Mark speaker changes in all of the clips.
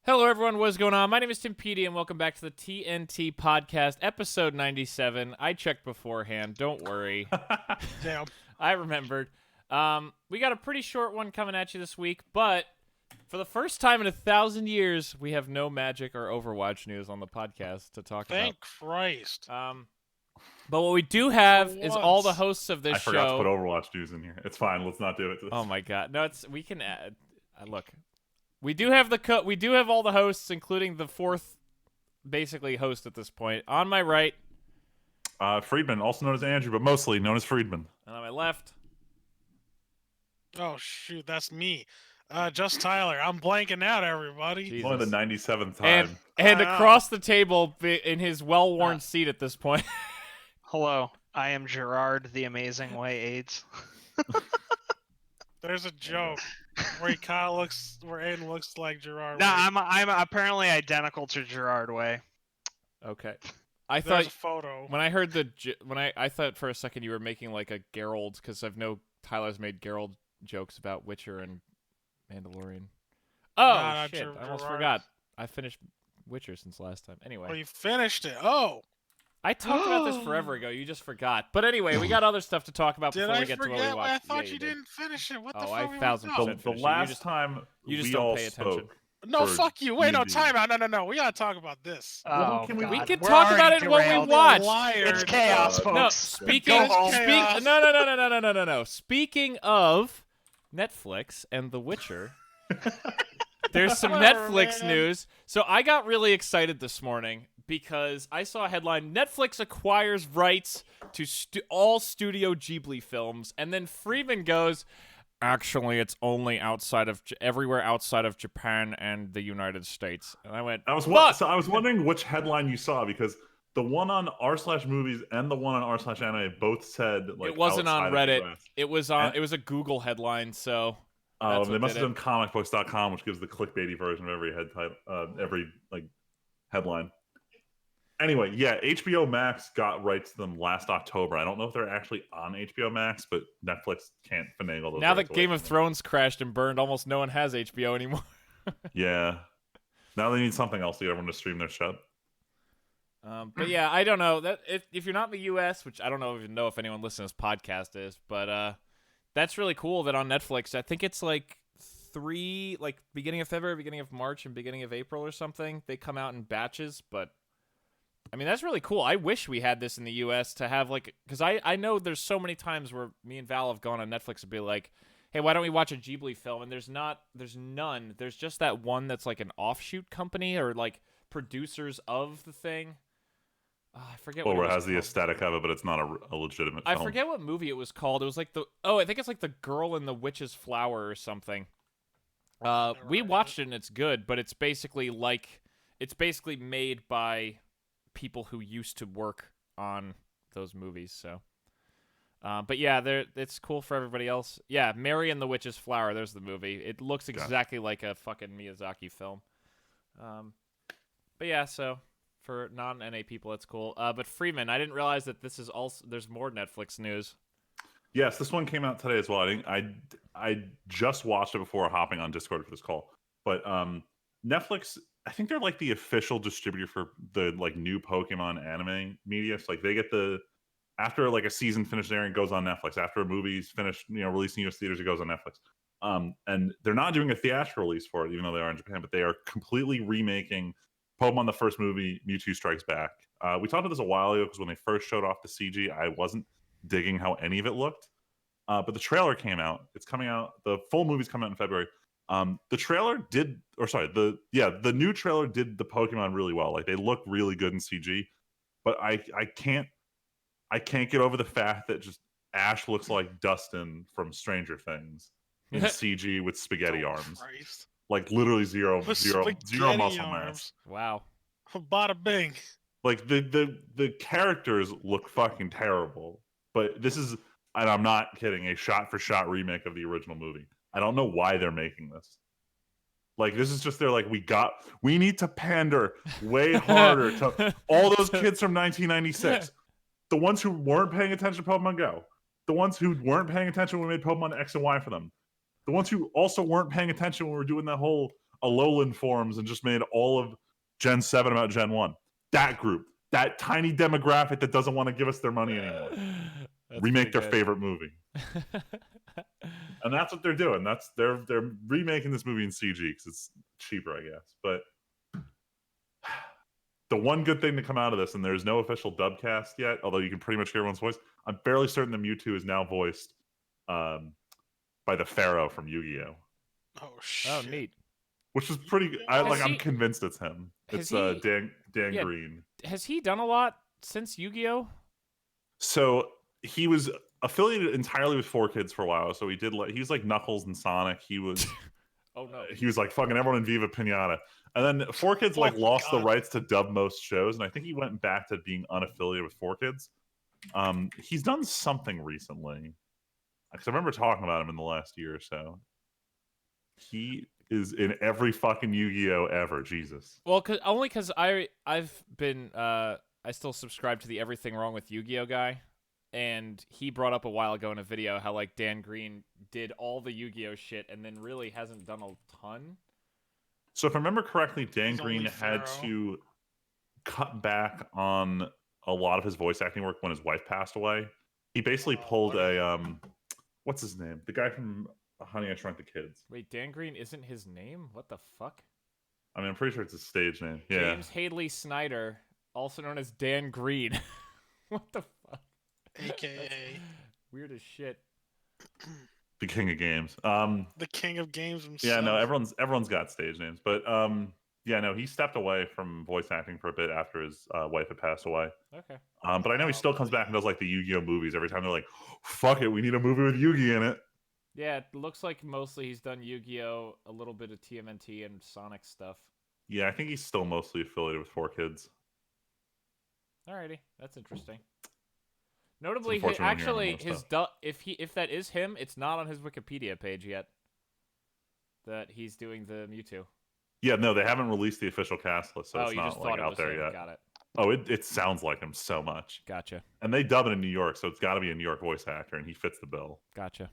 Speaker 1: Hello, everyone. What is going on? My name is Timpedia, and welcome back to the TNT Podcast, episode 97. I checked beforehand. Don't worry.
Speaker 2: Damn.
Speaker 1: I remembered. We got a pretty short one coming at you this week, but for the first time in 1,000 years, we have no Magic or Overwatch news on the podcast to talk
Speaker 2: Thank Christ.
Speaker 1: But what we do have is all the
Speaker 2: once.
Speaker 1: hosts of this
Speaker 3: I forgot to put
Speaker 1: show.
Speaker 3: Overwatch news in here. It's fine. Let's not do it.
Speaker 1: Oh my god. No, we can add. Look. We do have all the hosts, including the fourth, basically, host at this point. On my right,
Speaker 3: Friedman, also known as Andrew, but mostly known as Friedman.
Speaker 1: and on my left,
Speaker 2: Oh, shoot, that's me. Just Tyler. I'm blanking out, everybody.
Speaker 1: Jesus.
Speaker 3: Only the 97th time.
Speaker 1: and
Speaker 2: I know.
Speaker 1: across the table, in his well-worn seat at this point.
Speaker 4: Hello, I am Gerard, the amazing way AIDS.
Speaker 2: There's a joke where Aiden looks like Gerard.
Speaker 4: No,
Speaker 2: Way.
Speaker 4: I'm apparently identical to Gerard Way.
Speaker 1: Okay. I
Speaker 2: There's
Speaker 1: thought
Speaker 2: a photo.
Speaker 1: when I heard I thought for a second you were making like a Geralt, because I've know Tyler's made Geralt jokes about Witcher and Mandalorian. Oh
Speaker 2: Nah,
Speaker 1: shit! I almost
Speaker 2: Gerard.
Speaker 1: forgot. I finished Witcher since last time. Anyway.
Speaker 2: Oh, you finished it. Oh,
Speaker 1: I talked about this forever ago. You just forgot. But anyway, we got other stuff to talk about
Speaker 2: did
Speaker 1: before
Speaker 2: I
Speaker 1: we get to what we
Speaker 2: forget?
Speaker 1: watched.
Speaker 2: I thought
Speaker 1: Yeah,
Speaker 2: you
Speaker 1: did.
Speaker 2: didn't finish it. What the
Speaker 1: Oh,
Speaker 2: fuck?
Speaker 1: I
Speaker 2: we
Speaker 1: 1,000%
Speaker 2: went
Speaker 3: The
Speaker 1: finished it. You
Speaker 3: last
Speaker 1: just-
Speaker 3: time
Speaker 1: you just
Speaker 3: we
Speaker 1: don't
Speaker 3: all
Speaker 1: pay attention.
Speaker 3: spoke.
Speaker 2: No,
Speaker 3: for
Speaker 2: fuck you. Wait, no,
Speaker 3: D&D.
Speaker 2: time out. No. We gotta talk about this.
Speaker 4: Oh,
Speaker 3: can we-
Speaker 4: God.
Speaker 1: We can
Speaker 4: We're
Speaker 1: talk about
Speaker 4: already
Speaker 1: it when we
Speaker 4: derailed.
Speaker 1: watch.
Speaker 2: Liar.
Speaker 4: It's chaos,
Speaker 3: Uh,
Speaker 4: folks.
Speaker 1: No, speaking.
Speaker 2: Go home. Chaos.
Speaker 1: No. Speaking of Netflix and The Witcher, there's some
Speaker 2: Whatever,
Speaker 1: Netflix
Speaker 2: man.
Speaker 1: news. So I got really excited this morning because I saw a headline: Netflix acquires rights to all Studio Ghibli films, and then Friedman goes, "Actually, it's only everywhere outside of Japan and the United States." And I went,
Speaker 3: I was
Speaker 1: "Fuck!"
Speaker 3: so I was wondering which headline you saw, because the one on r/movies and the one on r/anime both said like
Speaker 1: It wasn't on
Speaker 3: outside of the
Speaker 1: Reddit.
Speaker 3: US.
Speaker 1: It was on.
Speaker 3: And-
Speaker 1: It was a Google headline. So that's
Speaker 3: They
Speaker 1: what
Speaker 3: must
Speaker 1: did
Speaker 3: have
Speaker 1: it.
Speaker 3: done comicbooks.com, which gives the clickbaity version of every every like headline. Anyway, yeah, HBO Max got rights to them last October. I don't know if they're actually on HBO Max, but Netflix can't finagle those.
Speaker 1: Now
Speaker 3: rights
Speaker 1: that
Speaker 3: away
Speaker 1: Game
Speaker 3: from
Speaker 1: of
Speaker 3: them.
Speaker 1: Thrones crashed and burned, almost no one has HBO anymore.
Speaker 3: Yeah. Now they need something else to get everyone to stream their shit.
Speaker 1: But yeah, I don't know that if you're not in the U.S., which I don't even know if anyone listening to this podcast is, but that's really cool that on Netflix, I think it's like beginning of February, beginning of March, and beginning of April or something. They come out in batches, but I mean that's really cool. I wish we had this in the U.S. to have because I know there's so many times where me and Val have gone on Netflix and be like, hey, why don't we watch a Ghibli film? And there's none. There's just that one that's like an offshoot company or like producers of the thing. I forget what
Speaker 3: Or
Speaker 1: it
Speaker 3: it
Speaker 1: was
Speaker 3: has the
Speaker 1: called.
Speaker 3: aesthetic of it, but it's not a legitimate
Speaker 1: I
Speaker 3: film.
Speaker 1: forget what movie it was called. It was like I think it's like The Girl in the Witch's Flower or something. We
Speaker 2: heard of
Speaker 1: watched it and it's good, but it's basically made by people who used to work on those movies. So, but yeah, it's cool for everybody else. Yeah, Mary and the Witch's Flower. There's the movie. It looks exactly like a fucking Miyazaki film. But yeah, so for non-NA people, it's cool. But Freeman, I didn't realize that this is also there's more Netflix news.
Speaker 3: Yes, this one came out today as well. I just watched it before hopping on Discord for this call. But Netflix, I think they're like the official distributor for the like new Pokemon anime media. So like they get after like a season finished airing, it goes on Netflix. After a movie's finished, releasing in US theaters, it goes on Netflix. And they're not doing a theatrical release for it, even though they are in Japan, but they are completely remaking Pokemon the first movie, Mewtwo Strikes Back. We talked about this a while ago because when they first showed off the CG, I wasn't digging how any of it looked. But the trailer came out. It's coming out. The full movie's coming out in February. The trailer the new trailer did the Pokemon really well. Like they look really good in CG, but I can't get over the fact that just Ash looks like Dustin from Stranger Things in CG with spaghetti arms.
Speaker 2: Christ.
Speaker 3: Like literally zero
Speaker 2: With
Speaker 3: muscle
Speaker 2: spaghetti
Speaker 3: mass.
Speaker 2: arms.
Speaker 1: Wow.
Speaker 2: Bada bing.
Speaker 3: Like the characters look fucking terrible. But this is, and I'm not kidding, a shot-for-shot remake of the original movie. I don't know why they're making this. Like, this is just, they're like, we need to pander way harder to all those kids from 1996. The ones who weren't paying attention to Pokemon Go. The ones who weren't paying attention when we made Pokemon X and Y for them. The ones who also weren't paying attention when we were doing that whole Alolan forms and just made all of Gen 7 about Gen 1. That group, that tiny demographic that doesn't want to give us their money anymore. Remake their favorite movie. And that's what they're doing. They're remaking this movie in CG because it's cheaper, I guess. But the one good thing to come out of this, and there's no official dub cast yet, although you can pretty much hear everyone's voice. I'm fairly certain the Mewtwo is now voiced by the Pharaoh from Yu-Gi-Oh.
Speaker 2: Oh shit!
Speaker 1: Oh, neat.
Speaker 3: Which is pretty. I'm convinced it's him. It's Dan Green.
Speaker 1: Has he done a lot since Yu-Gi-Oh?
Speaker 3: So he was affiliated entirely with 4Kids for a while. So he was like Knuckles and Sonic. He was.
Speaker 1: Oh no.
Speaker 3: He was like fucking everyone in Viva Pinata. And then 4Kids like lost the rights to dub most shows, and I think he went back to being unaffiliated with 4Kids. He's done something recently. Because I remember talking about him in the last year or so. He is in every fucking Yu-Gi-Oh ever. Jesus.
Speaker 1: Well, only because I've been I still subscribe to the Everything Wrong with Yu-Gi-Oh guy, and he brought up a while ago in a video how like Dan Green did all the Yu-Gi-Oh shit and then really hasn't done a ton.
Speaker 3: So if I remember correctly, Dan Green had to cut back on a lot of his voice acting work when his wife passed away. He basically pulled a what's his name? The guy from Honey, I Shrunk the Kids.
Speaker 1: Wait, Dan Green isn't his name? What the fuck?
Speaker 3: I mean, I'm pretty sure it's his stage name. Yeah.
Speaker 1: James Hadley Snyder, also known as Dan Green. What the fuck?
Speaker 2: AKA
Speaker 1: weird as shit.
Speaker 3: The king of games.
Speaker 2: The king of games himself.
Speaker 3: Yeah, no, everyone's got stage names, but yeah, no, he stepped away from voice acting for a bit after his wife had passed away.
Speaker 1: Okay.
Speaker 3: But I know he still comes back and does like the Yu-Gi-Oh movies every time. They're like, fuck it, we need a movie with Yu-Gi in it.
Speaker 1: Yeah, it looks like mostly he's done Yu-Gi-Oh, a little bit of TMNT and Sonic stuff.
Speaker 3: Yeah, I think he's still mostly affiliated with 4Kids.
Speaker 1: Alrighty, that's interesting. Notably, if that is him, it's not on his Wikipedia page yet. That he's doing the Mewtwo.
Speaker 3: Yeah, no, they haven't released the official cast list, so it's not like out there yet.
Speaker 1: Got it.
Speaker 3: Oh, it sounds like him so much.
Speaker 1: Gotcha.
Speaker 3: And they dub it in New York, so it's got to be a New York voice actor, and he fits the bill.
Speaker 1: Gotcha.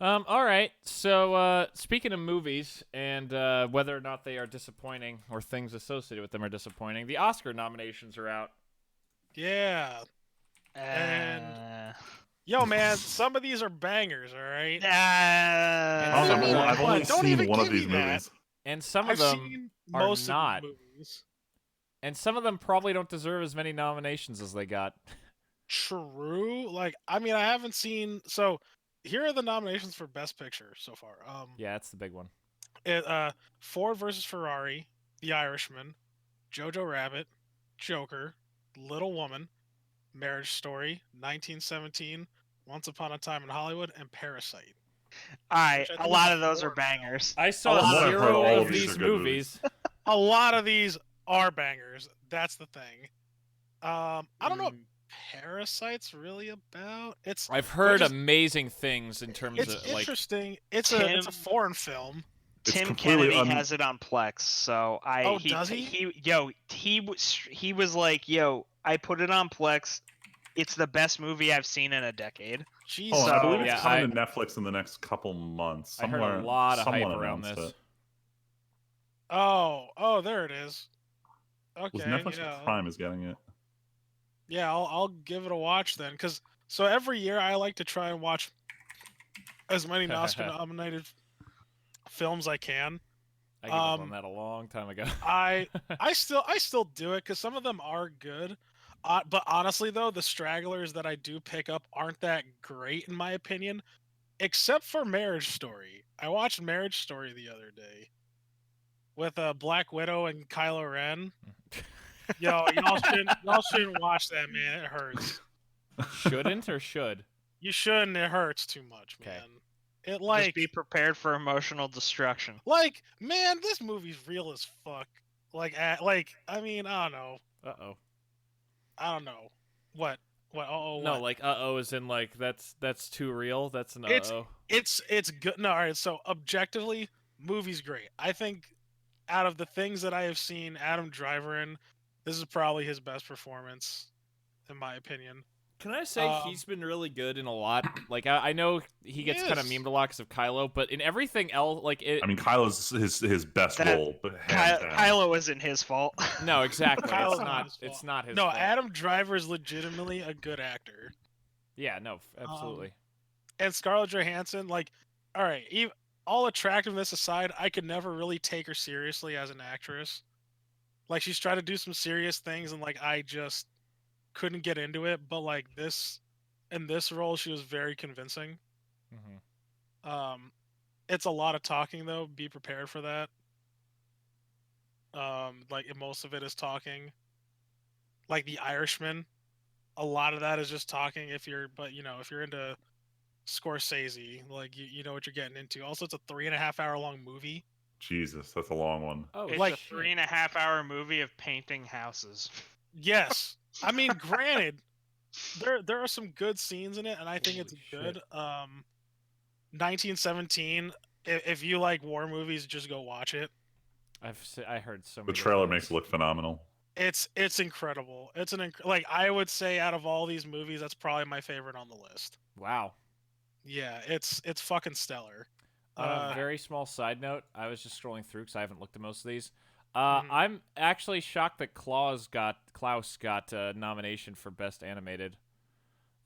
Speaker 1: All right. So speaking of movies and whether or not they are disappointing or things associated with them are disappointing, the Oscar nominations are out.
Speaker 2: Yeah. And yo, man, some of these are bangers, all right?
Speaker 3: I've only seen one of these movies.
Speaker 1: And some of them are not. And some of them probably don't deserve as many nominations as they got.
Speaker 2: True. Like, I mean, I haven't seen... So, here are the nominations for Best Picture so far.
Speaker 1: Yeah, that's the big one.
Speaker 2: Ford versus Ferrari, The Irishman, Jojo Rabbit, Joker, Little Woman, Marriage Story, 1917, Once Upon a Time in Hollywood, and Parasite.
Speaker 4: Alright, a lot of those are bangers.
Speaker 1: I saw 0 of these movies.
Speaker 2: A lot of these are bangers. That's the thing. I don't know what Parasite's really about.
Speaker 1: I've heard amazing things in terms of
Speaker 2: like... It's interesting. It's a foreign film.
Speaker 4: Tim Kennedy has it on Plex, so
Speaker 2: does he?
Speaker 4: He was like, yo, I put it on Plex. It's the best movie I've seen in a decade.
Speaker 2: Jeez.
Speaker 3: I believe it's coming to Netflix in the next couple months.
Speaker 1: I heard a lot of hype around this.
Speaker 2: Oh, there it is. Okay.
Speaker 3: Netflix Prime is getting it.
Speaker 2: Yeah, I'll give it a watch then, so every year I like to try and watch as many Oscar-nominated films I can.
Speaker 1: I gave up on that a long time ago.
Speaker 2: I still do it because some of them are good, but honestly though, the stragglers that I do pick up aren't that great in my opinion, except for Marriage Story. I watched Marriage Story the other day with Black Widow and Kylo Ren. Yo, y'all shouldn't watch that, man. It hurts.
Speaker 1: Shouldn't or should?
Speaker 2: You shouldn't. It hurts too much, man.
Speaker 1: Okay.
Speaker 4: Just be prepared for emotional destruction.
Speaker 2: Like, man, this movie's real as fuck. I mean, I don't know. I don't know. What?
Speaker 1: No, like is in like that's too real. That's an
Speaker 2: It's good. No, all right. So objectively, movie's great. I think out of the things that I have seen Adam Driver in, this is probably his best performance, in my opinion.
Speaker 1: Can I say he's been really good in a lot? Like I know he gets kind of
Speaker 2: Yes.
Speaker 1: memed a lot because of Kylo, but in everything else, like it.
Speaker 3: I mean, Kylo's his best
Speaker 4: That-
Speaker 3: role, but hands down.
Speaker 4: Kylo isn't his fault.
Speaker 1: No, exactly.
Speaker 2: Kylo's
Speaker 1: It's
Speaker 2: not
Speaker 1: not.
Speaker 2: his fault.
Speaker 1: It's not his
Speaker 2: No,
Speaker 1: fault.
Speaker 2: Adam Driver is legitimately a good actor.
Speaker 1: Yeah. No. Absolutely.
Speaker 2: And Scarlett Johansson, like, all right, all attractiveness aside, I could never really take her seriously as an actress. Like, she's tried to do some serious things, and like, I just couldn't get into it. But like in this role, she was very convincing.
Speaker 1: Mm-hmm.
Speaker 2: It's a lot of talking though. Be prepared for that. Like most of it is talking. Like The Irishman, a lot of that is just talking. If you're into Scorsese, like you know what you're getting into. Also, it's a 3.5 hour long movie.
Speaker 3: Jesus, that's a long one.
Speaker 1: Oh,
Speaker 4: It's
Speaker 2: Like-
Speaker 4: a 3.5 hour movie of painting houses.
Speaker 2: Yes, I mean, granted, there are some good scenes in it, and I think it's
Speaker 1: Holy
Speaker 2: good. 1917. If you like war movies, just go watch it.
Speaker 1: I heard so
Speaker 3: The
Speaker 1: many.
Speaker 3: trailer
Speaker 1: good
Speaker 3: makes it
Speaker 1: things.
Speaker 3: look phenomenal.
Speaker 2: It's incredible. It's like I would say out of all these movies, that's probably my favorite on the list.
Speaker 1: Wow.
Speaker 2: Yeah, it's fucking stellar.
Speaker 1: Very small side note. I was just scrolling through because I haven't looked at most of these.
Speaker 2: Mhm.
Speaker 1: I'm actually shocked that Klaus got a nomination for Best Animated.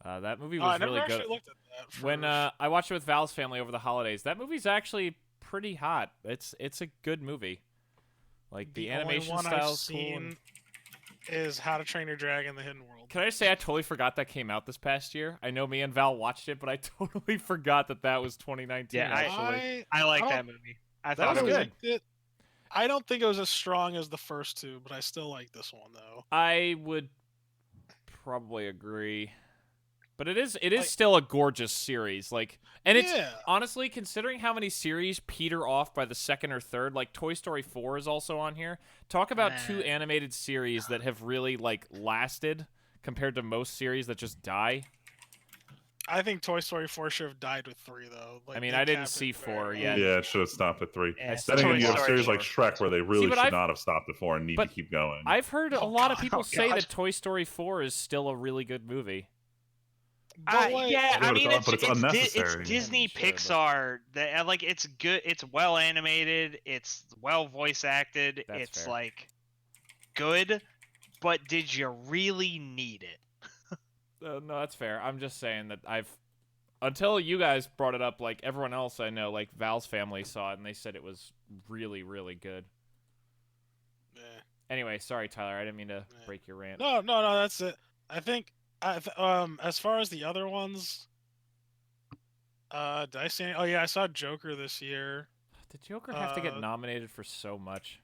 Speaker 1: That movie was
Speaker 2: I never
Speaker 1: really
Speaker 2: actually
Speaker 1: good.
Speaker 2: looked at that.
Speaker 1: When I watched it with Val's family over the holidays, that movie's actually pretty hot. It's a good movie. Like the animation
Speaker 2: only one
Speaker 1: style's
Speaker 2: I've
Speaker 1: cool.
Speaker 2: seen is How to Train Your Dragon: The Hidden World.
Speaker 1: Can I just say I totally forgot that came out this past year? I know me and Val watched it, but I totally forgot that was 2019.
Speaker 4: Yeah,
Speaker 1: actually.
Speaker 4: I like
Speaker 2: I
Speaker 4: that movie. I
Speaker 1: That
Speaker 4: thought
Speaker 1: was
Speaker 4: it was
Speaker 1: good.
Speaker 2: It. I don't think it was as strong as the first two, but I still like this one though.
Speaker 1: I would probably agree. But it is
Speaker 2: Like-
Speaker 1: still a gorgeous series. Like, and it's
Speaker 2: Yeah.
Speaker 1: honestly, considering how many series peter off by the second or third, like Toy Story 4 is also on here. Talk about two
Speaker 4: Man.
Speaker 1: animated series that have really like lasted compared to most series that just die.
Speaker 2: I think Toy Story 4 should have died with 3 though. Like,
Speaker 1: I mean,
Speaker 2: they
Speaker 1: I didn't
Speaker 2: capped
Speaker 1: see
Speaker 2: it very
Speaker 1: 4
Speaker 2: early.
Speaker 1: yet.
Speaker 3: Yeah, it should have stopped at 3.
Speaker 4: Yeah,
Speaker 3: Then again,
Speaker 4: Toy
Speaker 3: you have
Speaker 4: Story
Speaker 3: series like
Speaker 4: 4.
Speaker 3: Shrek where they really
Speaker 1: but
Speaker 3: should
Speaker 1: I've-
Speaker 3: not have stopped at 4 and need
Speaker 1: but
Speaker 3: to keep going.
Speaker 1: I've heard a
Speaker 2: Oh,
Speaker 1: lot of
Speaker 2: God.
Speaker 1: people
Speaker 2: Oh,
Speaker 1: say
Speaker 2: God.
Speaker 1: that Toy Story 4 is still a really good movie.
Speaker 2: But like,
Speaker 4: yeah,
Speaker 3: Yeah,
Speaker 4: I
Speaker 3: but
Speaker 4: mean,
Speaker 3: it's
Speaker 4: it's
Speaker 3: unnecessary.
Speaker 4: Disney
Speaker 1: Yeah, sure, but-
Speaker 4: Pixar. That like it's good. It's well animated. It's well voice acted.
Speaker 1: That's
Speaker 4: it's
Speaker 1: fair.
Speaker 4: like good, but did you really need it?
Speaker 1: No, that's fair. I'm just saying that until you guys brought it up, like everyone else I know, like Val's family saw it and they said it was really, really good.
Speaker 2: eh.
Speaker 1: Anyway, sorry, Tyler. I didn't mean to
Speaker 2: Yeah.
Speaker 1: break your rant.
Speaker 2: No, that's it. I think as far as the other ones, did I see any? Oh yeah, I saw Joker this year.
Speaker 1: Did Joker have to get
Speaker 2: Uh,
Speaker 1: nominated for so much?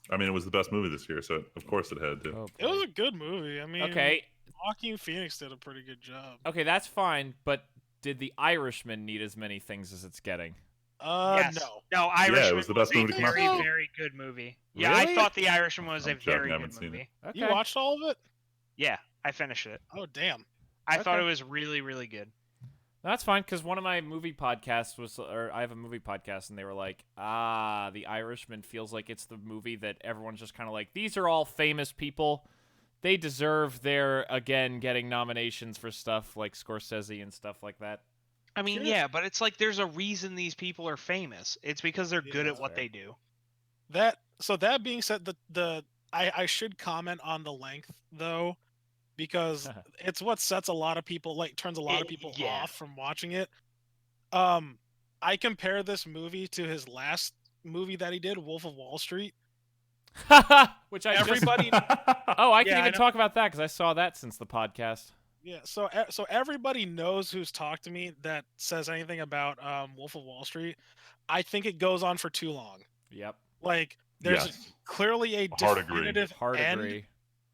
Speaker 3: I mean, it was the best movie this year, so of course it had to.
Speaker 1: Oh,
Speaker 2: It was
Speaker 1: boy.
Speaker 2: a good movie. I mean,
Speaker 1: Okay,
Speaker 2: Joaquin Phoenix did a pretty good job.
Speaker 1: okay, that's fine. But did The Irishman need as many things as it's getting?
Speaker 4: Yes.
Speaker 2: No.
Speaker 4: No, Irishman
Speaker 3: it was the best
Speaker 4: a
Speaker 3: movie to come out
Speaker 4: very,
Speaker 2: this year.
Speaker 4: very good movie. Yeah,
Speaker 1: Really?
Speaker 4: I thought The Irishman was
Speaker 3: I'm
Speaker 4: a
Speaker 3: joking,
Speaker 4: very
Speaker 3: I haven't
Speaker 4: good
Speaker 3: seen it.
Speaker 4: movie.
Speaker 1: Okay,
Speaker 2: You watched all of it?
Speaker 4: Yeah, I finished it.
Speaker 2: Oh damn.
Speaker 4: I thought
Speaker 1: Okay.
Speaker 4: it was really, really good.
Speaker 1: that's fine. Because one of my movie podcasts I have a movie podcast, and they were like, The Irishman feels like it's the movie that everyone's just kind of like, these are all famous people. They deserve their again getting nominations for stuff like Scorsese and stuff like that.
Speaker 4: I mean,
Speaker 2: Sure.
Speaker 4: yeah, but it's like there's a reason these people are famous. It's because they're
Speaker 2: Yeah,
Speaker 4: good at
Speaker 1: that's
Speaker 4: what
Speaker 1: fair.
Speaker 4: they do.
Speaker 2: That being said, I should comment on the length though, because it's what sets a lot of people turns a lot of people
Speaker 4: Yeah.
Speaker 2: off from watching it. I compare this movie to his last movie that he did, Wolf of Wall Street.
Speaker 1: Which I
Speaker 2: Everybody,
Speaker 1: Oh, I can
Speaker 2: Yeah, I
Speaker 1: even
Speaker 2: know.
Speaker 1: talk about that because I saw that since the podcast.
Speaker 2: yeah. So everybody knows who's talked to me that says anything about Wolf of Wall Street. I think it goes on for too long.
Speaker 1: Yep,
Speaker 2: Like there's
Speaker 3: Yes.
Speaker 2: clearly a
Speaker 3: Hard agree.
Speaker 2: definitive
Speaker 1: hard
Speaker 2: end,
Speaker 1: agree.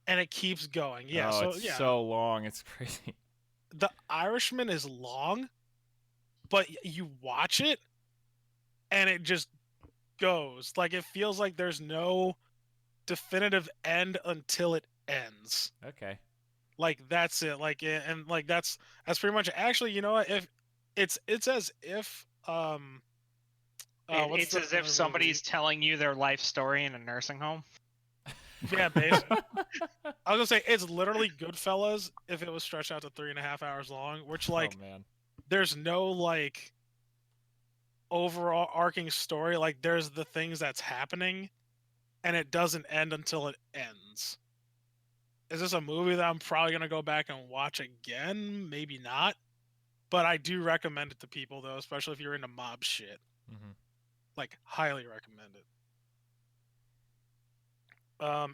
Speaker 2: and it keeps going. Yeah.
Speaker 1: Oh,
Speaker 2: so
Speaker 1: it's
Speaker 2: yeah,
Speaker 1: so long. It's crazy.
Speaker 2: The Irishman is long, but you watch it and it just goes. Like it feels like there's no definitive end until it ends.
Speaker 1: Okay.
Speaker 2: Like that's it. Like and like that's pretty much actually, you know what? If it's as if what's
Speaker 4: It's
Speaker 2: the
Speaker 4: as if
Speaker 2: other
Speaker 4: somebody's
Speaker 2: movie?
Speaker 4: telling you their life story in a nursing home.
Speaker 2: Yeah, basically. I was gonna say it's literally Goodfellas if it was stretched out to 3.5 hours long, which like
Speaker 1: oh man.
Speaker 2: there's no like overall arcing story. Like there's the things that's happening, and it doesn't end until it ends. Is this a movie that I'm probably gonna go back and watch again? Maybe not. But I do recommend it to people though, especially if you're into mob shit.
Speaker 1: Mm-hmm.
Speaker 2: Like highly recommend it.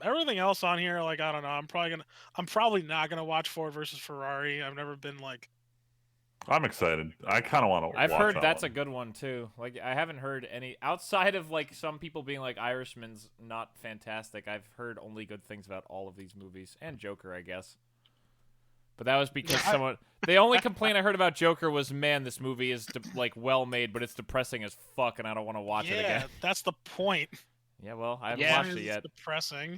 Speaker 2: Everything else on here, like I don't know, I'm probably not gonna watch Ford versus Ferrari. I've never been like,
Speaker 3: I'm excited. I kind of want to.
Speaker 1: I've
Speaker 3: watch
Speaker 1: heard
Speaker 3: that
Speaker 1: that's
Speaker 3: one.
Speaker 1: a good one too. Like I haven't heard any outside of like some people being like Irishman's not fantastic. I've heard only good things about all of these movies and Joker, I guess. But that was because someone. The only complaint I heard about Joker was, man, this movie is like well made, but it's depressing as fuck, and I don't want to watch it again.
Speaker 2: that's the point.
Speaker 1: Yeah, well, I haven't
Speaker 4: Yeah.
Speaker 1: watched it
Speaker 2: It's
Speaker 1: yet.
Speaker 2: depressing.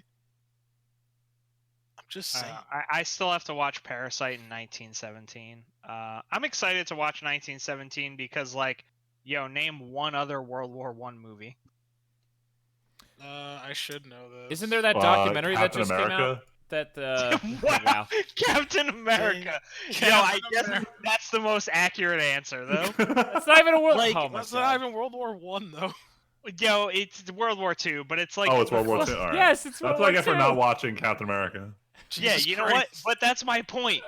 Speaker 2: I'm just saying.
Speaker 4: I still have to watch Parasite in 1917. I'm excited to watch 1917 because, like, name one other World War One movie.
Speaker 2: I should know this.
Speaker 1: Isn't there that documentary that
Speaker 3: Captain
Speaker 1: just came out?
Speaker 3: America?
Speaker 1: That
Speaker 4: Wow. Captain America. I guess
Speaker 2: America.
Speaker 4: that's the most accurate answer, though.
Speaker 1: It's not even a world.
Speaker 4: Like,
Speaker 1: oh my
Speaker 2: That's
Speaker 1: God.
Speaker 2: not even World War One though.
Speaker 4: It's World War II, but it's like
Speaker 3: Oh, it's World War II. All right.
Speaker 1: Yes, it's
Speaker 3: That's
Speaker 1: World
Speaker 3: what I
Speaker 1: War
Speaker 3: get for
Speaker 1: II.
Speaker 3: not watching Captain America.
Speaker 4: yeah,
Speaker 2: Jesus
Speaker 4: you know
Speaker 2: Christ.
Speaker 4: what? But that's my point.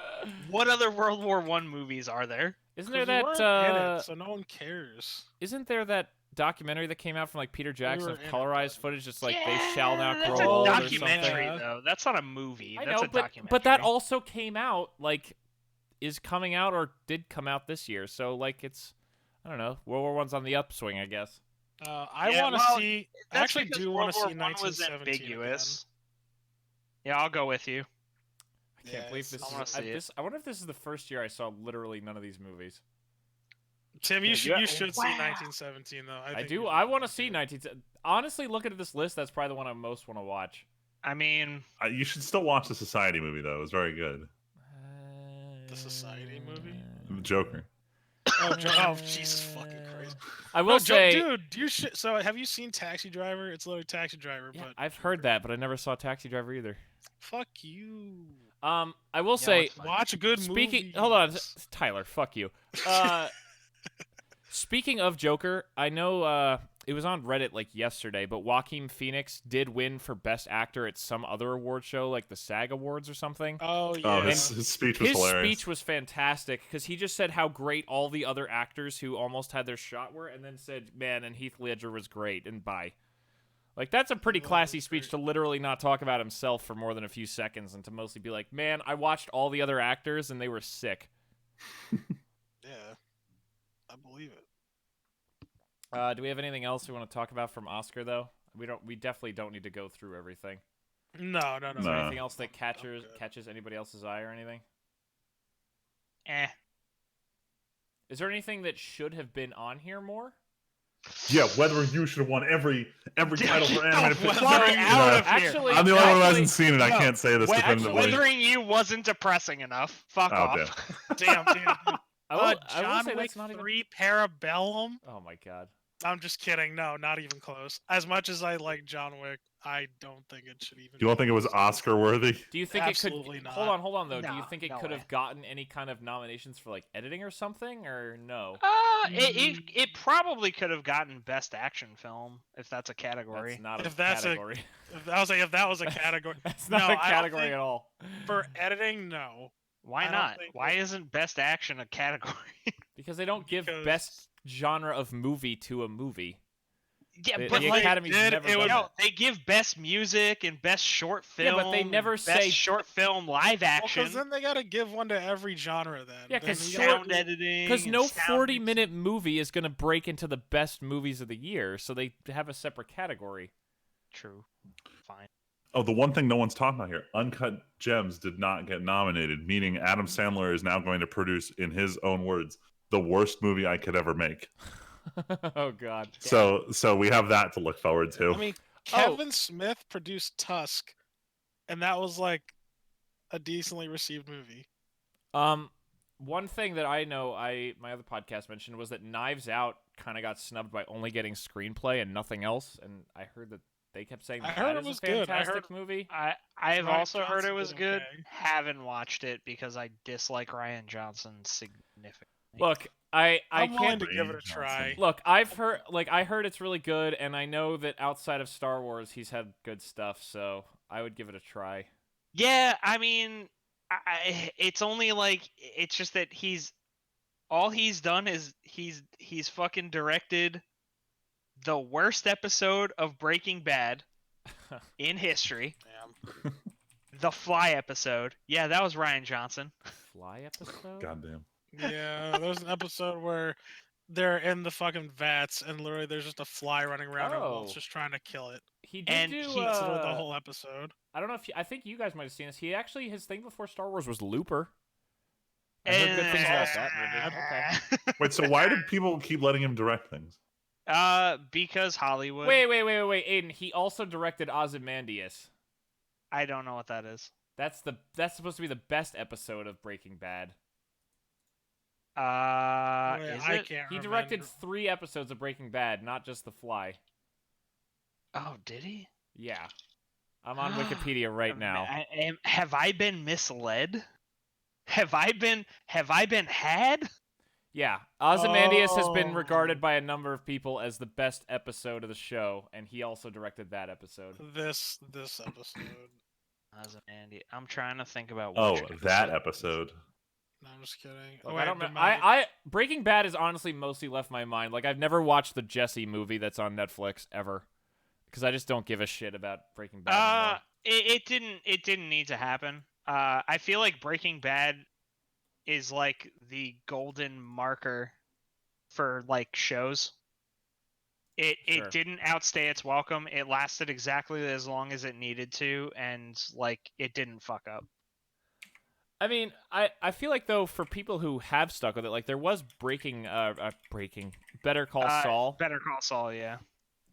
Speaker 4: What other World War One movies are there?
Speaker 1: Isn't
Speaker 2: 'Cause
Speaker 1: there
Speaker 2: we
Speaker 1: that?
Speaker 2: weren't in it, so no one cares.
Speaker 1: Isn't there that documentary that came out from like Peter Jackson
Speaker 2: were
Speaker 1: of
Speaker 2: in it,
Speaker 1: colorized
Speaker 2: but-
Speaker 1: footage, just like they shall not grow
Speaker 4: That's a
Speaker 1: old or
Speaker 4: documentary,
Speaker 1: something?
Speaker 4: though. That's not a movie.
Speaker 1: I
Speaker 4: That's
Speaker 1: know,
Speaker 4: a
Speaker 1: but
Speaker 4: documentary.
Speaker 1: that also came out like is coming out or did come out this year. So like it's I don't know. World War One's on the upswing, I guess.
Speaker 2: I
Speaker 4: Yeah,
Speaker 2: want to
Speaker 4: well,
Speaker 2: see. I
Speaker 4: That's
Speaker 2: actually
Speaker 4: because
Speaker 2: do
Speaker 4: World
Speaker 2: want to
Speaker 4: War
Speaker 2: see
Speaker 4: One was
Speaker 2: 1917
Speaker 4: ambiguous. Yeah, I'll go with you.
Speaker 1: I can't believe this.
Speaker 4: I wanna see it.
Speaker 1: I wonder if this is the first year I saw literally none of these movies.
Speaker 2: Tim, you
Speaker 4: Yeah,
Speaker 2: should see
Speaker 4: wow.
Speaker 2: 1917 though.
Speaker 1: I
Speaker 2: think
Speaker 1: do.
Speaker 2: you
Speaker 1: I
Speaker 2: should
Speaker 1: want to
Speaker 2: do
Speaker 1: see
Speaker 2: it.
Speaker 1: 19. Honestly, looking at this list, that's probably the one I most want to watch.
Speaker 4: I mean,
Speaker 3: You should still watch the Society movie though. It was very good.
Speaker 2: The Society movie?
Speaker 3: Joker.
Speaker 2: Oh, Jesus fucking Christ!
Speaker 1: I will
Speaker 2: No,
Speaker 1: say,
Speaker 2: dude, you should. So, have you seen Taxi Driver? It's literally Taxi Driver,
Speaker 1: yeah,
Speaker 2: but
Speaker 1: I've heard that, but I never saw Taxi Driver either.
Speaker 2: fuck you.
Speaker 1: I will say,
Speaker 4: it's fine.
Speaker 2: Watch a good
Speaker 1: speaking.
Speaker 2: movie.
Speaker 1: Hold on, Tyler. Fuck you. Speaking of Joker, I know it was on Reddit like yesterday, but Joaquin Phoenix did win for Best Actor at some other award show, like the SAG Awards or something.
Speaker 2: Oh yeah.
Speaker 3: Oh, his speech was
Speaker 1: His
Speaker 3: hilarious.
Speaker 1: speech was fantastic because he just said how great all the other actors who almost had their shot were, and then said, "Man, and Heath Ledger was great," and bye. Like that's a pretty classy speech to literally not talk about himself for more than a few seconds, and to mostly be like, "Man, I watched all the other actors and they were sick."
Speaker 2: Yeah, I believe it.
Speaker 1: Do we have anything else we want to talk about from Oscar though? We definitely don't need to go through everything.
Speaker 2: No.
Speaker 1: Is there
Speaker 3: No.
Speaker 1: anything else that
Speaker 2: good.
Speaker 1: catches anybody else's eye or anything? Is there anything that should have been on here more?
Speaker 3: Yeah, whether you should have won every title for animated
Speaker 2: Fuck
Speaker 3: picture.
Speaker 4: out of here.
Speaker 1: Actually,
Speaker 3: I'm the only one who
Speaker 1: actually-
Speaker 3: hasn't seen it. I
Speaker 4: no.
Speaker 3: can't say this definitively.
Speaker 4: Weathering You wasn't depressing enough. Fuck
Speaker 3: Oh,
Speaker 4: off.
Speaker 2: Damn.
Speaker 1: I will
Speaker 2: John
Speaker 1: say
Speaker 2: Wick
Speaker 1: that's not even.
Speaker 2: 3 Parabellum.
Speaker 1: Oh my god.
Speaker 2: I'm just kidding. No, not even close. As much as I like John Wick, I don't think it should even.
Speaker 3: You don't think it was Oscar worthy?
Speaker 1: Do you think
Speaker 2: Absolutely
Speaker 1: it could?
Speaker 2: not.
Speaker 1: Hold on though. Do you
Speaker 4: No,
Speaker 1: think it
Speaker 4: no
Speaker 1: could
Speaker 4: way.
Speaker 1: have gotten any kind of nominations for like editing or something, or no?
Speaker 4: It probably could have gotten Best Action Film if that's a category.
Speaker 1: That's not a
Speaker 2: If that's a-
Speaker 1: category.
Speaker 2: If that was a category
Speaker 1: That's not
Speaker 2: No,
Speaker 1: a
Speaker 2: I don't
Speaker 1: category
Speaker 2: think-
Speaker 1: at all.
Speaker 2: for editing, no.
Speaker 4: Why
Speaker 2: I don't
Speaker 4: not?
Speaker 2: think
Speaker 4: Why
Speaker 2: that-
Speaker 4: isn't Best Action a category?
Speaker 1: Because they don't give
Speaker 2: Because-
Speaker 1: best genre of movie to a movie.
Speaker 4: yeah,
Speaker 1: The-
Speaker 4: but
Speaker 1: the
Speaker 4: like,
Speaker 1: Academy's
Speaker 2: did,
Speaker 1: never
Speaker 2: it
Speaker 1: done
Speaker 2: would-
Speaker 1: that.
Speaker 4: they give Best Music and Best Short
Speaker 1: Yeah,
Speaker 4: Film.
Speaker 1: but they never
Speaker 4: and
Speaker 1: say-
Speaker 4: Best Short Film Live Action.
Speaker 2: Because then they gotta give one to every genre. Then.
Speaker 1: Yeah,
Speaker 2: Then
Speaker 1: 'cause
Speaker 2: you gotta
Speaker 4: sound
Speaker 2: do-
Speaker 4: editing.
Speaker 1: Because
Speaker 4: and
Speaker 1: no
Speaker 4: sound
Speaker 1: 40-minute movie is going to break into the best movies of the year, so they have a separate category.
Speaker 4: True. Fine.
Speaker 3: Oh, the one thing no one's talking about here: Uncut Gems did not get nominated, meaning Adam Sandler is now going to produce, in his own words, the worst movie I could ever make.
Speaker 1: Oh god.
Speaker 3: So we have that to look forward to.
Speaker 2: I mean,
Speaker 1: Oh.
Speaker 2: Kevin Smith produced Tusk, and that was like a decently received movie.
Speaker 1: One thing that I know my other podcast mentioned was that Knives Out kind of got snubbed by only getting screenplay and nothing else. And I heard that they kept saying
Speaker 2: I
Speaker 1: that
Speaker 2: heard
Speaker 1: that
Speaker 2: it
Speaker 1: is
Speaker 2: was
Speaker 1: a
Speaker 2: good. I
Speaker 1: fantastic
Speaker 2: heard-
Speaker 1: movie.
Speaker 4: I've
Speaker 2: Ryan
Speaker 4: also heard it
Speaker 2: Johnson
Speaker 4: was
Speaker 2: did
Speaker 4: good.
Speaker 2: okay.
Speaker 4: Haven't watched it because I dislike Ryan Johnson significantly.
Speaker 1: Look, I
Speaker 2: I'm willing
Speaker 1: can't
Speaker 2: to give it a
Speaker 3: Ryan
Speaker 2: try.
Speaker 3: Johnson.
Speaker 1: look. I heard it's really good, and I know that outside of Star Wars, he's had good stuff. So I would give it a try.
Speaker 4: Yeah, I mean, it's only like it's just that all he's done is he's fucking directed the worst episode of Breaking Bad in history.
Speaker 2: Damn.
Speaker 4: The Fly episode. Yeah, that was Ryan Johnson.
Speaker 1: Fly episode.
Speaker 3: Goddamn.
Speaker 2: Yeah, there's an episode where they're in the fucking vats and literally there's just a fly running around and Walt's
Speaker 1: Oh.
Speaker 2: just trying to kill it.
Speaker 1: He did
Speaker 4: And
Speaker 1: do.
Speaker 2: That's literally the whole episode.
Speaker 1: I don't know if I think you guys might have seen this. He actually his thing before Star Wars was Looper. I heard good things about that movie. Okay.
Speaker 3: Wait, so why did people keep letting him direct things?
Speaker 4: Because Hollywood.
Speaker 1: Wait, Aiden. He also directed Ozymandias.
Speaker 4: I don't know what that is.
Speaker 1: That's supposed to be the best episode of Breaking Bad.
Speaker 2: Wait,
Speaker 4: Is
Speaker 2: I
Speaker 4: it?
Speaker 2: can't
Speaker 1: He
Speaker 2: remember.
Speaker 1: directed 3 episodes of Breaking Bad, not just The Fly.
Speaker 4: Oh, did he?
Speaker 1: Yeah. I'm on Wikipedia right now.
Speaker 4: Have I been misled? Have I been had?
Speaker 1: Yeah. Ozymandias has been
Speaker 2: Oh.
Speaker 1: regarded by a number of people as the best episode of the show, and he also directed that episode.
Speaker 2: This episode.
Speaker 4: Andy, I'm trying to think about.
Speaker 3: Oh,
Speaker 4: which
Speaker 3: that episode.
Speaker 2: No, I'm just kidding.
Speaker 1: Look,
Speaker 2: Wait,
Speaker 1: I don't
Speaker 2: did
Speaker 1: know.
Speaker 2: my-
Speaker 1: Breaking Bad has honestly mostly left my mind. Like, I've never watched the Jesse movie that's on Netflix ever, because I just don't give a shit about Breaking Bad anymore.
Speaker 4: It didn't need to happen. I feel like Breaking Bad is like the golden marker for like shows.
Speaker 1: Sure.
Speaker 4: It didn't outstay its welcome. It lasted exactly as long as it needed to, and like it didn't fuck up.
Speaker 1: I mean, I feel like though for people who have stuck with it, like there was Better Call Saul,
Speaker 4: Better Call Saul, yeah.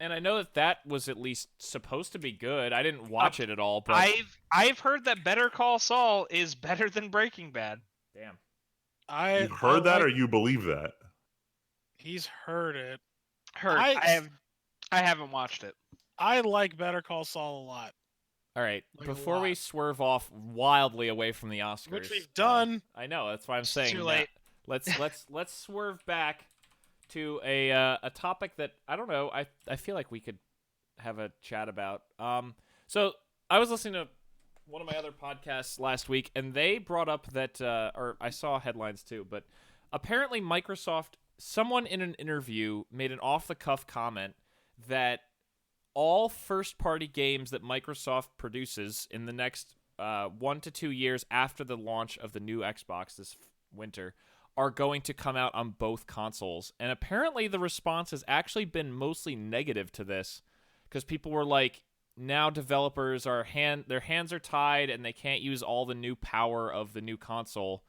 Speaker 1: and I know that was at least supposed to be good. I didn't watch it at all, but
Speaker 4: I've heard that Better Call Saul is better than Breaking Bad.
Speaker 1: damn.
Speaker 3: You heard that, or you believe that?
Speaker 2: He's heard it.
Speaker 4: Heard. I haven't watched it.
Speaker 2: I like Better Call Saul a lot,
Speaker 1: All right,
Speaker 2: Like a
Speaker 1: before we
Speaker 2: lot.
Speaker 1: swerve off wildly away from the Oscars,
Speaker 2: which we've done.
Speaker 1: I know that's why I'm
Speaker 4: It's
Speaker 1: saying
Speaker 4: too
Speaker 1: that.
Speaker 4: late.
Speaker 1: Let's swerve back to a topic that I don't know. I feel like we could have a chat about. So I was listening to one of my other podcasts last week, and they brought up that, or I saw headlines too, but apparently Microsoft, someone in an interview made an off-the-cuff comment that all first-party games that Microsoft produces in the next 1 to 2 years after the launch of the new Xbox this winter are going to come out on both consoles. And apparently the response has actually been mostly negative to this, because people were like, now developers their hands are tied and they can't use all the new power of the new console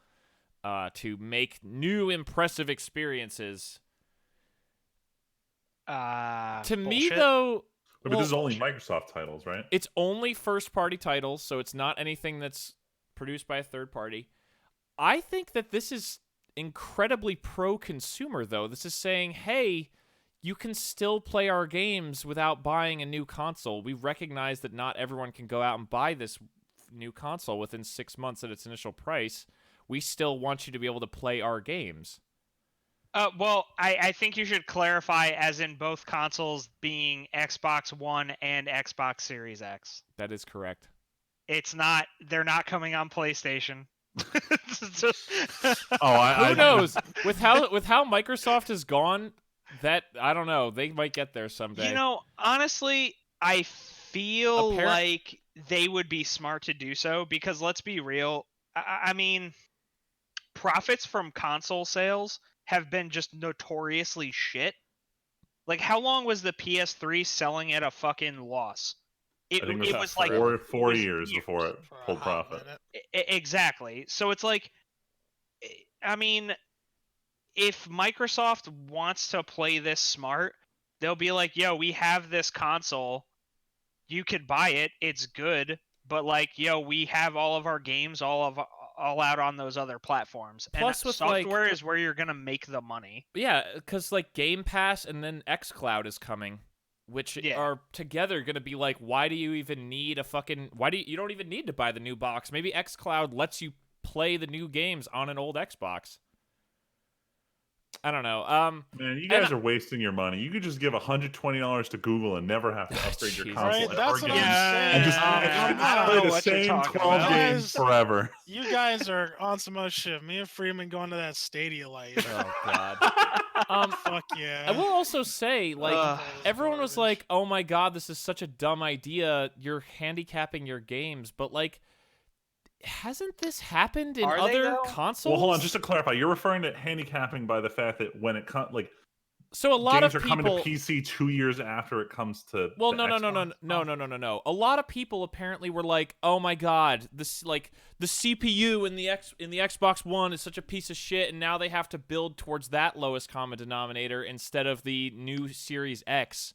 Speaker 1: to make new impressive experiences. To me,
Speaker 4: Bullshit.
Speaker 1: though,
Speaker 3: But
Speaker 1: well,
Speaker 3: this is only Microsoft titles, right?
Speaker 1: it's only first-party titles, so it's not anything that's produced by a third party. I think that this is incredibly pro-consumer, though. This is saying, hey, you can still play our games without buying a new console. We recognize that not everyone can go out and buy this new console within 6 months at its initial price. We still want you to be able to play our games.
Speaker 4: Well, I think you should clarify as in both consoles being Xbox One and Xbox Series X.
Speaker 1: That is correct.
Speaker 4: They're not coming on PlayStation.
Speaker 1: Who knows? With how Microsoft has gone, that I don't know. They might get there someday.
Speaker 4: You know, honestly, I feel like they would be smart to do so because let's be real. I mean, profits from console sales have been just notoriously shit. Like, how long was the PS3 selling at a fucking loss?
Speaker 3: I think
Speaker 4: It was like
Speaker 3: four
Speaker 4: was
Speaker 3: years before it
Speaker 2: For a
Speaker 3: pulled
Speaker 2: hot
Speaker 3: profit.
Speaker 2: minute.
Speaker 4: Exactly. So it's like, I mean, if Microsoft wants to play this smart, they'll be like, yo, we have this console. You could buy it. It's good. But like, yo, we have all of our games, all all out on those other platforms.
Speaker 1: Plus
Speaker 4: and
Speaker 1: with,
Speaker 4: software is where you're gonna make the money.
Speaker 1: Yeah, because like Game Pass and then xCloud is coming, which are together going to be like, why do you even need you don't even need to buy the new box. Maybe xCloud lets you play the new games on an old Xbox. I don't know.
Speaker 3: Man, you guys are wasting your money. You could just give $120 to Google and never have to upgrade your console
Speaker 2: Right,
Speaker 3: ever
Speaker 2: that's
Speaker 3: again.
Speaker 2: what I'm saying.
Speaker 3: And just
Speaker 4: I don't
Speaker 3: play
Speaker 4: know
Speaker 3: the
Speaker 4: what you're
Speaker 3: same
Speaker 4: talking
Speaker 3: 12
Speaker 4: about.
Speaker 3: games forever.
Speaker 2: You guys are on some other shit. Me and Freeman going to that Stadia life.
Speaker 1: Oh God.
Speaker 2: Fuck yeah.
Speaker 1: I will also say, like,
Speaker 4: Ugh.
Speaker 1: everyone was
Speaker 2: Garbage.
Speaker 1: like, "Oh my God, this is such a dumb idea. You're handicapping your games." But like, hasn't this happened in
Speaker 4: Are they,
Speaker 1: other
Speaker 4: though?
Speaker 1: consoles?
Speaker 3: Well, hold on. Just to clarify, you're referring to handicapping by the fact that when it comes, like,
Speaker 1: so a lot
Speaker 3: games
Speaker 1: of
Speaker 3: are coming
Speaker 1: people.
Speaker 3: to PC 2 years after it comes to.
Speaker 1: Well,
Speaker 3: the
Speaker 1: no.
Speaker 3: Xbox.
Speaker 1: A lot of people apparently were like, "Oh my God, this like the CPU in the Xbox One is such a piece of shit, and now they have to build towards that lowest common denominator instead of the new Series X."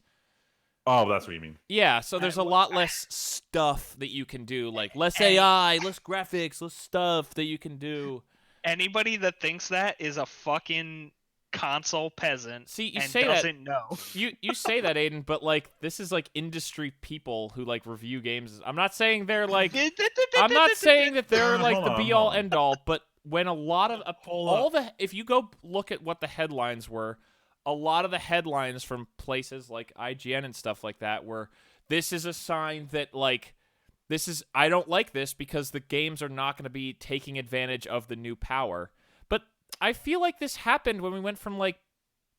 Speaker 3: Oh, that's what you mean.
Speaker 1: Yeah, so there's a lot less stuff that you can do, like less AI, less graphics, less stuff that you can do.
Speaker 4: Anybody that thinks that is a fucking console peasant.
Speaker 1: See, you
Speaker 4: and
Speaker 1: say
Speaker 4: doesn't
Speaker 1: that,
Speaker 4: know.
Speaker 1: You say that, Aiden, but like this is like industry people who like review games. I'm not saying they're like I'm not saying that they're like
Speaker 3: Hold
Speaker 1: the
Speaker 3: on,
Speaker 1: be all
Speaker 3: hold on.
Speaker 1: end all, but when a lot of
Speaker 2: Hold up.
Speaker 1: if you go look at what the headlines were, a lot of the headlines from places like IGN and stuff like that were, this is a sign that like I don't like this because the games are not going to be taking advantage of the new power. But I feel like this happened when we went from like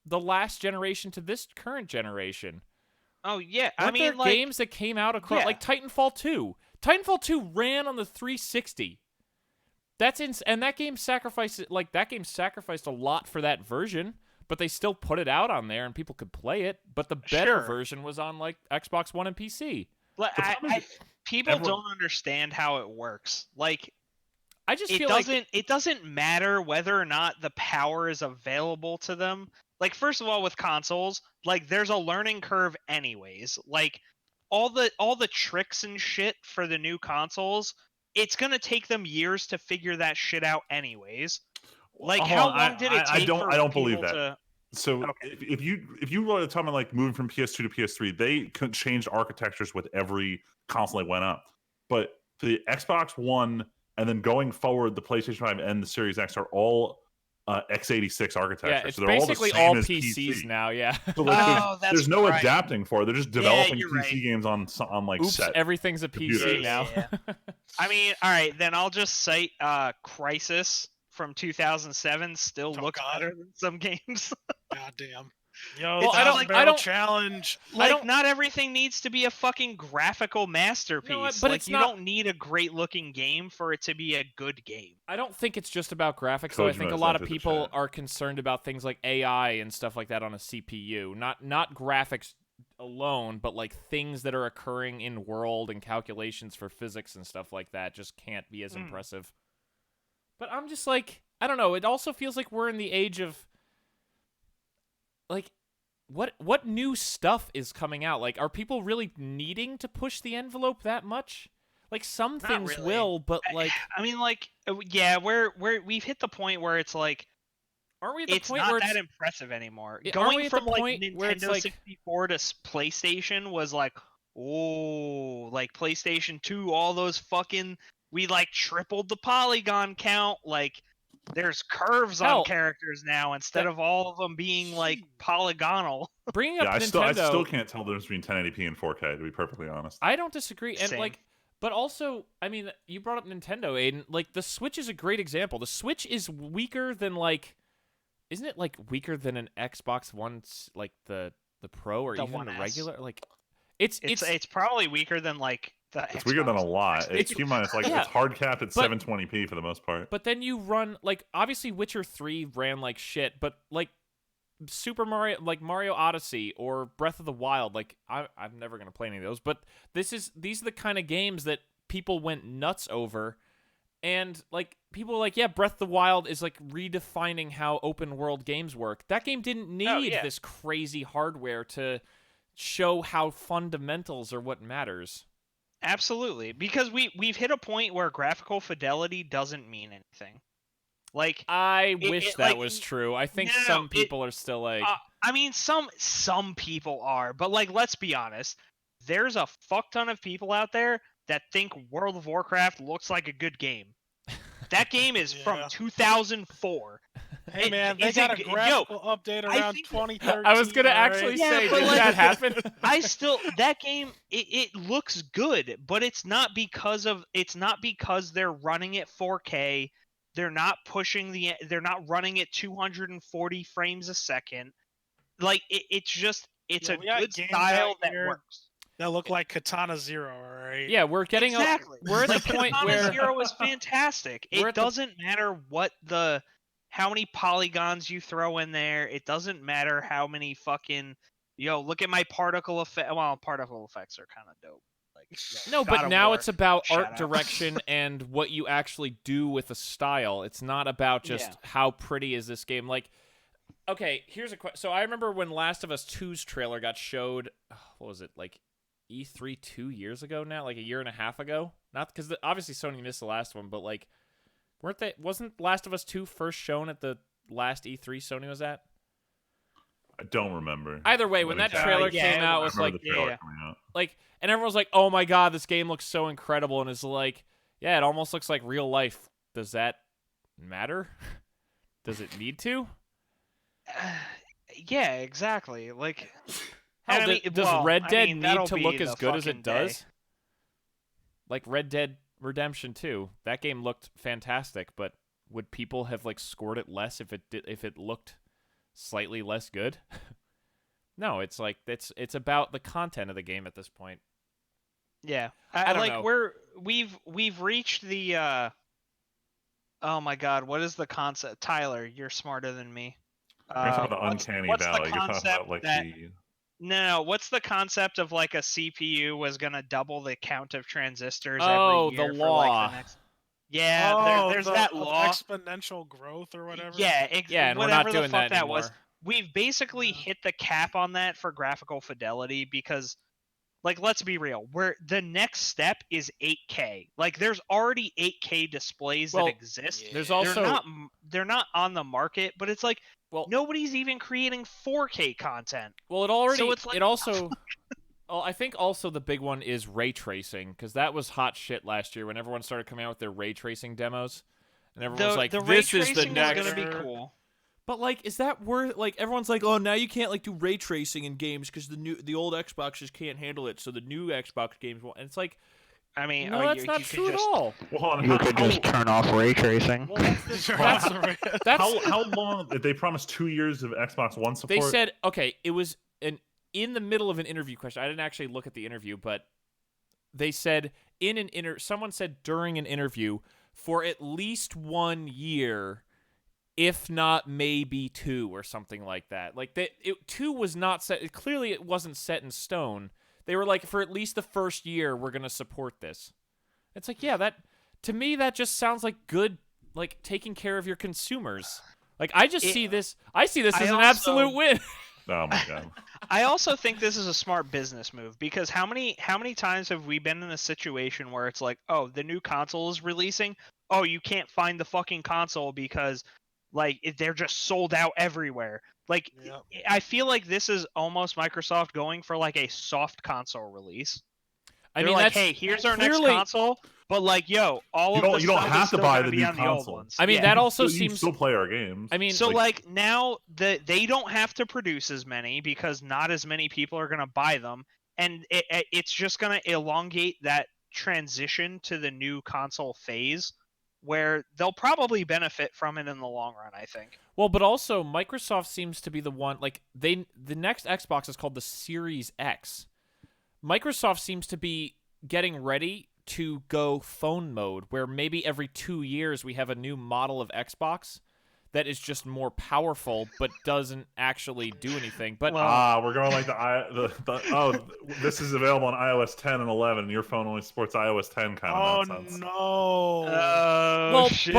Speaker 1: the last generation to this current generation.
Speaker 4: Oh yeah,
Speaker 1: Weren't there
Speaker 4: like
Speaker 1: games that came out across,
Speaker 4: Yeah.
Speaker 1: like Titanfall 2. Titanfall 2 ran on the 360. And that game sacrificed a lot for that version, but they still put it out on there and people could play it. But the better
Speaker 4: Sure.
Speaker 1: version was on like Xbox One and PC.
Speaker 4: like,
Speaker 3: The problem is
Speaker 4: people
Speaker 3: everyone-
Speaker 4: don't understand how it works. Like
Speaker 1: I just
Speaker 4: it
Speaker 1: feel
Speaker 4: doesn't
Speaker 1: like
Speaker 4: it doesn't matter whether or not the power is available to them. Like first of all, with consoles, like there's a learning curve anyways. Like all the tricks and shit for the new consoles, it's gonna take them years to figure that shit out anyways. Like
Speaker 3: Hold
Speaker 4: how
Speaker 3: on,
Speaker 4: long did it take for
Speaker 3: I don't believe
Speaker 4: people
Speaker 3: that.
Speaker 4: to
Speaker 3: So
Speaker 4: Okay.
Speaker 3: if you were talking about like moving from PS2 to PS3, they could change architectures with every console that went up. But the Xbox One and then going forward, the PlayStation 5 and the Series X are all x86 architecture.
Speaker 1: yeah, it's
Speaker 3: so they're
Speaker 1: basically
Speaker 3: all
Speaker 1: all
Speaker 3: the same as
Speaker 1: PCs
Speaker 3: PC.
Speaker 1: now. Yeah.
Speaker 3: So like,
Speaker 4: Oh, that's
Speaker 3: there's no
Speaker 4: right.
Speaker 3: adapting for it. They're just
Speaker 4: Yeah,
Speaker 3: developing
Speaker 4: you're
Speaker 3: PC
Speaker 4: right.
Speaker 3: games on like
Speaker 1: Oops,
Speaker 3: set.
Speaker 1: everything's a PC
Speaker 3: computers.
Speaker 1: now.
Speaker 4: I mean, all right, then I'll just cite Crisis from 2007 still
Speaker 2: Oh,
Speaker 4: looks
Speaker 2: God.
Speaker 4: better than some games.
Speaker 2: Goddamn. Yo,
Speaker 1: Well, I don't-
Speaker 2: challenge.
Speaker 4: Like, not everything needs to be a fucking graphical masterpiece.
Speaker 1: but
Speaker 4: like,
Speaker 1: it's
Speaker 4: you
Speaker 1: not-
Speaker 4: don't need a great looking game for it to be a good game.
Speaker 1: I don't think it's just about graphics, though. I think a
Speaker 3: Kojima's
Speaker 1: lot of
Speaker 3: entered the
Speaker 1: people
Speaker 3: chat.
Speaker 1: are concerned about things like AI and stuff like that on a CPU. Not graphics alone, but like things that are occurring in world and calculations for physics and stuff like that just can't be as impressive. But I'm just like, I don't know. It also feels like we're in the age of like what new stuff is coming out? Like, are people really needing to push the envelope that much? Like, some
Speaker 4: Not
Speaker 1: things
Speaker 4: really.
Speaker 1: will, but like,
Speaker 4: I mean, like, yeah, we've hit the point where it's like
Speaker 1: aren't we at the
Speaker 4: it's
Speaker 1: point
Speaker 4: not
Speaker 1: where
Speaker 4: that
Speaker 1: it's
Speaker 4: impressive anymore.
Speaker 1: Yeah, aren't we
Speaker 4: Going
Speaker 1: at the
Speaker 4: from like
Speaker 1: point where it's
Speaker 4: Nintendo
Speaker 1: like-
Speaker 4: 64 to PlayStation was like, oh, like PlayStation 2, all those fucking we like tripled the polygon count. Like there's curves
Speaker 1: Hell,
Speaker 4: on characters now instead of all of them being like polygonal.
Speaker 1: bringing up
Speaker 3: Yeah, I
Speaker 1: Nintendo?
Speaker 3: still can't tell the difference between 1080p and 4K, to be perfectly honest.
Speaker 1: I don't disagree, and
Speaker 4: Same.
Speaker 1: like, but also, I mean, you brought up Nintendo, Aiden. Like, the Switch is a great example. The Switch is weaker than like, isn't it like weaker than an Xbox One, like the Pro or
Speaker 4: The
Speaker 1: even
Speaker 4: One
Speaker 1: the
Speaker 4: S.
Speaker 1: regular? Like, it's
Speaker 4: It's probably weaker than like the
Speaker 3: It's weaker than a
Speaker 4: Xbox.
Speaker 3: lot. It's it's like
Speaker 1: Yeah,
Speaker 3: it's hard capped at
Speaker 1: but-
Speaker 3: 720p for the most part.
Speaker 1: But then you run like, obviously Witcher 3 ran like shit, but like Super Mario, like Mario Odyssey or Breath of the Wild, like I'm never gonna play any of those. But these are the kind of games that people went nuts over, and like people were like, yeah, Breath of the Wild is like redefining how open world games work. That game didn't need
Speaker 4: yeah.
Speaker 1: this crazy hardware to show how fundamentals are what matters.
Speaker 4: Absolutely, because we've hit a point where graphical fidelity doesn't mean anything. Like
Speaker 1: I wish
Speaker 4: it,
Speaker 1: that
Speaker 4: like,
Speaker 1: was true. I think
Speaker 4: no,
Speaker 1: some people are still like,
Speaker 4: I mean, some people are, but like, let's be honest. There's a fuck ton of people out there that think World of Warcraft looks like a good game. That game is from 2004.
Speaker 2: Hey man, they got a graphical update around 2013.
Speaker 1: I was gonna actually say, did that happen?
Speaker 4: That game, it looks good, but it's not because they're running it 4K. They're not running it 240 frames a second. Like it's a good style that works.
Speaker 2: That look like Katana Zero, all right?
Speaker 1: Yeah, we're getting we're at the point
Speaker 4: Katana
Speaker 1: where
Speaker 4: Zero is fantastic. It doesn't matter how many polygons you throw in there. It doesn't matter how many fucking look at my particle effect. Well, particle effects are kind of dope. Like
Speaker 1: no, but now it's about art direction and what you actually do with the style. It's not about just how pretty is this game. Like, okay, here's a question. So I remember when Last of Us 2's trailer got showed. What was it, like E3 2 years ago now? Like a year and a half ago? Not because obviously Sony missed the last one, but like, wasn't Last of Us 2 first shown at the last E3 Sony was at?
Speaker 3: I don't remember.
Speaker 1: Either way, when that trailer came out, it was like, like, and everyone was like, "Oh my god, this game looks so incredible," and it's like, yeah, it almost looks like real life. Does that matter? Does it need to?
Speaker 4: Yeah, exactly. Like,
Speaker 1: does Red Dead need to look as good as it does? Like Red Dead Redemption 2, that game looked fantastic, but would people have like scored it less if it looked slightly less good? No, it's like it's about the content of the game at this point.
Speaker 4: Yeah,
Speaker 1: I don't know.
Speaker 4: We've reached the oh my god, what is the concept? Tyler, you're smarter than me.
Speaker 3: You're talking about the uncanny valley. You're talking about like
Speaker 4: No, what's the concept of like a CPU was gonna double the count of transistors every year
Speaker 1: the
Speaker 4: for
Speaker 1: law.
Speaker 4: like the next? Yeah, there's that law.
Speaker 2: Exponential growth or whatever.
Speaker 4: Yeah,
Speaker 1: and we're not doing that anymore.
Speaker 4: Was. We've basically hit the cap on that for graphical fidelity because, like, let's be real. The next step is 8K. Like, there's already 8K displays that exist.
Speaker 1: There's also
Speaker 4: they're not on the market, but it's like nobody's even creating 4K content.
Speaker 1: Well, it also. Well, I think also the big one is ray tracing, because that was hot shit last year when everyone started coming out with their ray tracing demos, and everyone was like, "This is the next."
Speaker 4: Is gonna be cool.
Speaker 1: But like, is that worth? Like, everyone's like, "Oh, now you can't like do ray tracing in games because the old Xboxes can't handle it, so the new Xbox games won't." And it's like,
Speaker 4: I mean,
Speaker 1: no, that's not true at all.
Speaker 3: Well,
Speaker 4: you could just turn off ray tracing.
Speaker 1: Well, that's
Speaker 3: how long? They promised 2 years of Xbox One support.
Speaker 1: They said, okay, it was in the middle of an interview question. I didn't actually look at the interview, but they said someone said during an interview, for at least 1 year, if not maybe 2 or something like that. Like 2 was not set. Clearly, it wasn't set in stone. They were like, for at least the first year, we're gonna support this. It's like, yeah, that to me that just sounds like good, like taking care of your consumers. Like I see this as an absolute win.
Speaker 3: Oh my god.
Speaker 4: I also think this is a smart business move because how many times have we been in a situation where it's like, oh, the new console is releasing, oh, you can't find the fucking console because like they're just sold out everywhere. Like I feel like this is almost Microsoft going for like a soft console release. They're like, hey, here's our next console, but like, yo, you don't have to buy the new console.
Speaker 1: I mean, that also seems
Speaker 3: you still play our games.
Speaker 1: I mean,
Speaker 4: so like now they don't have to produce as many because not as many people are gonna buy them, and it's just gonna elongate that transition to the new console phase, where they'll probably benefit from it in the long run, I think.
Speaker 1: Well, but also Microsoft seems to be the one, like the next Xbox is called the Series X. Microsoft seems to be getting ready to go phone mode, where maybe every 2 years we have a new model of Xbox that is just more powerful but doesn't actually do anything. But
Speaker 3: we're going like this is available on iOS 10 and 11, and your phone only supports iOS 10 kind of nonsense.
Speaker 2: Oh no!
Speaker 1: Well,
Speaker 2: shit.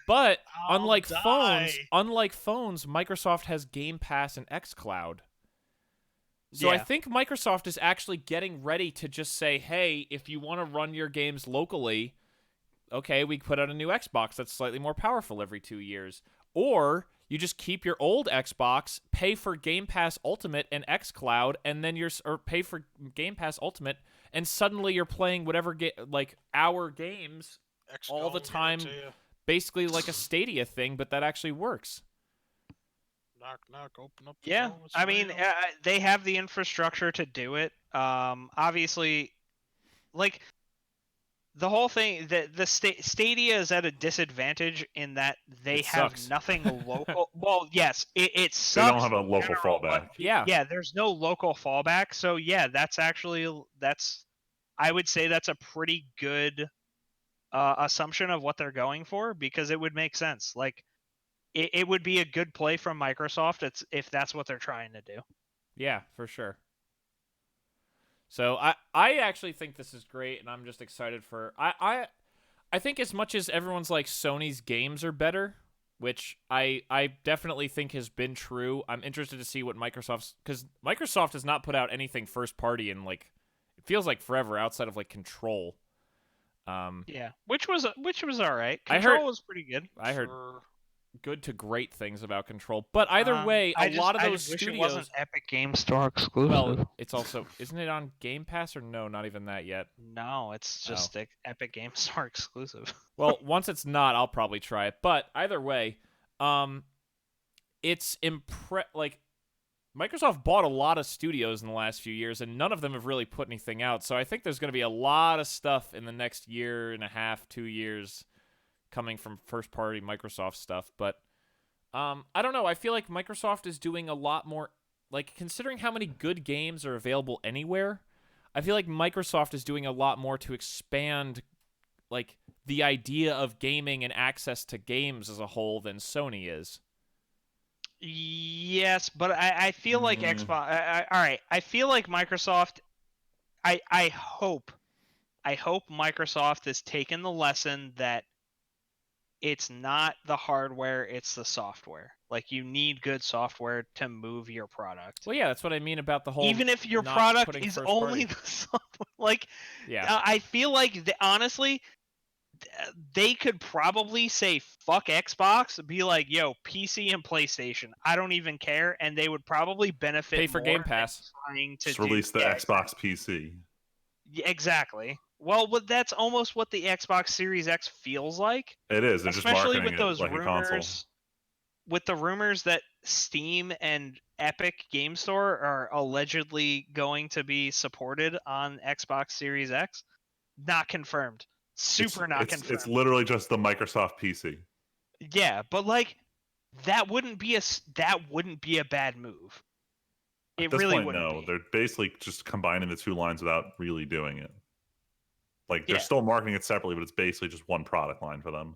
Speaker 1: but unlike phones, Microsoft has Game Pass and xCloud. So I think Microsoft is actually getting ready to just say, hey, if you want to run your games locally, okay, we put out a new Xbox that's slightly more powerful every 2 years. Or you just keep your old Xbox, pay for Game Pass Ultimate and xCloud, and then or pay for Game Pass Ultimate, and suddenly you're playing whatever our games all the time, basically like a Stadia thing, but that actually works.
Speaker 2: Knock, knock, open up the
Speaker 4: Yeah,
Speaker 2: phone, it's
Speaker 4: I mean,
Speaker 2: real.
Speaker 4: they have the infrastructure to do it. Obviously, like the whole thing, the Stadia is at a disadvantage in that they
Speaker 1: It
Speaker 4: have
Speaker 1: sucks.
Speaker 4: nothing local. Well, yes, it
Speaker 3: They
Speaker 4: sucks.
Speaker 3: don't have a
Speaker 4: in
Speaker 3: local
Speaker 4: general,
Speaker 3: fallback.
Speaker 4: but
Speaker 1: Yeah.
Speaker 4: there's no local fallback. So yeah, I would say that's a pretty good assumption of what they're going for, because it would make sense. Like it would be a good play from Microsoft if that's what they're trying to do.
Speaker 1: Yeah, for sure. So I actually think this is great, and I'm just excited for I think as much as everyone's like Sony's games are better, which I definitely think has been true. I'm interested to see what because Microsoft has not put out anything first party in like it feels like forever outside of like Control.
Speaker 4: Yeah, which was all right.
Speaker 1: I
Speaker 4: Control
Speaker 1: heard-
Speaker 4: was pretty good.
Speaker 1: I heard good to great things about Control, but either way, a lot of those
Speaker 4: I wish
Speaker 1: studios.
Speaker 4: it wasn't Epic Game Store exclusive.
Speaker 1: Well, it's also isn't it on Game Pass or no? Not even that yet.
Speaker 4: No, it's just Epic Game Store exclusive.
Speaker 1: Well, once it's not, I'll probably try it. But either way, it's like Microsoft bought a lot of studios in the last few years, and none of them have really put anything out. So I think there's going to be a lot of stuff in the next year and a half, 2 years, coming from first-party Microsoft stuff. But I don't know. I feel like Microsoft is doing a lot more. Like, considering how many good games are available anywhere, I feel like Microsoft is doing a lot more to expand like the idea of gaming and access to games as a whole than Sony is.
Speaker 4: Yes, but I feel like Xbox. All right, I feel like Microsoft. I hope Microsoft has taken the lesson that it's not the hardware, it's the software. Like, you need good software to move your product.
Speaker 1: Well, yeah, that's what I mean about the whole.
Speaker 4: Even if your
Speaker 1: not
Speaker 4: product
Speaker 1: putting
Speaker 4: is
Speaker 1: first
Speaker 4: only
Speaker 1: party.
Speaker 4: the software, like,
Speaker 1: Yeah.
Speaker 4: I feel like honestly, they could probably say fuck Xbox, be like, yo, PC and PlayStation, I don't even care, and they would probably benefit
Speaker 1: Pay for
Speaker 4: more
Speaker 1: Game Pass.
Speaker 4: than trying to
Speaker 3: Just release the
Speaker 4: yeah,
Speaker 3: Xbox PC.
Speaker 4: Yeah, exactly. Well, that's almost what the Xbox Series X feels like.
Speaker 3: It is. They're just
Speaker 4: Especially
Speaker 3: marketing
Speaker 4: with those
Speaker 3: it like a console.
Speaker 4: rumors. With the rumors that Steam and Epic Game Store are allegedly going to be supported on Xbox Series X, not confirmed. Not confirmed.
Speaker 3: It's literally just the Microsoft PC.
Speaker 4: Yeah, but like that wouldn't be a bad move.
Speaker 3: At this point, no. They're basically just combining the two lines without really doing it. Like, they're still marketing it separately, but it's basically just one product line for them.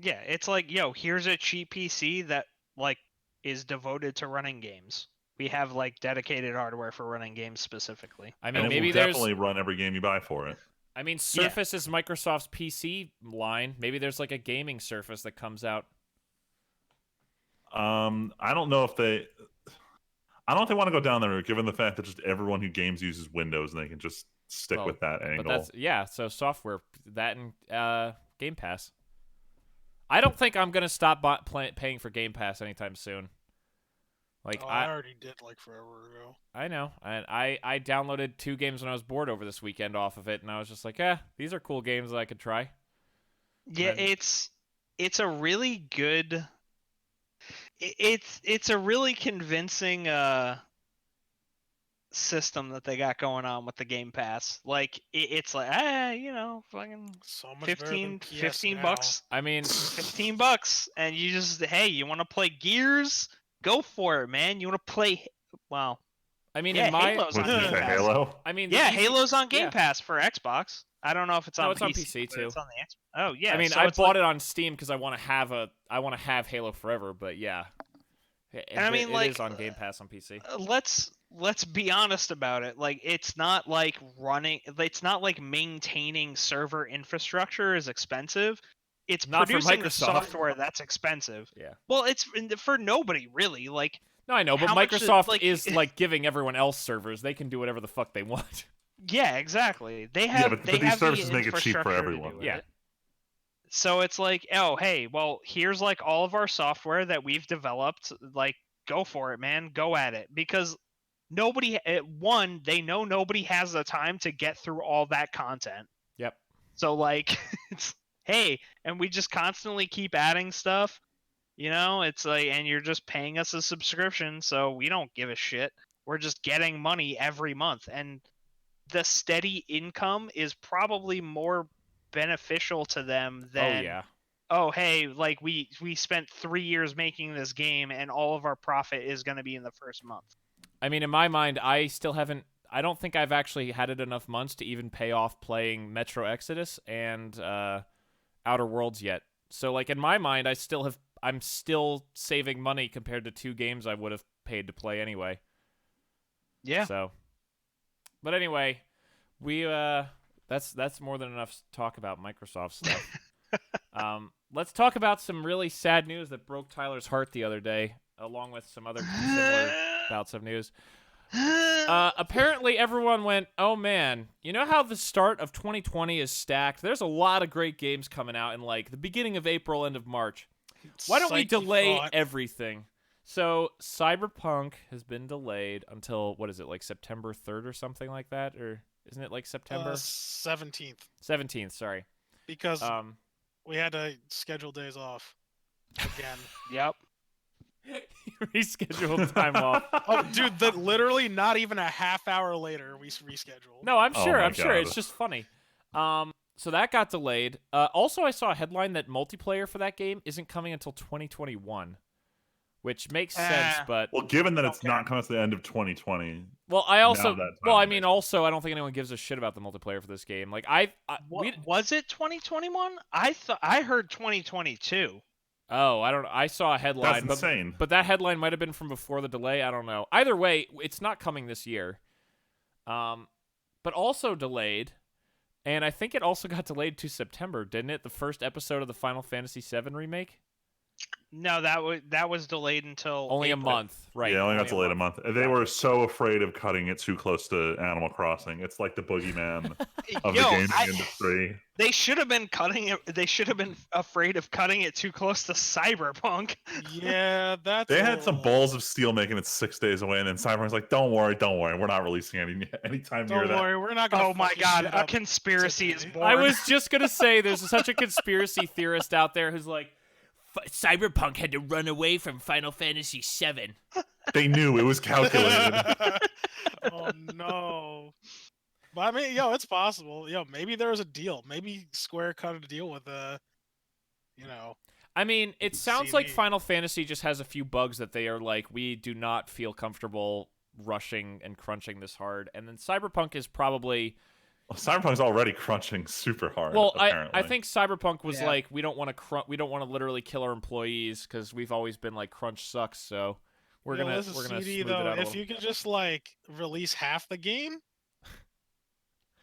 Speaker 4: Yeah, it's like, yo, here's a cheap PC that like is devoted to running games. We have like dedicated hardware for running games specifically.
Speaker 1: I mean,
Speaker 3: and
Speaker 1: maybe
Speaker 3: it will definitely run every game you buy for it.
Speaker 1: I mean, Surface is Microsoft's PC line. Maybe there's like a gaming Surface that comes out.
Speaker 3: I don't know if they want to go down there, given the fact that just everyone who games uses Windows and they can just stick with that angle.
Speaker 1: But so software, that and Game Pass. I don't think I'm gonna stop paying for Game Pass anytime soon. Like
Speaker 2: I already did like forever ago.
Speaker 1: I know, and I downloaded 2 games when I was bored over this weekend off of it, and I was just like, these are cool games that I could try.
Speaker 4: Yeah, it's a really good. It's a really convincing system that they got going on with the Game Pass. Like it's like fucking
Speaker 2: So much
Speaker 4: 15
Speaker 2: now.
Speaker 4: bucks.
Speaker 1: I mean,
Speaker 4: $15, and you just you want to play Gears? Go for it, man. You want to play? Wow.
Speaker 1: I mean,
Speaker 4: yeah,
Speaker 1: in my
Speaker 4: Halo's on Game Pass.
Speaker 3: Halo.
Speaker 1: I mean,
Speaker 4: Halo's on Game Pass for Xbox. I don't know if it's on
Speaker 1: it's
Speaker 4: PC.
Speaker 1: on PC too.
Speaker 4: It's on the Xbox. Oh yeah.
Speaker 1: I mean,
Speaker 4: so
Speaker 1: I bought it on Steam because I want to have Halo forever. But yeah,
Speaker 4: I mean,
Speaker 1: it is on Game Pass on PC.
Speaker 4: Let's be honest about it. Like, it's not like maintaining server infrastructure is expensive. It's
Speaker 1: not
Speaker 4: producing
Speaker 1: for Microsoft.
Speaker 4: software that's expensive.
Speaker 1: Yeah.
Speaker 4: Well, it's for nobody really. Like,
Speaker 1: No, I know, but
Speaker 4: how much
Speaker 1: Microsoft is like giving everyone else servers. They can do whatever the fuck they want.
Speaker 4: Yeah, exactly. They have
Speaker 3: but
Speaker 4: they
Speaker 3: these
Speaker 4: have
Speaker 3: services
Speaker 4: the
Speaker 3: make it cheap for
Speaker 4: infrastructure to
Speaker 3: everyone.
Speaker 4: do
Speaker 1: Yeah.
Speaker 4: it. So it's like, oh, hey, well, here's like all of our software that we've developed. Like, go for it, man. Go at it. Because one, they know nobody has the time to get through all that content.
Speaker 1: Yep.
Speaker 4: So like, it's hey, and we just constantly keep adding stuff. It's like, and you're just paying us a subscription, so we don't give a shit. We're just getting money every month, and the steady income is probably more beneficial to them than hey, like we spent 3 years making this game and all of our profit is going to be in the first month.
Speaker 1: I mean, in my mind, I don't think I've actually had it enough months to even pay off playing Metro Exodus and Outer Worlds yet. So like in my mind, I'm still saving money compared to 2 games I would have paid to play anyway.
Speaker 4: Yeah.
Speaker 1: So, but anyway, we that's more than enough talk about Microsoft stuff. Let's talk about some really sad news that broke Tyler's heart the other day, along with some other similar bouts of news. Apparently everyone went, oh man, you know how the start of 2020 is stacked? There's a lot of great games coming out in like the beginning of April, end of March. Why don't we delay everything? So Cyberpunk has been delayed until, what is it, like September 3rd or something like that? Or isn't it like September?
Speaker 2: 17th.
Speaker 1: 17th, sorry.
Speaker 2: Because we had to schedule days off again.
Speaker 4: Yep.
Speaker 1: Rescheduled time off.
Speaker 2: Oh, dude, literally not even a half hour later we rescheduled.
Speaker 1: No, I'm sure.
Speaker 3: my
Speaker 1: I'm sure.
Speaker 3: God.
Speaker 1: It's just funny. So that got delayed. Also, I saw a headline that multiplayer for that game isn't coming until 2021, which makes sense. But
Speaker 3: well, given that it's not coming to the end of 2020.
Speaker 1: Well, I mean, also, I don't think anyone gives a shit about the multiplayer for this game. Like,
Speaker 4: was it 2021? I heard 2022.
Speaker 1: Oh, I don't know. I saw a headline.
Speaker 3: That's insane.
Speaker 1: But that headline might have been from before the delay. I don't know. Either way, it's not coming this year. But also delayed. And I think it also got delayed to September, didn't it? The first episode of the Final Fantasy VII remake?
Speaker 4: No, that was delayed until
Speaker 1: only
Speaker 4: April.
Speaker 1: A month, right?
Speaker 3: Yeah, only got delayed a month. They were so afraid of cutting it too close to Animal Crossing. It's like the boogeyman of the gaming industry.
Speaker 4: They should have been cutting it. They should have been afraid of cutting it too close to Cyberpunk.
Speaker 2: Yeah,
Speaker 3: they had some balls of steel making it 6 days away, and then Cyberpunk's like, "Don't worry, we're not releasing anytime near that."
Speaker 2: Don't worry, we're not gonna.
Speaker 4: Oh my god, a conspiracy is born.
Speaker 1: I was just gonna say, there's such a conspiracy theorist out there who's like, Cyberpunk had to run away from Final Fantasy VII.
Speaker 3: They knew it was calculated.
Speaker 2: Oh no. But I mean, it's possible. Maybe there was a deal. Maybe Square cut a deal with
Speaker 1: I mean, it sounds like Final Fantasy just has a few bugs that they are like, we do not feel comfortable rushing and crunching this hard. And then Cyberpunk is probably...
Speaker 3: Well, Cyberpunk's already crunching super hard.
Speaker 1: Well,
Speaker 3: apparently.
Speaker 1: I think Cyberpunk was like, we don't want to literally kill our employees because we've always been like, crunch sucks. So we're gonna smooth it out.
Speaker 2: If you could just like release half the game,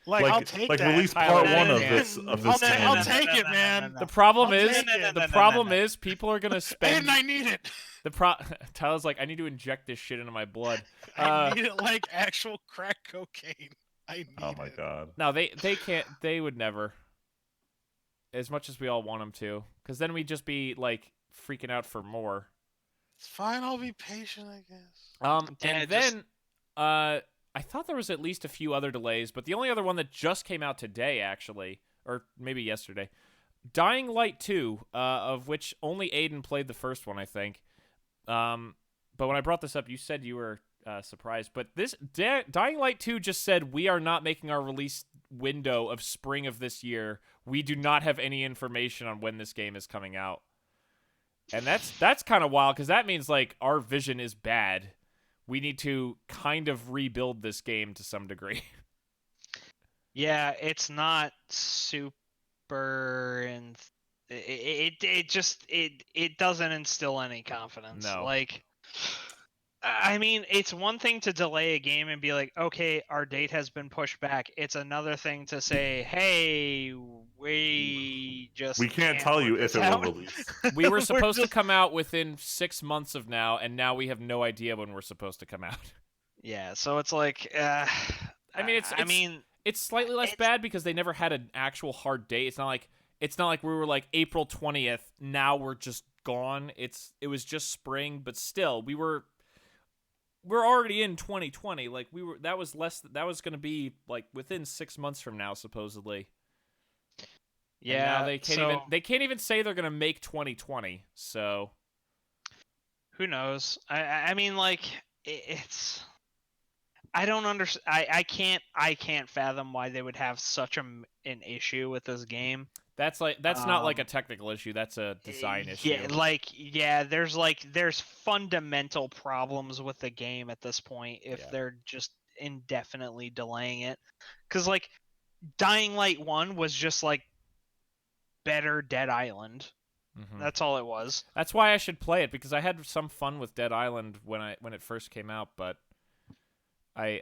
Speaker 2: I'll take that.
Speaker 3: Release part one of this.
Speaker 2: I'll take it, man.
Speaker 1: The problem is people are gonna spend.
Speaker 2: And I need it.
Speaker 1: Tyler's like, I need to inject this shit into my blood.
Speaker 2: I need it like actual crack cocaine.
Speaker 3: Oh my god.
Speaker 1: No, they can't. They would never. As much as we all want them to, because then we'd just be like freaking out for more.
Speaker 2: It's fine. I'll be patient, I guess.
Speaker 1: And then, I thought there was at least a few other delays, but the only other one that just came out today, actually, or maybe yesterday, Dying Light 2, of which only Aiden played the first one, I think. But when I brought this up, you said you were surprised. But this Dying Light 2 just said, we are not making our release window of spring of this year. We do not have any information on when this game is coming out. And that's kind of wild, because that means like our vision is bad. We need to kind of rebuild this game to some degree.
Speaker 4: Yeah, it's not super, and it doesn't instill any confidence.
Speaker 1: No.
Speaker 4: Like, I mean, it's one thing to delay a game and be like, okay, our date has been pushed back. It's another thing to say, hey, we just
Speaker 3: We can't tell
Speaker 4: work
Speaker 3: you
Speaker 4: this
Speaker 3: if it will
Speaker 4: out.
Speaker 3: release.
Speaker 1: We were
Speaker 4: We're
Speaker 1: supposed to
Speaker 4: just-
Speaker 1: come out within 6 months of now, and now we have no idea when we're supposed to come out.
Speaker 4: Yeah, so it's like,
Speaker 1: I mean, it's slightly less bad because they never had an actual hard date. It's not like we were like April 20th. Now we're just gone. It was just spring, but still we're already in 2020. Like that was going to be like within 6 months from now supposedly.
Speaker 4: yeah.
Speaker 1: And now they can't even say they're going to make 2020. So
Speaker 4: who knows? I mean, like it's. I don't understand. I can't fathom why they would have such an issue with this game.
Speaker 1: that's not like a technical issue. That's a design issue.
Speaker 4: Yeah, there's fundamental problems with the game at this point if they're just indefinitely delaying it. Cuz like Dying Light 1 was just like better Dead Island.
Speaker 1: Mm-hmm.
Speaker 4: That's all it was.
Speaker 1: That's why I should play it, because I had some fun with Dead Island when it first came out, but the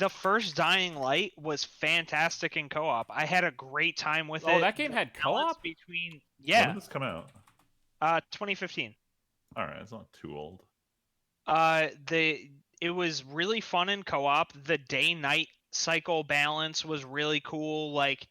Speaker 4: first Dying Light was fantastic in co-op. I had a great time with it.
Speaker 1: Oh, that game had co-op?
Speaker 4: When
Speaker 3: did this come out?
Speaker 4: 2015.
Speaker 3: All right, it's not too old.
Speaker 4: It was really fun in co-op. The day-night cycle balance was really cool. Like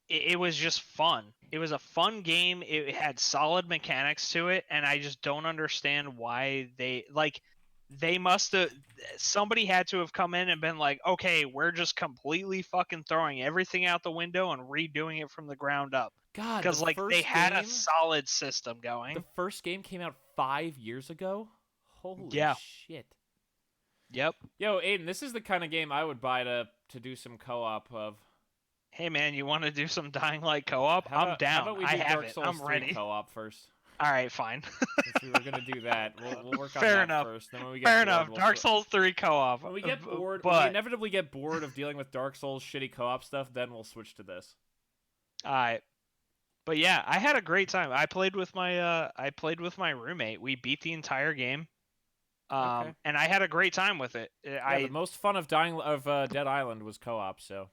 Speaker 4: it was just fun. It was a fun game. It had solid mechanics to it, and I just don't understand why they must have. Somebody had to have come in and been like, okay, we're just completely fucking throwing everything out the window and redoing it from the ground up.
Speaker 1: God,
Speaker 4: because like they had a solid system going.
Speaker 1: The first game came out 5 years ago. Holy shit.
Speaker 4: Yep.
Speaker 1: Yo, Aiden, this is the kind of game I would buy to do some co-op of.
Speaker 4: Hey man, you want to do some Dying Light co-op? I'm down.
Speaker 1: How about we do
Speaker 4: I have
Speaker 1: Dark
Speaker 4: it.
Speaker 1: Souls
Speaker 4: I'm
Speaker 1: 3
Speaker 4: ready.
Speaker 1: co-op first?
Speaker 4: All right, fine.
Speaker 1: Since we were gonna do that, we'll work on
Speaker 4: Fair
Speaker 1: that
Speaker 4: enough.
Speaker 1: first. Then when we get
Speaker 4: Fair
Speaker 1: bored,
Speaker 4: enough. Dark Souls 3 co-op.
Speaker 1: When we get bored,
Speaker 4: but
Speaker 1: when we inevitably get bored of dealing with Dark Souls shitty co-op stuff, then we'll switch to this.
Speaker 4: all right. But yeah, I had a great time. I played with my roommate. We beat the entire game.
Speaker 1: Okay.
Speaker 4: And I had a great time with it.
Speaker 1: The most fun of Dead Island was co-op, so.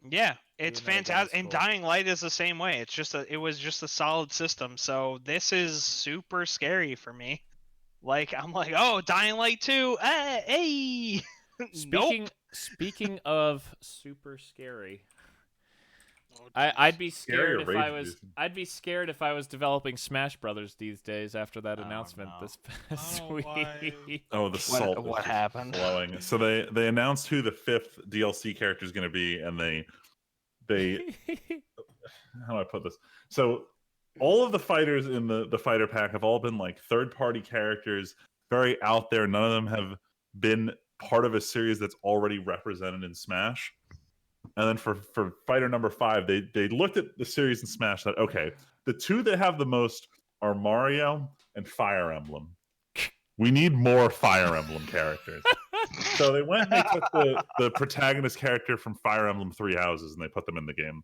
Speaker 4: Yeah, it's
Speaker 1: Doing that again is
Speaker 4: fantastic. And
Speaker 1: cool.
Speaker 4: Dying Light is the same way. It was just a solid system. So this is super scary for me. Like I'm like, oh, Dying Light 2. Hey. Nope.
Speaker 1: Speaking of super scary,
Speaker 2: Oh,
Speaker 1: I'd be
Speaker 3: Scary
Speaker 1: scared
Speaker 3: or
Speaker 1: if I
Speaker 3: rage
Speaker 1: was.
Speaker 3: inducing?
Speaker 1: I'd be scared if I was developing Smash Brothers these days after that
Speaker 4: Oh,
Speaker 1: announcement
Speaker 4: no.
Speaker 1: this past
Speaker 2: Oh, why?
Speaker 1: week.
Speaker 3: Oh, the salt.
Speaker 4: What
Speaker 3: is
Speaker 4: happened?
Speaker 3: Flowing. So they announced who the 5th DLC character is going to be, and they how do I put this? So all of the fighters in the fighter pack have all been like third-party characters, very out there. None of them have been part of a series that's already represented in Smash. And then for fighter number 5, they looked at the series in Smash that, okay, the two that have the most are Mario and Fire Emblem. We need more Fire Emblem characters. So they went and they took the protagonist character from Fire Emblem Three Houses and they put them in the game.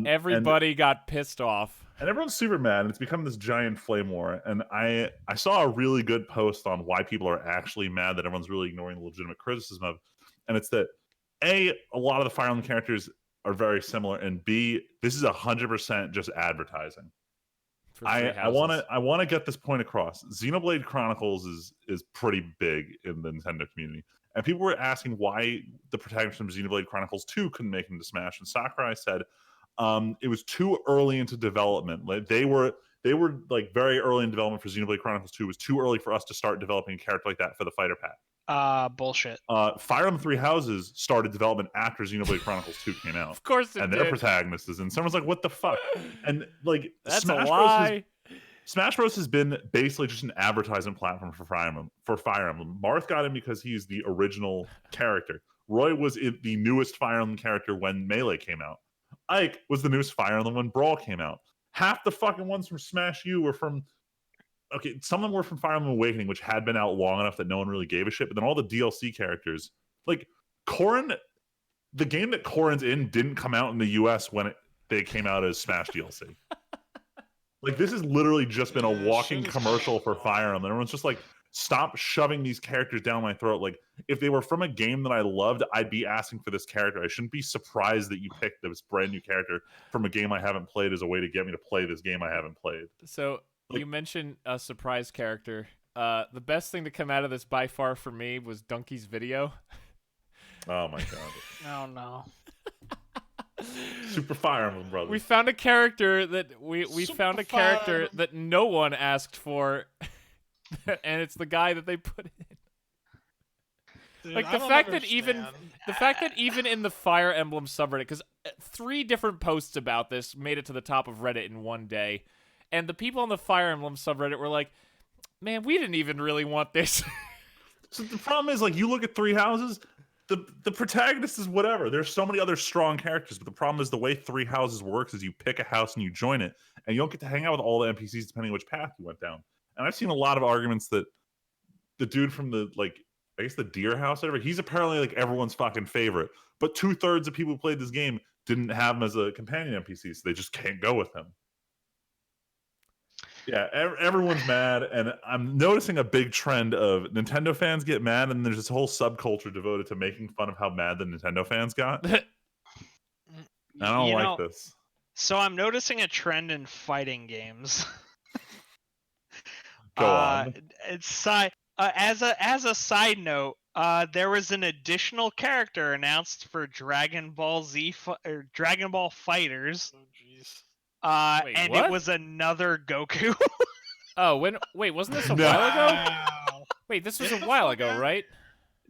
Speaker 1: Everybody got pissed off.
Speaker 3: And everyone's super mad, and it's become this giant flame war. And I saw a really good post on why people are actually mad that everyone's really ignoring the legitimate criticism of. And it's that, A, a lot of the Fire Emblem characters are very similar, and B, this is 100% just advertising. I want to get this point across. Xenoblade Chronicles is pretty big in the Nintendo community, and people were asking why the protagonist from Xenoblade Chronicles 2 couldn't make it into Smash. And Sakurai said it was too early into development. Like they were like very early in development for Xenoblade Chronicles 2. It was too early for us to start developing a character like that for the fighter pack.
Speaker 4: Bullshit.
Speaker 3: Fire Emblem Three Houses started development after Xenoblade Chronicles 2 came out.
Speaker 1: Of course it
Speaker 3: and
Speaker 1: did.
Speaker 3: their protagonist is in. Someone's like, what the fuck? And like
Speaker 1: That's
Speaker 3: Smash
Speaker 1: a lie.
Speaker 3: Smash Bros has been basically just an advertisement platform for Fire Emblem. Marth got him because he's the original character. Roy was the newest Fire Emblem character when Melee came out. Ike was the newest Fire Emblem when Brawl came out. Half the fucking ones from Smash U were from... Okay, some of them were from Fire Emblem Awakening, which had been out long enough that no one really gave a shit. But then all the DLC characters... Like, Corrin... The game that Corrin's in didn't come out in the US when they came out as Smash DLC. Like, this has literally just been a
Speaker 2: Yeah,
Speaker 3: walking
Speaker 2: shit is
Speaker 3: commercial for
Speaker 2: fucking
Speaker 3: Fire Emblem. Everyone's just like, stop shoving these characters down my throat. Like, if they were from a game that I loved, I'd be asking for this character. I shouldn't be surprised that you picked this brand new character from a game I haven't played as a way to get me to play this game I haven't played.
Speaker 1: So you mentioned a surprise character. The best thing to come out of this by far for me was Donkey's video.
Speaker 3: Oh my god.
Speaker 4: Oh no.
Speaker 3: Super Fire Emblem Brothers.
Speaker 1: We found a character that we found a character
Speaker 2: Super
Speaker 1: that no one asked for, and it's the guy that they put in.
Speaker 2: Dude,
Speaker 1: Like
Speaker 2: I
Speaker 1: the
Speaker 2: don't
Speaker 1: fact that even
Speaker 2: understand.
Speaker 1: in the Fire Emblem subreddit, because 3 different posts about this made it to the top of Reddit in one day, and the people on the Fire Emblem subreddit were like, "Man, we didn't even really want this."
Speaker 3: So the problem is, like, you look at Three Houses, the protagonist is whatever. There's so many other strong characters, but the problem is the way Three Houses works is you pick a house and you join it, and you don't get to hang out with all the NPCs depending on which path you went down. And I've seen a lot of arguments that the dude from the, like, I guess the Deer House, whatever, he's apparently like everyone's fucking favorite. But 2/3 of people who played this game didn't have him as a companion NPC, so they just can't go with him. Yeah, everyone's mad, and I'm noticing a big trend of Nintendo fans get mad, and there's this whole subculture devoted to making fun of how mad the Nintendo fans got. I don't like this.
Speaker 4: So I'm noticing a trend in fighting games.
Speaker 3: Go on.
Speaker 4: As a side note, there was an additional character announced for Dragon Ball Dragon Ball Fighters.
Speaker 2: Oh jeez.
Speaker 1: Wait,
Speaker 4: And
Speaker 1: what?
Speaker 4: it was another Goku.
Speaker 1: Oh, wait, wasn't this a while ago?
Speaker 2: Wow.
Speaker 1: Wait, this was
Speaker 2: Get
Speaker 1: a
Speaker 2: the
Speaker 1: while
Speaker 2: fuck
Speaker 1: ago,
Speaker 2: out.
Speaker 1: right?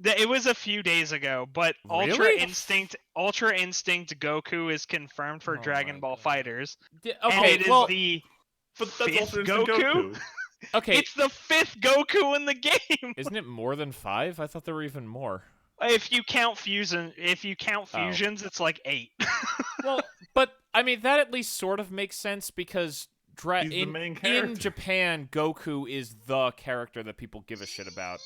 Speaker 4: It was a few days ago, but Ultra
Speaker 1: Really?
Speaker 4: Instinct Goku is confirmed for
Speaker 1: Oh
Speaker 4: Dragon
Speaker 1: my
Speaker 4: Ball
Speaker 1: God.
Speaker 4: Fighters. And
Speaker 1: Okay,
Speaker 4: it is
Speaker 1: well,
Speaker 4: the
Speaker 3: But that's
Speaker 4: fifth
Speaker 3: also Instant Goku.
Speaker 1: okay,
Speaker 4: It's the 5th Goku in the game.
Speaker 1: isn't it more than 5? I thought there were even more.
Speaker 4: If you count fusions, it's like 8.
Speaker 1: Well, but I mean that at least sort of makes sense because
Speaker 3: He's the main character.
Speaker 1: in Japan, Goku is the character that people give a shit about.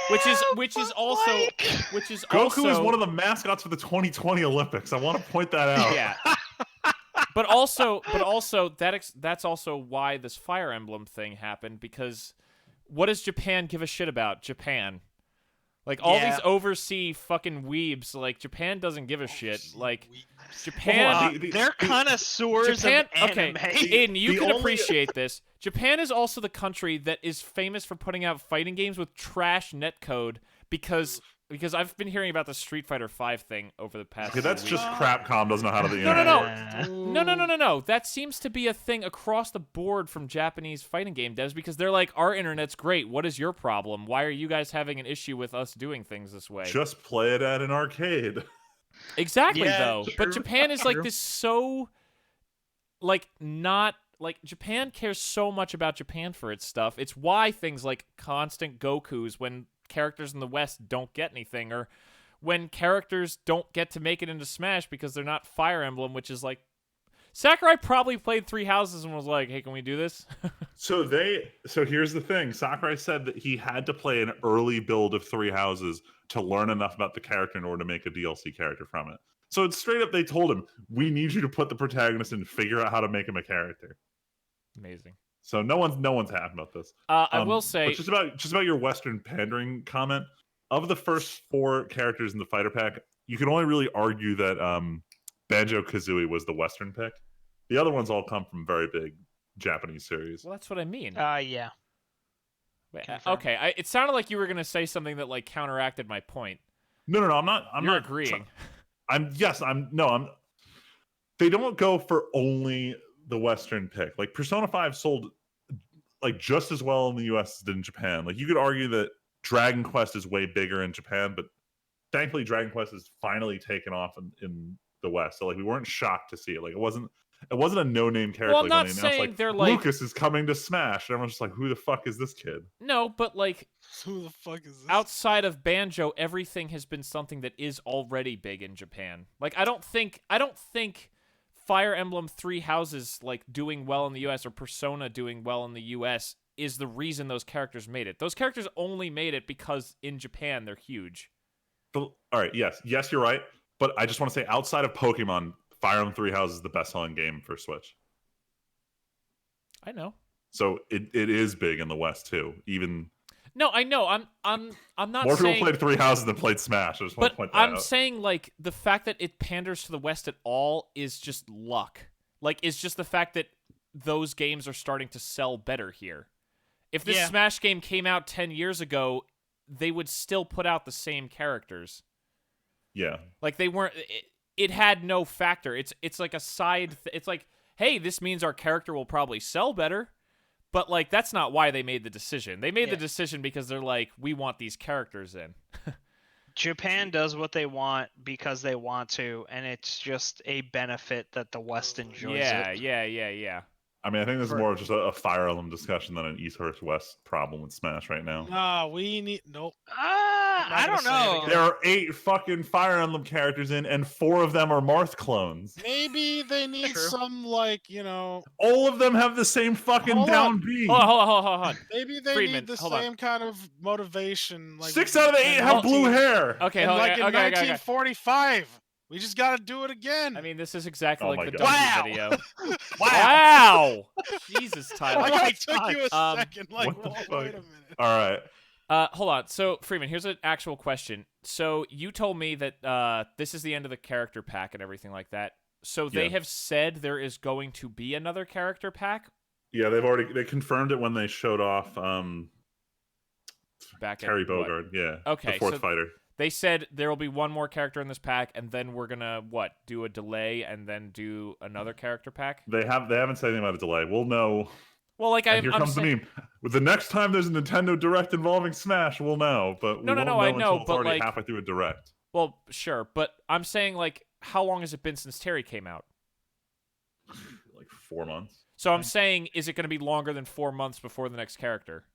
Speaker 1: Which is also
Speaker 3: Goku is one of the mascots for the 2020 Olympics. I want to point that out.
Speaker 1: yeah. But also that's also why this Fire Emblem thing happened, because what does Japan give a shit about? Japan. Like all these overseas fucking weebs, like Japan doesn't give a shit. Like Japan,
Speaker 4: They're connoisseurs
Speaker 1: Japan.
Speaker 4: of
Speaker 1: Okay,
Speaker 4: anime.
Speaker 1: Aiden, you
Speaker 3: the
Speaker 1: can
Speaker 3: only-
Speaker 1: appreciate this. Japan is also the country that is famous for putting out fighting games with trash netcode because I've been hearing about the Street Fighter V thing over the past.
Speaker 3: Okay, that's
Speaker 1: few
Speaker 3: just
Speaker 1: weeks.
Speaker 3: Crapcom doesn't know how to do the
Speaker 1: No.
Speaker 3: internet.
Speaker 1: No. That seems to be a thing across the board from Japanese fighting game devs because they're like, our internet's great. What is your problem? Why are you guys having an issue with us doing things this way?
Speaker 3: Just play it at an arcade.
Speaker 1: Exactly,
Speaker 4: Yeah,
Speaker 1: though. But
Speaker 4: true.
Speaker 1: Japan is like
Speaker 4: True.
Speaker 1: this so, like, not. Like, Japan cares so much about Japan for its stuff. It's why things like constant Gokus when characters in the West don't get anything, or when characters don't get to make it into Smash because they're not Fire Emblem, which is like... Sakurai probably played Three Houses and was like, hey, can we do this?
Speaker 3: So here's the thing. Sakurai said that he had to play an early build of Three Houses to learn enough about the character in order to make a DLC character from it. So it's straight up, they told him, we need you to put the protagonist in and figure out how to make him a character.
Speaker 1: Amazing.
Speaker 3: So no one's happy about this.
Speaker 1: I will say...
Speaker 3: But just about your Western pandering comment, of the first 4 characters in the fighter pack, you can only really argue that Banjo-Kazooie was the Western pick. The other ones all come from very big Japanese series.
Speaker 1: Well, that's what I mean.
Speaker 4: Yeah.
Speaker 1: Wait,
Speaker 4: confirm.
Speaker 1: okay, it sounded like you were going to say something that, like, counteracted my point.
Speaker 3: No, I'm not.
Speaker 1: You're
Speaker 3: not
Speaker 1: agreeing.
Speaker 3: They don't go for only the Western pick. Like Persona 5 sold like just as well in the US as it did in Japan. Like you could argue that Dragon Quest is way bigger in Japan, but thankfully Dragon Quest has finally taken off in the West. So like we weren't shocked to see it. Like it wasn't a no-name character.
Speaker 1: Well, I'm
Speaker 3: like,
Speaker 1: not
Speaker 3: when they
Speaker 1: saying
Speaker 3: announced, like,
Speaker 1: they're like...
Speaker 3: Lucas is coming to Smash. And everyone's just like, who the fuck is this kid?
Speaker 1: No, but like...
Speaker 2: Who the fuck is this?
Speaker 1: outside of Banjo, everything has been something that is already big in Japan. Like I don't think Fire Emblem Three Houses like doing well in the US or Persona doing well in the US is the reason those characters made it. Those characters only made it because in Japan they're huge.
Speaker 3: But, all right, yes, you're right. But I just want to say, outside of Pokemon, Fire Emblem Three Houses is the best-selling game for Switch.
Speaker 1: I know.
Speaker 3: So it is big in the West too. Even
Speaker 1: No, I know. I'm not
Speaker 3: more
Speaker 1: saying.
Speaker 3: people played Three Houses than played Smash. I just want to
Speaker 1: But
Speaker 3: point that
Speaker 1: I'm
Speaker 3: out.
Speaker 1: saying like the fact that it panders to the West at all is just luck. Like it's just the fact that those games are starting to sell better here. If this
Speaker 4: Yeah.
Speaker 1: Smash game came out 10 years ago, they would still put out the same characters.
Speaker 3: Yeah.
Speaker 1: Like they weren't. It had no factor. It's like a side. It's like, hey, this means our character will probably sell better. But like that's not why they made the decision. They made the decision because they're like, we want these characters in.
Speaker 4: Japan does what they want because they want to, and it's just a benefit that the West enjoys it.
Speaker 1: Yeah.
Speaker 3: I mean, I think this is
Speaker 4: For-
Speaker 3: more of just a Fire Emblem discussion than an East versus West problem with Smash right now.
Speaker 2: Nah, we need nope.
Speaker 4: I don't
Speaker 2: gonna say it
Speaker 4: know.
Speaker 2: again.
Speaker 3: There are 8 fucking Fire Emblem characters in, and 4 of them are Marth clones.
Speaker 2: Maybe they need
Speaker 4: True.
Speaker 2: some
Speaker 3: All of them have the same fucking
Speaker 2: Hold
Speaker 3: down
Speaker 2: on.
Speaker 3: B.
Speaker 1: Hold on.
Speaker 2: maybe they
Speaker 1: Friedman,
Speaker 2: need the
Speaker 1: hold on.
Speaker 2: same kind of motivation. Like
Speaker 3: 6 out of the 8 have blue hair.
Speaker 1: Okay,
Speaker 2: And
Speaker 1: hold on.
Speaker 2: like in
Speaker 1: Okay.
Speaker 2: 1945, we just got to do it again.
Speaker 1: I mean, this is exactly
Speaker 3: Oh
Speaker 1: like
Speaker 3: my
Speaker 1: the
Speaker 3: God.
Speaker 1: Donkey
Speaker 4: Wow.
Speaker 1: video.
Speaker 4: Wow.
Speaker 1: Wow. Jesus, Tyler.
Speaker 2: like it took you a
Speaker 1: Um,
Speaker 2: second. Like,
Speaker 3: what the
Speaker 2: wait
Speaker 3: fuck?
Speaker 2: a minute.
Speaker 3: All right.
Speaker 1: Hold on. So, Freeman, here's an actual question. So, you told me that this is the end of the character pack and everything like that. So, they
Speaker 3: Yeah.
Speaker 1: have said there is going to be another character pack
Speaker 3: Yeah, they confirmed it when they showed off
Speaker 1: back
Speaker 3: Terry
Speaker 1: at what?
Speaker 3: Bogard. Yeah.
Speaker 1: Okay,
Speaker 3: The 4th
Speaker 1: so-
Speaker 3: fighter.
Speaker 1: They said there will be one more character in this pack, and then we're gonna do a delay and then do another character pack.
Speaker 3: They haven't said anything about a delay. We'll know.
Speaker 1: Well, like
Speaker 3: And
Speaker 1: I'm
Speaker 3: here comes
Speaker 1: saying,
Speaker 3: the meme. With the next time there's a Nintendo Direct involving Smash, we'll know. But we
Speaker 1: No,
Speaker 3: won't know
Speaker 1: I
Speaker 3: until
Speaker 1: know,
Speaker 3: it's
Speaker 1: but,
Speaker 3: already
Speaker 1: like-
Speaker 3: halfway through a Direct.
Speaker 1: well, sure, but I'm saying like, how long has it been since Terry came out?
Speaker 3: Like 4 months.
Speaker 1: So I'm saying, is it going to be longer than 4 months before the next character?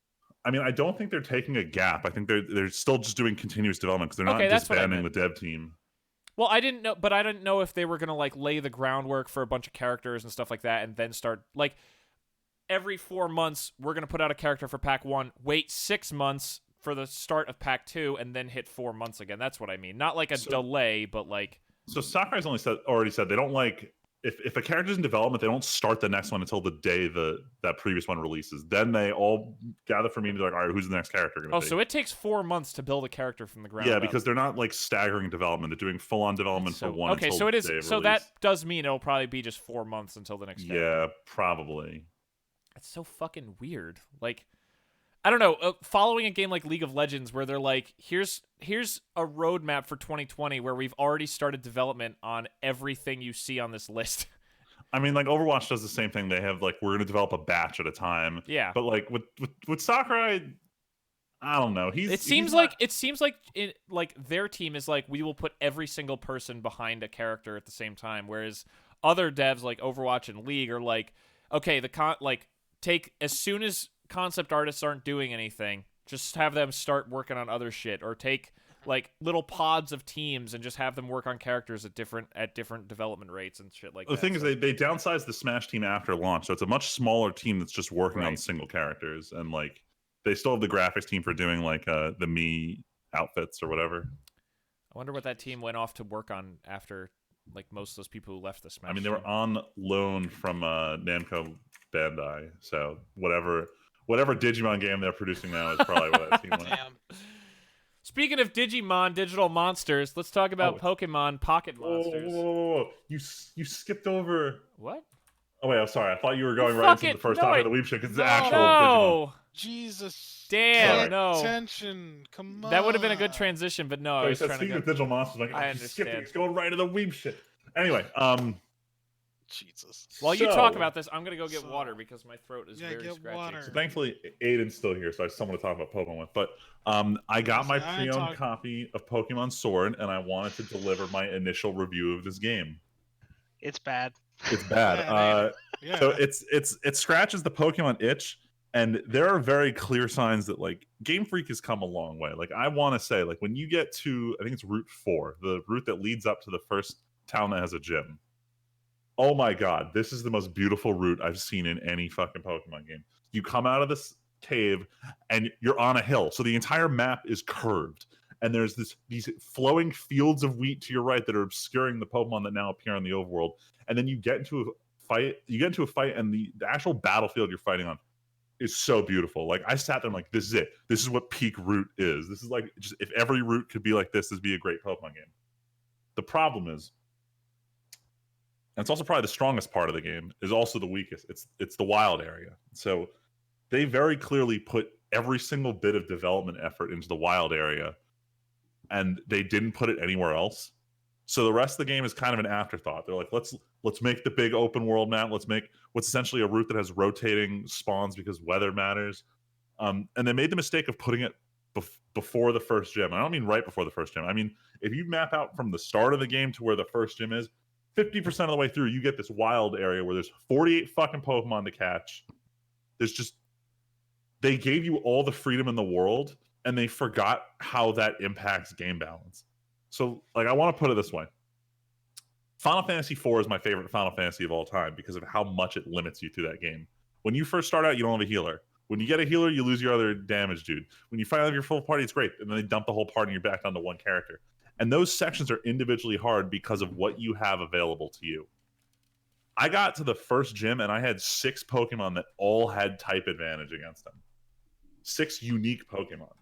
Speaker 3: I mean, I don't think they're taking a gap. I think they're still just doing continuous development because they're not
Speaker 1: Okay, that's what I
Speaker 3: disbanding the
Speaker 1: meant.
Speaker 3: dev team.
Speaker 1: Well, I didn't know if they were gonna like lay the groundwork for a bunch of characters and stuff like that, and then start like every 4 months we're gonna put out a character for pack 1, wait 6 months for the start of pack 2, and then hit 4 months again. That's what I mean. Not like a delay, but like
Speaker 3: So Sakurai's already said they don't like if a character's in development, they don't start the next one until the day that previous one releases. Then they all gather for me to be like, all right, who's the next character going to be?
Speaker 1: so it takes 4 months to build a character from the ground
Speaker 3: Yeah,
Speaker 1: up.
Speaker 3: because they're not like staggering development. They're doing full on development for one.
Speaker 1: Okay,
Speaker 3: until
Speaker 1: so it is.
Speaker 3: day of
Speaker 1: So
Speaker 3: release.
Speaker 1: that does mean it'll probably be just 4 months until the next character.
Speaker 3: Yeah, probably.
Speaker 1: That's so fucking weird. Like, I don't know. Following a game like League of Legends, where they're like, here's a roadmap for 2020, where we've already started development on everything you see on this list.
Speaker 3: I mean, like Overwatch does the same thing. They have like we're going to develop a batch at a time.
Speaker 1: Yeah.
Speaker 3: But like with Sakurai, I don't know.
Speaker 1: It seems like their team is like, we will put every single person behind a character at the same time, whereas other devs like Overwatch and League are like, okay, take as soon as concept artists aren't doing anything, just have them start working on other shit, or take like little pods of teams and just have them work on characters at different development rates and shit like that.
Speaker 3: The thing is, they downsized the Smash team after launch, so it's a much smaller team that's just working on
Speaker 1: Right.
Speaker 3: single characters, and like they still have the graphics team for doing like the Mii outfits or whatever.
Speaker 1: I wonder what that team went off to work on after like most of those people who left the Smash.
Speaker 3: I mean, they were
Speaker 1: team.
Speaker 3: on loan from Namco Bandai, so whatever Digimon game they're producing now is probably what that team went.
Speaker 2: Damn.
Speaker 1: Speaking of Digimon digital monsters, let's talk about Pokemon Pocket Monsters.
Speaker 3: Whoa. You skipped over.
Speaker 1: What?
Speaker 3: Oh wait, I'm sorry. I thought you were going right into the first topic of the Weeb shit because it's actual Digimon.
Speaker 1: No.
Speaker 2: Jesus.
Speaker 1: Damn,
Speaker 3: Sorry.
Speaker 1: no.
Speaker 2: Attention. Come on.
Speaker 1: That would have been a good transition, but no, I
Speaker 3: So you
Speaker 1: was
Speaker 3: said
Speaker 1: trying to
Speaker 3: speaking
Speaker 1: go.
Speaker 3: of digital monsters, like
Speaker 1: I
Speaker 3: you skipped it.
Speaker 1: understand.
Speaker 3: It's going right to the Weeb shit. Anyway,
Speaker 2: Jesus.
Speaker 1: While you
Speaker 3: so-
Speaker 1: talk about this, I'm gonna go get
Speaker 2: So-
Speaker 1: water because my throat is
Speaker 2: Yeah,
Speaker 1: very
Speaker 2: get
Speaker 1: scratchy.
Speaker 2: water.
Speaker 3: So thankfully, Aiden's still here, so I have someone to talk about Pokemon with. But I got my
Speaker 2: I ain't
Speaker 3: pre-owned
Speaker 2: talk-
Speaker 3: copy of Pokemon Sword, and I wanted to deliver my initial review of this game.
Speaker 4: It's bad.
Speaker 3: It's bad.
Speaker 2: Yeah.
Speaker 3: So it scratches the Pokemon itch, and there are very clear signs that like Game Freak has come a long way. Like I want to say, like when you get to, I think it's Route 4, the route that leads up to the first town that has a gym. Oh my god, this is the most beautiful route I've seen in any fucking Pokemon game. You come out of this cave and you're on a hill, so the entire map is curved, and there's these flowing fields of wheat to your right that are obscuring the Pokemon that now appear on the overworld. And then you get into a fight, you get into a fight, and the actual battlefield you're fighting on is so beautiful. Like I sat there, I'm like, this is it. This is what peak Root is. This is like, just if every Root could be like this would be a great Pokemon game. The problem is, and it's also probably the strongest part of the game, is also the weakest. It's the wild area. So they very clearly put every single bit of development effort into the wild area, and they didn't put it anywhere else. So the rest of the game is kind of an afterthought. They're like, let's make the big open world map. Let's make what's essentially a route that has rotating spawns because weather matters. And they made the mistake of putting it before the first gym. I don't mean right before the first gym. I mean, if you map out from the start of the game to where the first gym is, 50% of the way through, you get this wild area where there's 48 fucking Pokemon to catch. There's just, they gave you all the freedom in the world, and they forgot how that impacts game balance. So, like, I want to put it this way. Final Fantasy IV is my favorite Final Fantasy of all time because of how much it limits you through that game. When you first start out, you don't have a healer. When you get a healer, you lose your other damage dude. When you finally have your full party, it's great. And then they dump the whole party and you're back down to one character. And those sections are individually hard because of what you have available to you. I got to the first gym and I had 6 Pokemon that all had type advantage against them. 6 unique Pokemon.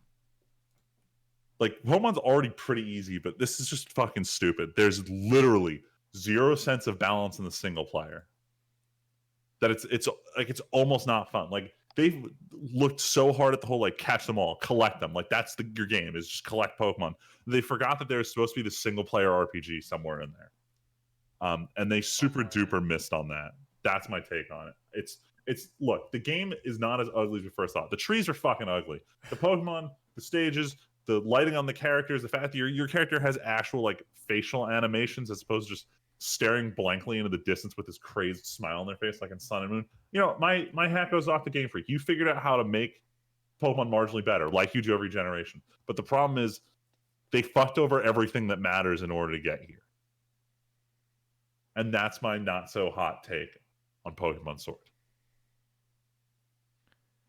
Speaker 3: Like, Pokemon's already pretty easy, but this is just fucking stupid. There's literally 0 sense of balance in the single player. That it's almost not fun. Like, they've looked so hard at the whole, like, catch them all, collect them. Like, that's your game, is just collect Pokemon. They forgot that there's supposed to be the single player RPG somewhere in there. And they super duper missed on that. That's my take on it. It's look, the game is not as ugly as we first thought. The trees are fucking ugly. The Pokemon, the stages, the lighting on the characters, the fact that your character has actual, like, facial animations as opposed to just staring blankly into the distance with this crazed smile on their face like in Sun and Moon. You know, my hat goes off to Game Freak. You figured out how to make Pokemon marginally better, like you do every generation. But the problem is they fucked over everything that matters in order to get here. And that's my not so hot take on Pokemon Sword.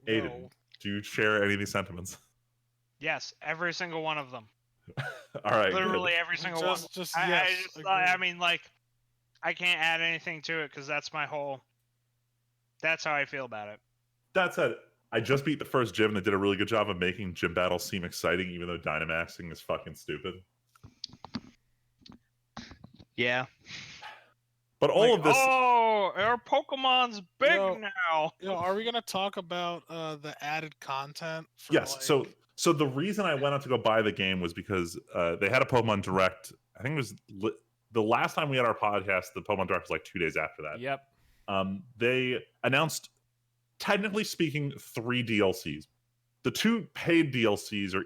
Speaker 3: Aiden, do you share any of these sentiments?
Speaker 4: Yes, every single one of them.
Speaker 3: All right,
Speaker 4: literally
Speaker 3: good.
Speaker 4: every single one. I mean, like, I can't add anything to it because that's that's how I feel about it.
Speaker 3: That said, I just beat the first gym and they did a really good job of making gym battles seem exciting, even though Dynamaxing is fucking stupid.
Speaker 4: Yeah.
Speaker 3: But all of this.
Speaker 4: Oh, our Pokemon's big now.
Speaker 2: Are we gonna talk about the added content?
Speaker 3: Yes. Like... So the reason I went out to go buy the game was because they had a Pokemon Direct. I think it was the last time we had our podcast. The Pokemon Direct was like 2 days after that.
Speaker 1: Yep.
Speaker 3: They announced, technically speaking, 3 DLCs. The 2 paid DLCs are,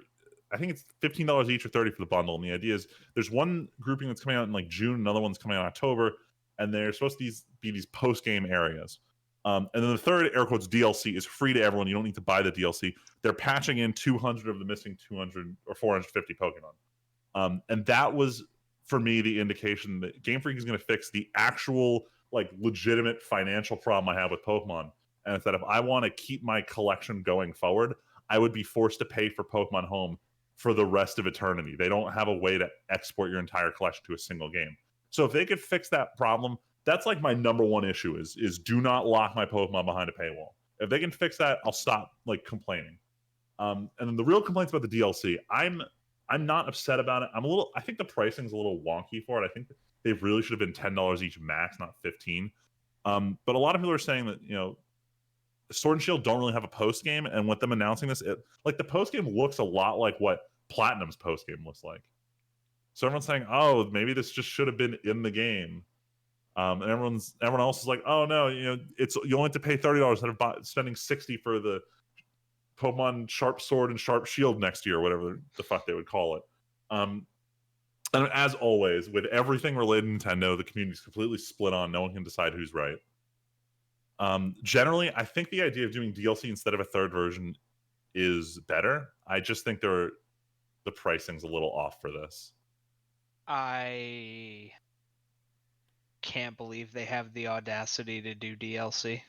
Speaker 3: I think it's $15 each or $30 for the bundle. And the idea is there's one grouping that's coming out in like June, another one's coming out in October, and they're supposed to be these post-game areas. And then the third, air quotes, DLC is free to everyone. You don't need to buy the DLC. They're patching in 200 of the missing 200 or 450 Pokemon. And that was, for me, the indication that Game Freak is going to fix the actual, like, legitimate financial problem I have with Pokemon. And it's that if I want to keep my collection going forward, I would be forced to pay for Pokemon Home for the rest of eternity. They don't have a way to export your entire collection to a single game. So if they could fix that problem, that's like my number one issue is do not lock my Pokemon behind a paywall. If they can fix that, I'll stop, like, complaining. And then the real complaints about the DLC, I'm not upset about it. I think the pricing's a little wonky for it. I think they really should have been $10 each max, not $15. But a lot of people are saying that, Sword and Shield don't really have a post game, and with them announcing this, like, the post game looks a lot like what Platinum's post game looks like. So everyone's saying, oh, maybe this just should have been in the game. And everyone else is like, oh no, you only have to pay $30 instead of spending $60 for the Pokemon Sharp Sword and Sharp Shield next year, or whatever the fuck they would call it. And as always, with everything related to Nintendo, the community is completely split on. No one can decide who's right. Generally, I think the idea of doing DLC instead of a third version is better. I just think the pricing's a little off for this.
Speaker 4: I can't believe they have the audacity to do DLC.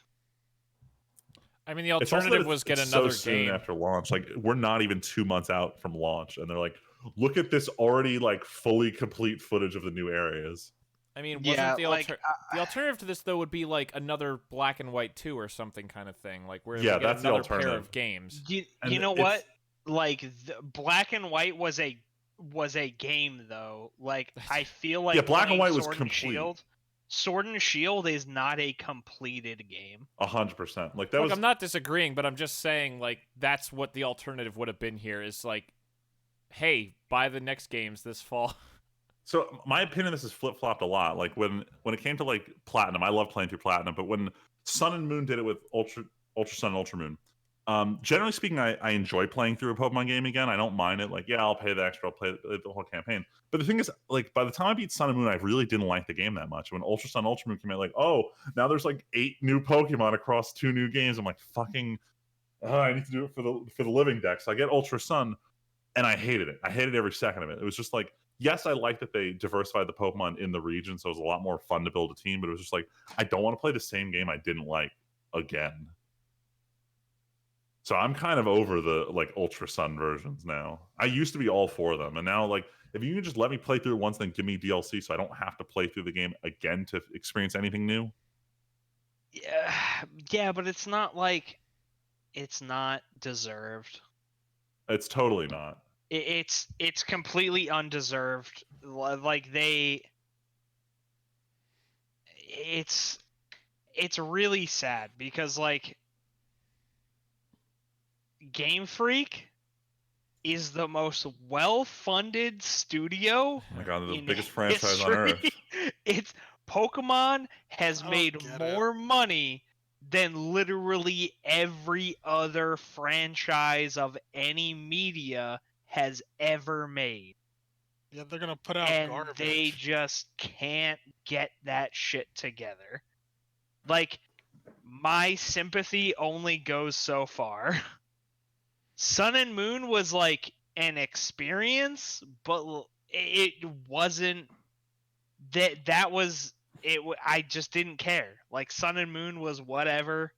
Speaker 1: I mean, the alternative was get another
Speaker 3: so soon
Speaker 1: game
Speaker 3: after launch. Like, we're not even 2 months out from launch, and they're like, look at this already, like, fully complete footage of the new areas.
Speaker 1: I mean,
Speaker 4: Yeah,
Speaker 1: wasn't the alternative to this though would be like another Black and White 2 or something kind of thing, like where
Speaker 3: Yeah,
Speaker 1: we get
Speaker 3: that's the
Speaker 1: another pair
Speaker 3: alternative.
Speaker 1: of games.
Speaker 4: You
Speaker 3: And
Speaker 4: know
Speaker 3: it's-
Speaker 4: what? Like Black and White was a game though. Like I feel like
Speaker 3: Black and
Speaker 4: playing
Speaker 3: White was
Speaker 4: Sword and
Speaker 3: complete.
Speaker 4: Shield. Sword and Shield is not a completed game.
Speaker 3: 100%. Like that
Speaker 1: Look,
Speaker 3: was.
Speaker 1: I'm not disagreeing, but I'm just saying like that's what the alternative would have been here is like, hey, buy the next games this fall.
Speaker 3: So my opinion, this is flip flopped a lot. Like when it came to like Platinum, I love playing through Platinum, but when Sun and Moon did it with Ultra Sun and Ultra Moon, generally speaking, I enjoy playing through a Pokemon game again. I don't mind it. Like, yeah, I'll pay the extra, I'll play the whole campaign. But the thing is, like, by the time I beat Sun and Moon, I really didn't like the game that much. When Ultra Sun, Ultra Moon came out, like, oh, now there's like 8 new Pokemon across 2 new games. I'm like, fucking, I need to do it for the living deck. So I get Ultra Sun, and I hated it. I hated every second of it. It was just like, yes, I like that they diversified the Pokemon in the region, so it was a lot more fun to build a team. But it was just like, I don't want to play the same game I didn't like again. So I'm kind of over the like Ultra Sun versions now. I used to be all for them, and now like if you can just let me play through it once, then give me DLC, so I don't have to play through the game again to experience anything new.
Speaker 4: Yeah, but it's not like it's not deserved.
Speaker 3: It's totally not.
Speaker 4: It's completely undeserved. Like it's really sad because like Game Freak is the most well-funded studio.
Speaker 3: Oh my god, they're the
Speaker 4: in
Speaker 3: biggest franchise on Earth.
Speaker 4: history. It's Pokemon has
Speaker 2: I don't
Speaker 4: made
Speaker 2: get
Speaker 4: more money than literally every other franchise of any media has ever made.
Speaker 2: Yeah, they're gonna put out
Speaker 4: And
Speaker 2: garbage.
Speaker 4: they just can't get that shit together. Like, my sympathy only goes so far. Sun and Moon was like an experience, but it wasn't that was it. I just didn't care. Like Sun and Moon was whatever.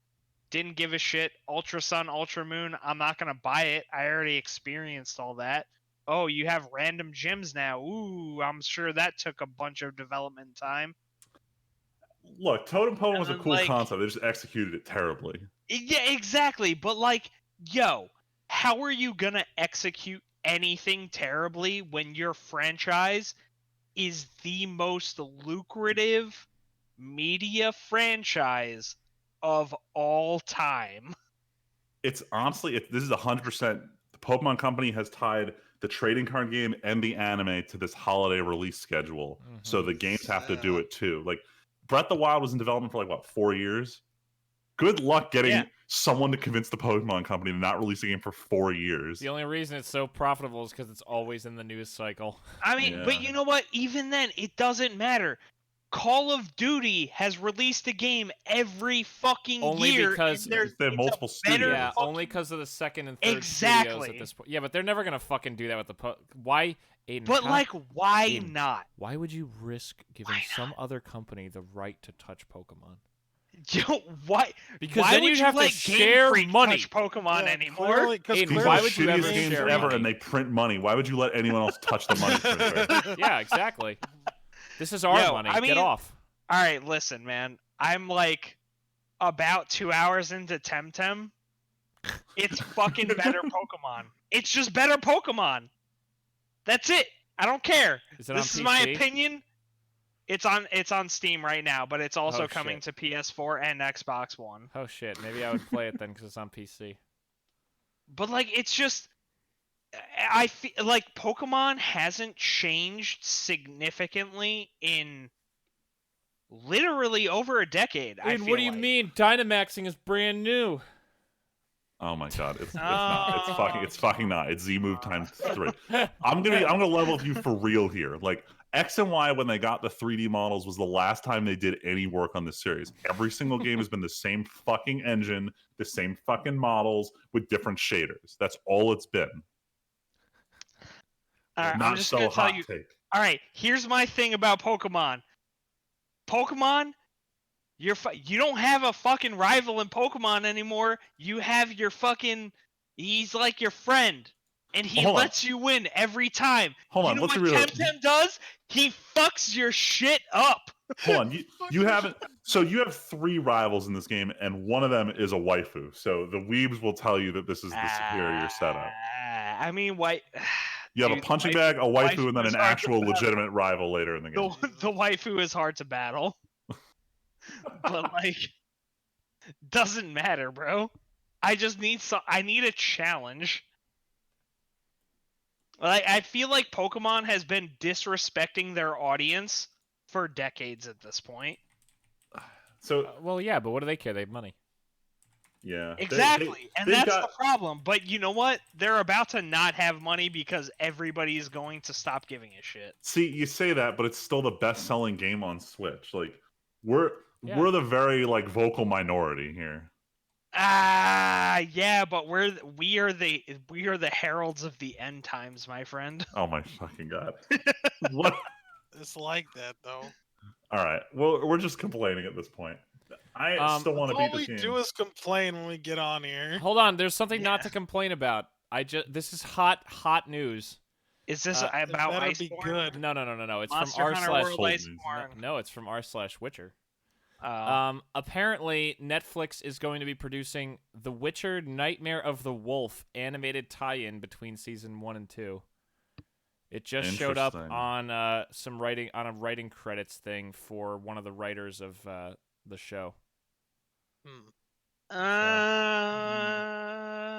Speaker 4: Didn't give a shit. Ultra Sun, Ultra Moon, I'm not gonna buy it. I already experienced all that. Oh, you have random gyms now. Ooh, I'm sure that took a bunch of development time.
Speaker 3: Look, Totem Pokemon was a
Speaker 4: And,
Speaker 3: cool
Speaker 4: like-
Speaker 3: concept. They just executed it terribly.
Speaker 4: Yeah, exactly. But like, yo, how are you gonna execute anything terribly when your franchise is the most lucrative media franchise of all time?
Speaker 3: It's honestly, this is 100%. The Pokemon Company has tied the trading card game and the anime to this holiday release schedule, so the games have to do it too. Like Breath of the Wild was in development for like what 4 years. Good luck getting someone to convince the Pokemon Company to not release a game for 4 years.
Speaker 1: The only reason it's so profitable is because it's always in the news cycle.
Speaker 4: I mean, but you know what? Even then, it doesn't matter. Call of Duty has released a game every fucking
Speaker 1: Only
Speaker 4: year.
Speaker 1: because
Speaker 4: and there's
Speaker 3: they have
Speaker 4: it's a
Speaker 3: multiple
Speaker 4: better
Speaker 3: studios.
Speaker 1: Yeah,
Speaker 4: fucking-
Speaker 1: only because of the second and third
Speaker 4: Exactly.
Speaker 1: studios at this point. Yeah, but they're never gonna fucking do that with the why? Aiden,
Speaker 4: But
Speaker 1: how-
Speaker 4: like, why
Speaker 1: Aiden,
Speaker 4: not?
Speaker 1: why would you risk giving
Speaker 4: Why
Speaker 1: some other company the right to touch Pokemon?
Speaker 4: Yo, why?
Speaker 1: Because
Speaker 4: why
Speaker 1: then
Speaker 4: would
Speaker 1: you'd
Speaker 4: you
Speaker 1: have to
Speaker 4: let
Speaker 1: share
Speaker 4: Game Freak
Speaker 1: money.
Speaker 4: touch Pokemon
Speaker 2: Yeah,
Speaker 4: anymore?
Speaker 2: clearly- 'cause
Speaker 1: Aiden,
Speaker 3: These
Speaker 2: clearly
Speaker 3: are
Speaker 1: why
Speaker 3: the
Speaker 1: would you
Speaker 3: shittiest
Speaker 1: ever
Speaker 3: games
Speaker 1: share
Speaker 3: ever,
Speaker 1: money?
Speaker 3: and they print money. Why would you let anyone else touch the money printer?
Speaker 1: Yeah, exactly. This is our
Speaker 4: Yo,
Speaker 1: money.
Speaker 4: I
Speaker 1: Get
Speaker 4: mean-
Speaker 1: off.
Speaker 4: All right, listen, man. I'm like about 2 hours into Temtem. It's fucking better Pokemon. It's just better Pokemon. That's it. I don't care.
Speaker 1: Is it
Speaker 4: This
Speaker 1: on
Speaker 4: is my
Speaker 1: PC?
Speaker 4: opinion. It's on Steam right now, but it's also
Speaker 1: Oh,
Speaker 4: coming
Speaker 1: shit.
Speaker 4: to PS4 and Xbox One.
Speaker 1: Oh shit, maybe I would play it then because it's on PC.
Speaker 4: But like, it's just I feel like Pokemon hasn't changed significantly in literally over a decade. I
Speaker 1: Aiden,
Speaker 4: feel
Speaker 1: what do you
Speaker 4: like.
Speaker 1: mean? Dynamaxing is brand new.
Speaker 3: Oh my god, it's not. It's fucking not. It's Z move times 3. I'm gonna level with you for real here. Like X and Y when they got the 3D models was the last time they did any work on this series. Every single game has been the same fucking engine, the same fucking models with different shaders. That's all it's been.
Speaker 4: All right,
Speaker 3: Not
Speaker 4: I'm just
Speaker 3: so
Speaker 4: gonna tell
Speaker 3: hot
Speaker 4: you.
Speaker 3: take.
Speaker 4: All right, here's my thing about Pokemon. Pokemon, you don't have a fucking rival in Pokemon anymore. You have your fucking. He's like your friend. and he
Speaker 3: Hold on.
Speaker 4: lets you win every time.
Speaker 3: Hold
Speaker 4: You
Speaker 3: on,
Speaker 4: know
Speaker 3: let's
Speaker 4: what
Speaker 3: be real.
Speaker 4: Temtem does? He fucks your shit up.
Speaker 3: Hold on, you haven't. So you have 3 rivals in this game, and one of them is a waifu. So the weebs will tell you that this is the superior setup.
Speaker 4: I mean, why?
Speaker 3: You have a punching bag, a waifu, and then
Speaker 4: is
Speaker 3: an
Speaker 4: hard to
Speaker 3: actual
Speaker 4: battle.
Speaker 3: legitimate rival later in the game.
Speaker 4: The waifu is hard to battle, but like, doesn't matter, bro. I just need I need a challenge. Like, I feel like Pokemon has been disrespecting their audience for decades at this point.
Speaker 3: So
Speaker 1: well, yeah, but what do they care? They have money.
Speaker 3: yeah,
Speaker 4: Exactly, and
Speaker 3: they've
Speaker 4: that's
Speaker 3: got-
Speaker 4: the problem. But you know what? They're about to not have money because everybody is going to stop giving a shit.
Speaker 3: See, you say that, but it's still the best-selling game on Switch. Like we're
Speaker 1: Yeah.
Speaker 3: the very like vocal minority here.
Speaker 4: Yeah, but we are the heralds of the end times, my friend.
Speaker 3: Oh my fucking god! What?
Speaker 2: It's like that though.
Speaker 3: All right. Well, we're just complaining at this point. I still want to
Speaker 2: All
Speaker 3: beat
Speaker 2: we
Speaker 3: this
Speaker 2: do
Speaker 3: game.
Speaker 2: is complain when we get on here.
Speaker 1: Hold on, there's something
Speaker 4: Yeah.
Speaker 1: not to complain about. This is hot news.
Speaker 4: Is this
Speaker 1: It
Speaker 4: about
Speaker 2: better be
Speaker 4: Iceborne?
Speaker 2: good.
Speaker 1: No. It's
Speaker 4: Monster
Speaker 1: from r
Speaker 4: Hunter
Speaker 1: slash.
Speaker 4: World
Speaker 3: Hold me.
Speaker 4: Iceborne.
Speaker 1: No, it's from r/Witcher.
Speaker 4: Oh.
Speaker 1: Apparently, Netflix is going to be producing The Witcher: Nightmare of the Wolf animated tie-in between season 1 and 2. It just showed up
Speaker 3: Interesting.
Speaker 1: on a writing credits thing for one of the writers of the show.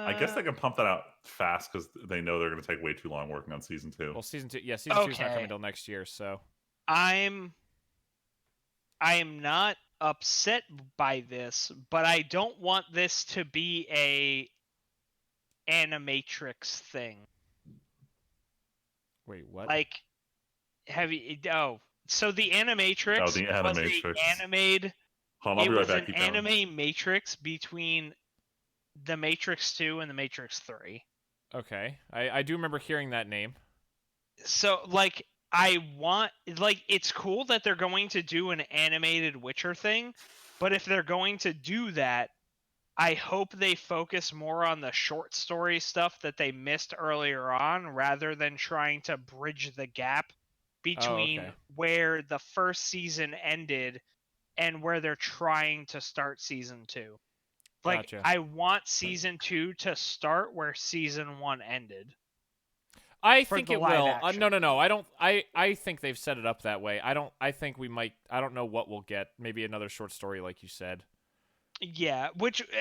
Speaker 3: I guess they can pump that out fast because they know they're going to take way too long working on season 2.
Speaker 1: Well, season 2 is not
Speaker 4: Okay.
Speaker 1: coming till next year, so
Speaker 4: I am not upset by this, but I don't want this to be a animatrix thing.
Speaker 1: wait, what?
Speaker 4: Like, so the animatrix
Speaker 3: Oh, the
Speaker 4: was
Speaker 3: Animatrix.
Speaker 4: a animated.
Speaker 3: Hold on, I'll
Speaker 4: It
Speaker 3: be right
Speaker 4: was
Speaker 3: back.
Speaker 4: an
Speaker 3: Keep going.
Speaker 4: anime matrix between the Matrix 2 and the Matrix 3.
Speaker 1: Okay, I do remember hearing that name.
Speaker 4: So, like, it's cool that they're going to do an animated Witcher thing, but if they're going to do that, I hope they focus more on the short story stuff that they missed earlier on, rather than trying to bridge the gap between
Speaker 1: okay.
Speaker 4: where the first season ended and where they're trying to start season 2. Like,
Speaker 1: Gotcha.
Speaker 4: I want season 2 to start where season 1 ended.
Speaker 1: I
Speaker 4: For
Speaker 1: think
Speaker 4: the
Speaker 1: it
Speaker 4: live
Speaker 1: will.
Speaker 4: action.
Speaker 1: No. I don't. I think they've set it up that way. I think we might. I don't know what we'll get. Maybe another short story, like you said.
Speaker 4: Yeah,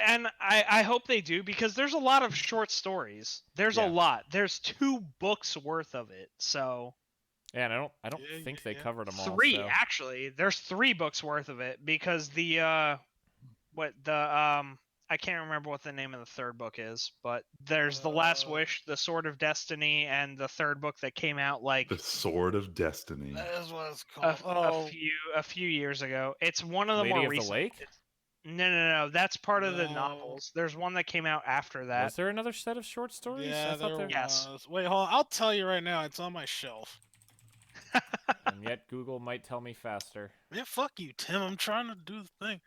Speaker 4: and I hope they do, because there's a lot of short stories. There's
Speaker 1: Yeah.
Speaker 4: a lot. There's 2 books worth of it. So
Speaker 1: Yeah, and I don't
Speaker 2: Yeah,
Speaker 1: think they
Speaker 2: yeah.
Speaker 1: covered them all.
Speaker 4: 3
Speaker 1: so.
Speaker 4: actually. There's 3 books worth of it, because I can't remember what the name of the third book is, but there's The Last Wish, The Sword of Destiny, and the third book that came out like
Speaker 3: The Sword of Destiny.
Speaker 2: That is what it's
Speaker 4: a,
Speaker 2: called.
Speaker 4: a few years ago. It's one of the
Speaker 1: Lady
Speaker 4: more
Speaker 1: of the
Speaker 4: recent.
Speaker 1: Lake?
Speaker 4: No. That's part of the
Speaker 2: No.
Speaker 4: novels. There's one that came out after that.
Speaker 1: Was there another set of short stories?
Speaker 2: Yeah,
Speaker 1: I thought
Speaker 2: there
Speaker 1: there.
Speaker 4: Yes.
Speaker 2: was. Wait, hold on. I'll tell you right now. It's on my shelf.
Speaker 1: And yet Google might tell me faster.
Speaker 2: Yeah, fuck you, Tim. I'm trying to do the thing.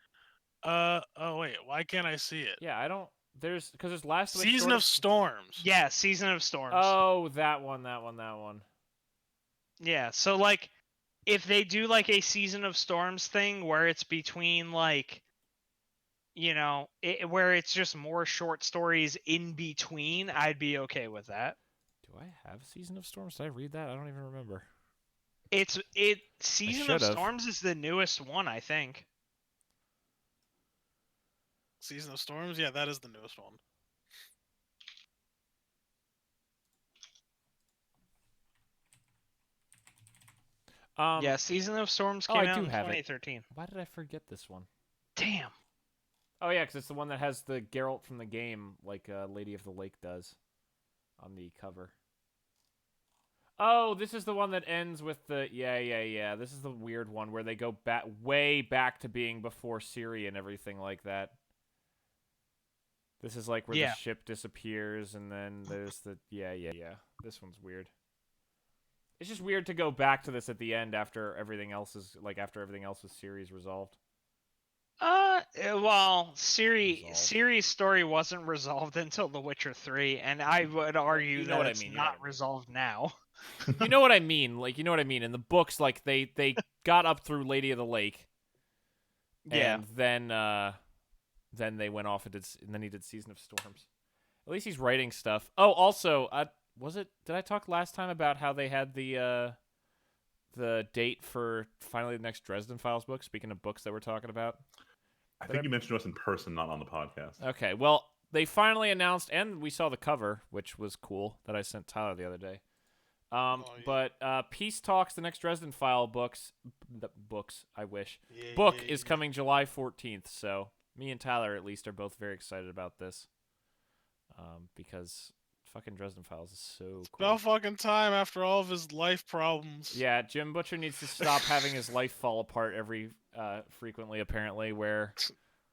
Speaker 2: Oh wait, why can't I see it?
Speaker 1: Yeah, I don't. Because there's last Wish
Speaker 2: Season
Speaker 1: short
Speaker 2: of Storms.
Speaker 4: Yeah, Season of Storms.
Speaker 1: Oh, that one.
Speaker 4: Yeah, so like, if they do like a Season of Storms thing where it's between like, where it's just more short stories in between, I'd be okay with that.
Speaker 1: Do I have Season of Storms? Did I read that? I don't even remember.
Speaker 4: Season of
Speaker 1: should've.
Speaker 4: Storms is the newest one, I think.
Speaker 2: Season of Storms. Yeah, that is the newest one.
Speaker 4: Yeah, Season of Storms
Speaker 1: oh,
Speaker 4: came
Speaker 1: I
Speaker 4: out
Speaker 1: do
Speaker 4: in
Speaker 1: have it.
Speaker 4: 2013.
Speaker 1: Why did I forget this one?
Speaker 4: Damn.
Speaker 1: Oh yeah, because it's the one that has the Geralt from the game, like Lady of the Lake does, on the cover. Oh, this is the one that ends with the yeah. This is the weird one where they go way back to being before Ciri and everything like that. This is like where the ship disappears, and then there's the yeah. This one's weird. It's just weird to go back to this at the end after everything else is with Ciri's resolved.
Speaker 4: Well,
Speaker 1: Resolved.
Speaker 4: Ciri's story wasn't resolved until The Witcher 3, and I would argue
Speaker 1: you know
Speaker 4: that
Speaker 1: what I
Speaker 4: it's
Speaker 1: mean, you know what
Speaker 4: not
Speaker 1: I mean.
Speaker 4: resolved now.
Speaker 1: You know what I mean? Like, you know what I mean? In the books, like, they got up through Lady of the Lake,
Speaker 4: Yeah.
Speaker 1: and then they went off and then he did Season of Storms. At least he's writing stuff. Oh, also, did I talk last time about how they had the date for finally the next Dresden Files book? Speaking of books that we're talking about.
Speaker 3: I think you mentioned to us in person, not on the podcast.
Speaker 1: Okay, well, they finally announced, and we saw the cover, which was cool, that I sent Tyler the other day.
Speaker 2: yeah.
Speaker 1: But Peace Talks, the next Dresden File books, I wish,
Speaker 2: Yeah,
Speaker 1: is coming July 14th, so me and Tyler, at least, are both very excited about this. Because fucking Dresden Files is so cool.
Speaker 2: About fucking time after all of his life problems.
Speaker 1: Yeah, Jim Butcher needs to stop having his life fall apart frequently, apparently, where,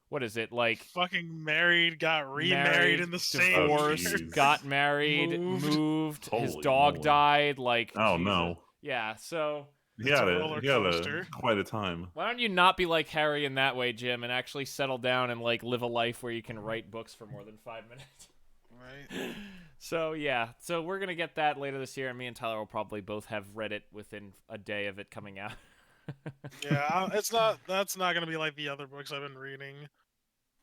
Speaker 1: what is it, like...
Speaker 2: Fucking married, got remarried in the same
Speaker 1: divorced,
Speaker 2: year.
Speaker 1: got married, moved, his
Speaker 3: Holy
Speaker 1: dog
Speaker 3: moly.
Speaker 1: died, like...
Speaker 3: Oh,
Speaker 1: Jesus.
Speaker 3: no.
Speaker 1: Yeah, so...
Speaker 3: He
Speaker 2: It's
Speaker 3: had
Speaker 2: a roller coaster.
Speaker 3: quite a time.
Speaker 1: Why don't you not be like Harry in that way, Jim, and actually settle down and, like, live a life where you can write books for more than 5 minutes?
Speaker 2: Right.
Speaker 1: So, yeah. So we're going to get that later this year, and me and Tyler will probably both have read it within a day of it coming out.
Speaker 2: Yeah, that's not gonna be like the other books I've been reading.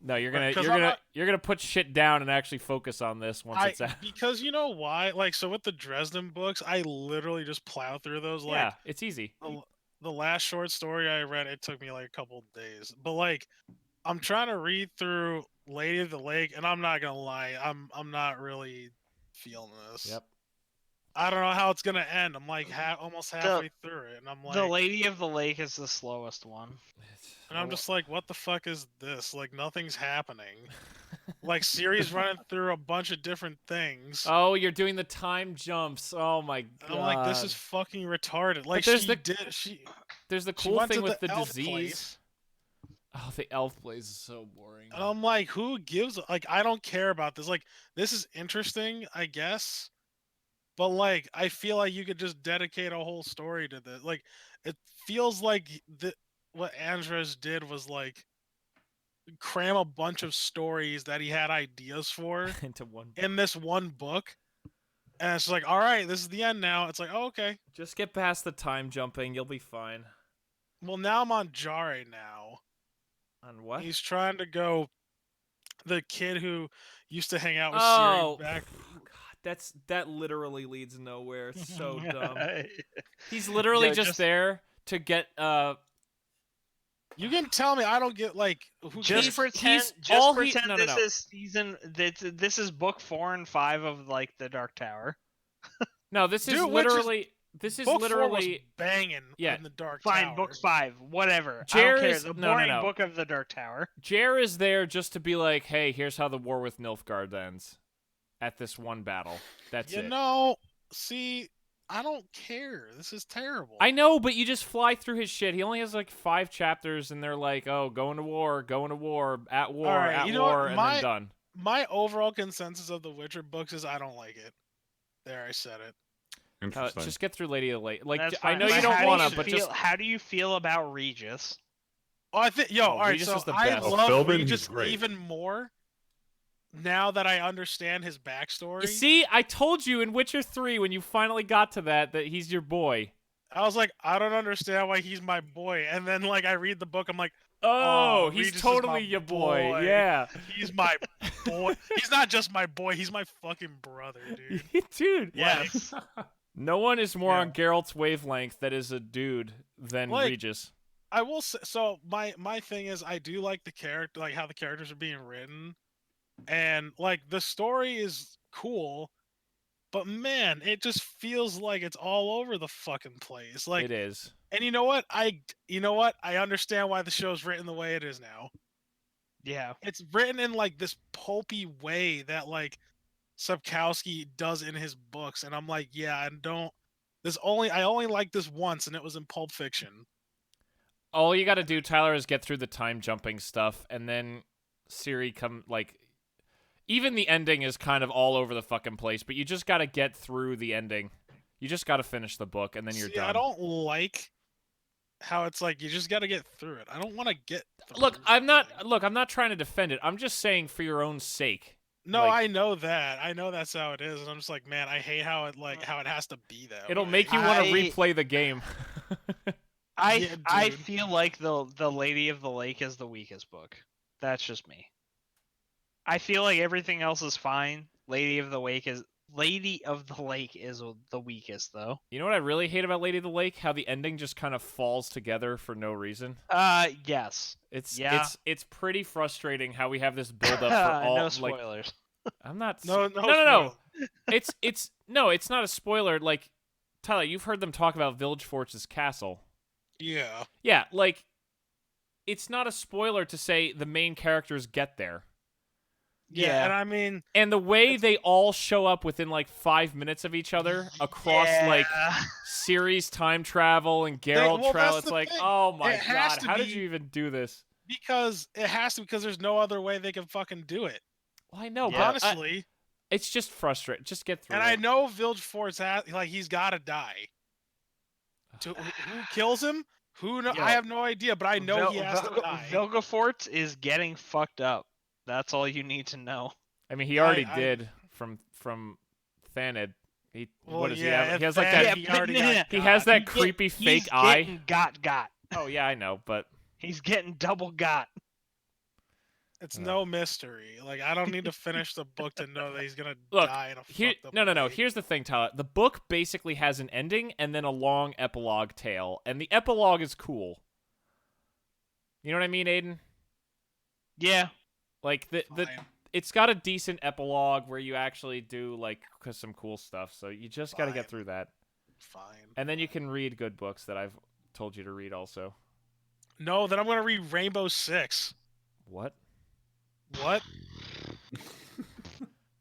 Speaker 1: No, you're
Speaker 2: Right,
Speaker 1: gonna put shit down and actually focus on this once it's out.
Speaker 2: Because you know why? Like, so with the Dresden books, I literally just plow through those. Like,
Speaker 1: Yeah, it's easy.
Speaker 2: the last short story I read, it took me like a couple days. But like, I'm trying to read through Lady of the Lake, and I'm not gonna lie, I'm not really feeling this.
Speaker 1: Yep.
Speaker 2: I don't know how it's gonna end. I'm like almost halfway through it, and I'm like,
Speaker 4: The Lady of the Lake is the slowest one.
Speaker 2: and I'm just like, what the fuck is this? Like, nothing's happening. Like, Ciri's running through a bunch of different things.
Speaker 1: Oh, you're doing the time jumps. Oh my god.
Speaker 2: And I'm like, this is fucking retarded. Like,
Speaker 1: there's
Speaker 2: she
Speaker 1: the cool
Speaker 2: went
Speaker 1: thing
Speaker 2: to
Speaker 1: with the
Speaker 2: elf
Speaker 1: disease.
Speaker 2: place,
Speaker 1: Oh, the elf place is so boring.
Speaker 2: and I'm like, who gives? Like, I don't care about this. Like, this is interesting, I guess, but like, I feel like you could just dedicate a whole story to this. Like, it feels like what Andres did was like cram a bunch of stories that he had ideas for
Speaker 1: Into one.
Speaker 2: in this one book. And it's like, all right, this is the end now. It's like, oh, okay.
Speaker 1: Just get past the time jumping. You'll be fine.
Speaker 2: Well, now I'm on Jare now.
Speaker 1: On what?
Speaker 2: He's trying to go. The kid who used to hang out with
Speaker 1: Oh,
Speaker 2: Ciri back.
Speaker 1: God, that literally leads nowhere. It's so dumb. He's literally
Speaker 4: No,
Speaker 1: just there to get
Speaker 2: You can tell me I don't get like who
Speaker 4: Just
Speaker 2: cares?
Speaker 4: pretend.
Speaker 1: all
Speaker 4: Just
Speaker 1: he-
Speaker 4: pretend
Speaker 1: no, no,
Speaker 4: this
Speaker 1: no.
Speaker 4: is season. This is book 4 and 5 of like the Dark Tower.
Speaker 1: No, this is
Speaker 2: Dude, which is-
Speaker 1: literally this is
Speaker 2: Book 4 was
Speaker 1: literally
Speaker 2: banging
Speaker 1: Yeah.
Speaker 2: in the Dark
Speaker 4: Fine,
Speaker 2: Tower.
Speaker 4: book 5, whatever. I
Speaker 1: Jer
Speaker 4: don't care.
Speaker 1: is-
Speaker 4: The
Speaker 1: no,
Speaker 4: boring
Speaker 1: no.
Speaker 4: book of the Dark Tower.
Speaker 1: Jer is there just to be like, hey, here's how the war with Nilfgaard ends. At this one battle. That's
Speaker 2: You
Speaker 1: it.
Speaker 2: know, see, I don't care. This is terrible.
Speaker 1: I know, but you just fly through his shit. He only has like 5 chapters, and they're like, oh, going to war, at war,
Speaker 2: Alright,
Speaker 1: at
Speaker 2: you know what?
Speaker 1: war, and then done.
Speaker 2: My overall consensus of the Witcher books is I don't like it. There, I said it.
Speaker 3: Interesting.
Speaker 1: Just get through Lady of the Lake. Like,
Speaker 4: That's
Speaker 1: I
Speaker 4: fine.
Speaker 1: know
Speaker 4: But
Speaker 1: you don't
Speaker 4: how
Speaker 1: want
Speaker 4: do
Speaker 1: to,
Speaker 4: you
Speaker 1: but
Speaker 4: feel-
Speaker 1: just
Speaker 4: how do you feel about Regis?
Speaker 2: Oh, I think all right.
Speaker 1: Regis
Speaker 2: So
Speaker 1: is the
Speaker 2: I
Speaker 1: best.
Speaker 2: love
Speaker 3: Philbin, he's
Speaker 2: Regis
Speaker 3: great.
Speaker 2: even more now that I understand his backstory.
Speaker 1: You see, I told you in Witcher 3 when you finally got to that he's your boy.
Speaker 2: I was like, I don't understand why he's my boy, and then like I read the book, I'm like,
Speaker 1: Oh,
Speaker 2: Oh,
Speaker 1: he's
Speaker 2: Regis is my
Speaker 1: totally your boy.
Speaker 2: boy.
Speaker 1: Yeah.
Speaker 2: he's my boy. He's not just my boy, he's my fucking brother, dude.
Speaker 1: Dude.
Speaker 4: Yes.
Speaker 1: No one is more
Speaker 2: Yeah.
Speaker 1: on Geralt's wavelength that is a dude than
Speaker 2: Like,
Speaker 1: Regis.
Speaker 2: I will say, so my thing is I do like the character, like how the characters are being written, and like the story is cool, but man, it just feels like it's all over the fucking place. Like,
Speaker 1: It is.
Speaker 2: and you know what? I understand why the show's written the way it is now.
Speaker 4: Yeah.
Speaker 2: It's written in like this pulpy way that like Sapkowski does in his books, and I'm like, yeah, I only liked this once, and it was in Pulp Fiction.
Speaker 1: All you got to do, Tyler, is get through the time jumping stuff, and then Ciri even the ending is kind of all over the fucking place, but you just got to get through the ending. You just got to finish the book, and then you're
Speaker 2: See,
Speaker 1: done.
Speaker 2: I don't like how it's like you just got to get through it. I don't want to get through
Speaker 1: Look, I'm not
Speaker 2: something.
Speaker 1: trying to defend it. I'm just saying for your own sake.
Speaker 2: No,
Speaker 1: Like,
Speaker 2: I know that. I know that's how it is, and I'm just like, man, I hate how it how it has to be that
Speaker 1: it'll
Speaker 2: way.
Speaker 1: make you want to replay the game.
Speaker 2: Yeah,
Speaker 4: I
Speaker 2: dude.
Speaker 4: feel like the Lady of the Lake is the weakest book. That's just me. I feel like everything else is fine. Lady of the Lake is the weakest though.
Speaker 1: You know what I really hate about Lady of the Lake? How the ending just kind of falls together for no reason.
Speaker 4: Yes.
Speaker 1: It's pretty frustrating how we have this build up for all
Speaker 4: no spoilers.
Speaker 1: I'm not
Speaker 2: No.
Speaker 1: It's not a spoiler. Like, Tyler, you've heard them talk about Village Forge's castle.
Speaker 2: Yeah.
Speaker 1: Yeah, like, it's not a spoiler to say the main characters get there.
Speaker 2: Yeah, and I mean,
Speaker 1: and the way they all show up within like 5 minutes of each other across like series time travel and Geralt travel, it's like, oh my god, how did you even do this?
Speaker 2: Because it has to, because there's no other way they can fucking do it.
Speaker 1: Well, I know,
Speaker 2: but honestly,
Speaker 1: it's just frustrating. Just get through
Speaker 2: and
Speaker 1: it.
Speaker 2: I know Village Forge he's got to die. Who kills him? I have no idea, but I know he has to die.
Speaker 4: Vilgefortz is getting fucked up. That's all you need to know.
Speaker 1: I mean, he already did from Thanid. He has like that. He has that creepy fake eye.
Speaker 4: Got.
Speaker 2: Oh
Speaker 4: yeah, I know, but he's getting double got.
Speaker 2: It's no mystery. Like, I don't need to finish the book to know that he's gonna die in a fucked up
Speaker 1: No. Here's the thing, Tyler. The book basically has an ending and then a long epilogue tale, and the epilogue is cool. You know what I mean, Aiden?
Speaker 4: Yeah.
Speaker 1: Like it's got a decent epilogue where you actually do like some cool stuff. So you just got to get through that.
Speaker 2: Fine.
Speaker 1: And then you can read good books that I've told you to read also.
Speaker 2: No, then I'm gonna read Rainbow Six.
Speaker 1: What?
Speaker 2: What?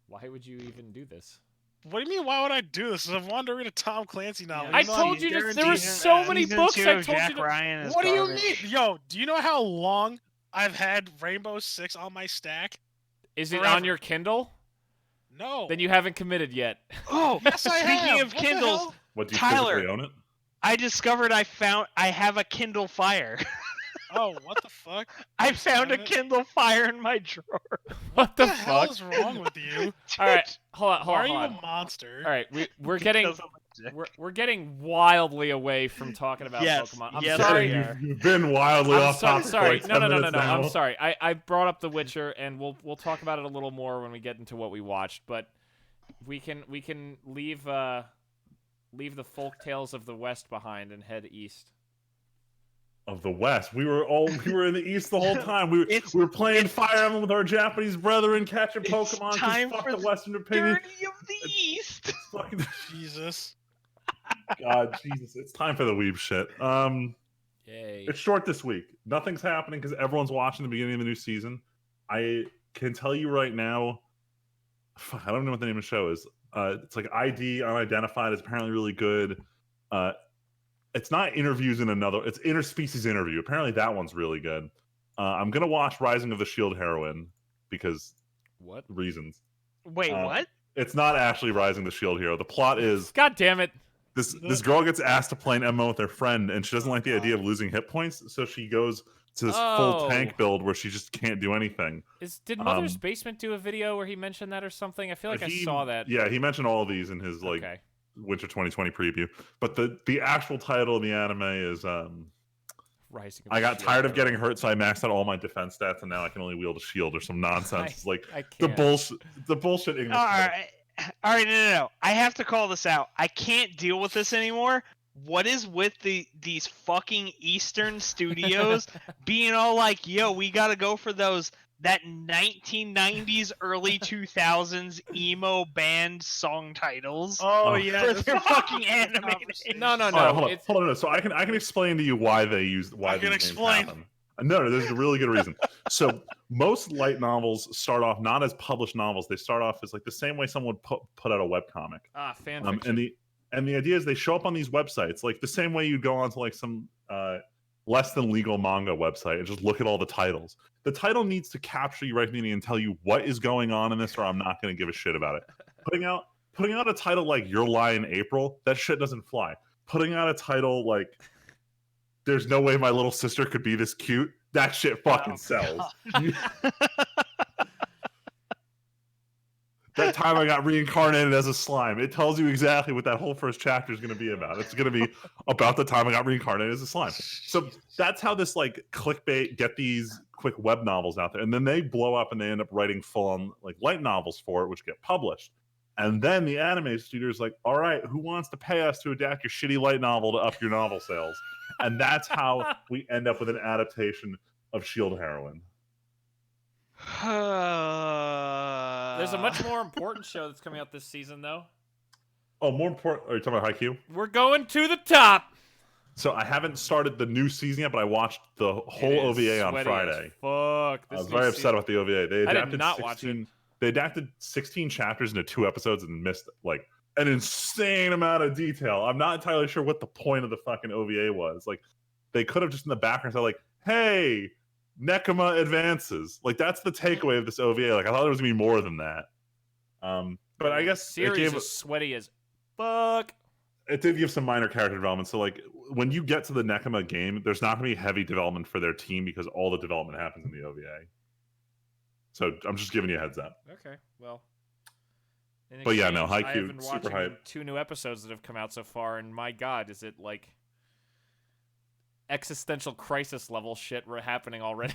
Speaker 1: Why would you even do this?
Speaker 2: What do you mean? Why would I do this? I've wanted to read a Tom Clancy novel.
Speaker 1: I told you there were so many books. I told
Speaker 4: Jack
Speaker 1: you.
Speaker 4: Ryan is
Speaker 2: what do you
Speaker 4: garbage.
Speaker 2: mean? Yo, do you know how long I've had Rainbow Six on my stack?
Speaker 1: Is it on your Kindle?
Speaker 2: No.
Speaker 1: Then you haven't committed yet.
Speaker 4: Oh,
Speaker 2: yes, I have.
Speaker 4: Speaking of Kindles,
Speaker 3: What, do you
Speaker 4: Tyler,
Speaker 3: physically own it?
Speaker 4: I discovered I have a Kindle Fire.
Speaker 2: Oh, what the fuck?
Speaker 4: I found a Kindle Fire in my drawer.
Speaker 1: What the
Speaker 2: hell
Speaker 1: fuck
Speaker 2: is wrong with you?
Speaker 1: All right, hold on.
Speaker 2: Why are you a monster?
Speaker 1: All right, we're getting wildly away from talking about Pokemon. I'm sorry.
Speaker 3: You've been wildly off topic.
Speaker 1: Sorry.
Speaker 3: For like
Speaker 1: No.
Speaker 3: 10 minutes now.
Speaker 1: I'm sorry. I brought up The Witcher, and we'll talk about it a little more when we get into what we watched. But we can leave the folk tales of the West behind and head east.
Speaker 3: Of the West, we were in the East the whole time. We were playing Fire Emblem with our Japanese brethren, catching Pokemon.
Speaker 4: Time
Speaker 3: fuck
Speaker 4: for
Speaker 3: the Western opinion.
Speaker 4: Dirty of the East.
Speaker 2: Jesus.
Speaker 3: God, Jesus, it's time for the Weeb shit.
Speaker 1: Yay.
Speaker 3: It's short this week. Nothing's happening because everyone's watching the beginning of the new season. I can tell you right now, I don't know what the name of the show is. It's like ID Unidentified. It's apparently really good. It's not interviews in another. It's interspecies interview. Apparently that one's really good. I'm gonna watch Rising of the Shield Heroine because reasons.
Speaker 4: Wait, what?
Speaker 3: It's not actually Rising the Shield Hero. The plot is,
Speaker 1: God damn it.
Speaker 3: This girl gets asked to play an MMO with her friend, and she doesn't like the idea of losing hit points, so she goes to this full tank build where she just can't do anything.
Speaker 1: Did Mother's Basement do a video where he mentioned that or something? I feel like I saw that.
Speaker 3: Yeah, he mentioned all of these in his Winter 2020 preview. But the actual title of the anime is
Speaker 1: Rising.
Speaker 3: I got tired of getting hurt, so I maxed out all my defense stats, and now I can only wield a shield or some nonsense. The bullshit English.
Speaker 4: All right, no. I have to call this out. I can't deal with this anymore. What is with these fucking Eastern studios being all like, yo, we gotta go for that 1990s, early 2000s emo band song titles.
Speaker 2: Oh yeah,
Speaker 4: for their fucking anime.
Speaker 1: No.
Speaker 3: Right, hold on. So I can explain to you why they used why these names happen. No, there's a really good reason. So most light novels start off not as published novels. They start off as like the same way someone would put out a webcomic.
Speaker 1: Fan fiction.
Speaker 3: And the idea is they show up on these websites like the same way you'd go onto like some less than legal manga website and just look at all the titles. The title needs to capture you right from the beginning and tell you what is going on in this, or I'm not going to give a shit about it. Putting out a title like Your Lie in April, that shit doesn't fly. Putting out a title like there's no way my little sister could be this cute. That shit fucking sells. That time I got reincarnated as a slime. It tells you exactly what that whole first chapter is going to be about. It's going to be about the time I got reincarnated as a slime. So that's how this like clickbait get these quick web novels out there, and then they blow up and they end up writing full-on like light novels for it, which get published. And then the anime studio is like, all right, who wants to pay us to adapt your shitty light novel to up your novel sales? And that's how we end up with an adaptation of Shield Heroine.
Speaker 1: There's a much more important show that's coming out this season, though.
Speaker 3: Oh, more important. Are you talking about Haikyuu?
Speaker 1: We're going to the top.
Speaker 3: So I haven't started the new season yet, but I watched the whole OVA on Friday.
Speaker 1: Fuck.
Speaker 3: I was very upset about the OVA. They adapted
Speaker 1: I did not watch it.
Speaker 3: They adapted 16 chapters into 2 episodes and missed like an insane amount of detail. I'm not entirely sure what the point of the fucking OVA was. Like, they could have just in the background said like, "Hey, Nekoma advances." Like, that's the takeaway of this OVA. Like, I thought there was gonna be more than that. But I guess
Speaker 1: series is sweaty as fuck.
Speaker 3: It did give some minor character development. So like when you get to the Nekoma game, there's not gonna be heavy development for their team because all the development happens in the OVA. So I'm just giving you a heads up.
Speaker 1: Okay, well.
Speaker 3: But yeah, no,
Speaker 1: I've
Speaker 3: Haikyuu,
Speaker 1: been
Speaker 3: super
Speaker 1: watching
Speaker 3: hype.
Speaker 1: 2 new episodes that have come out so far, and my god, is it like existential crisis level shit happening already?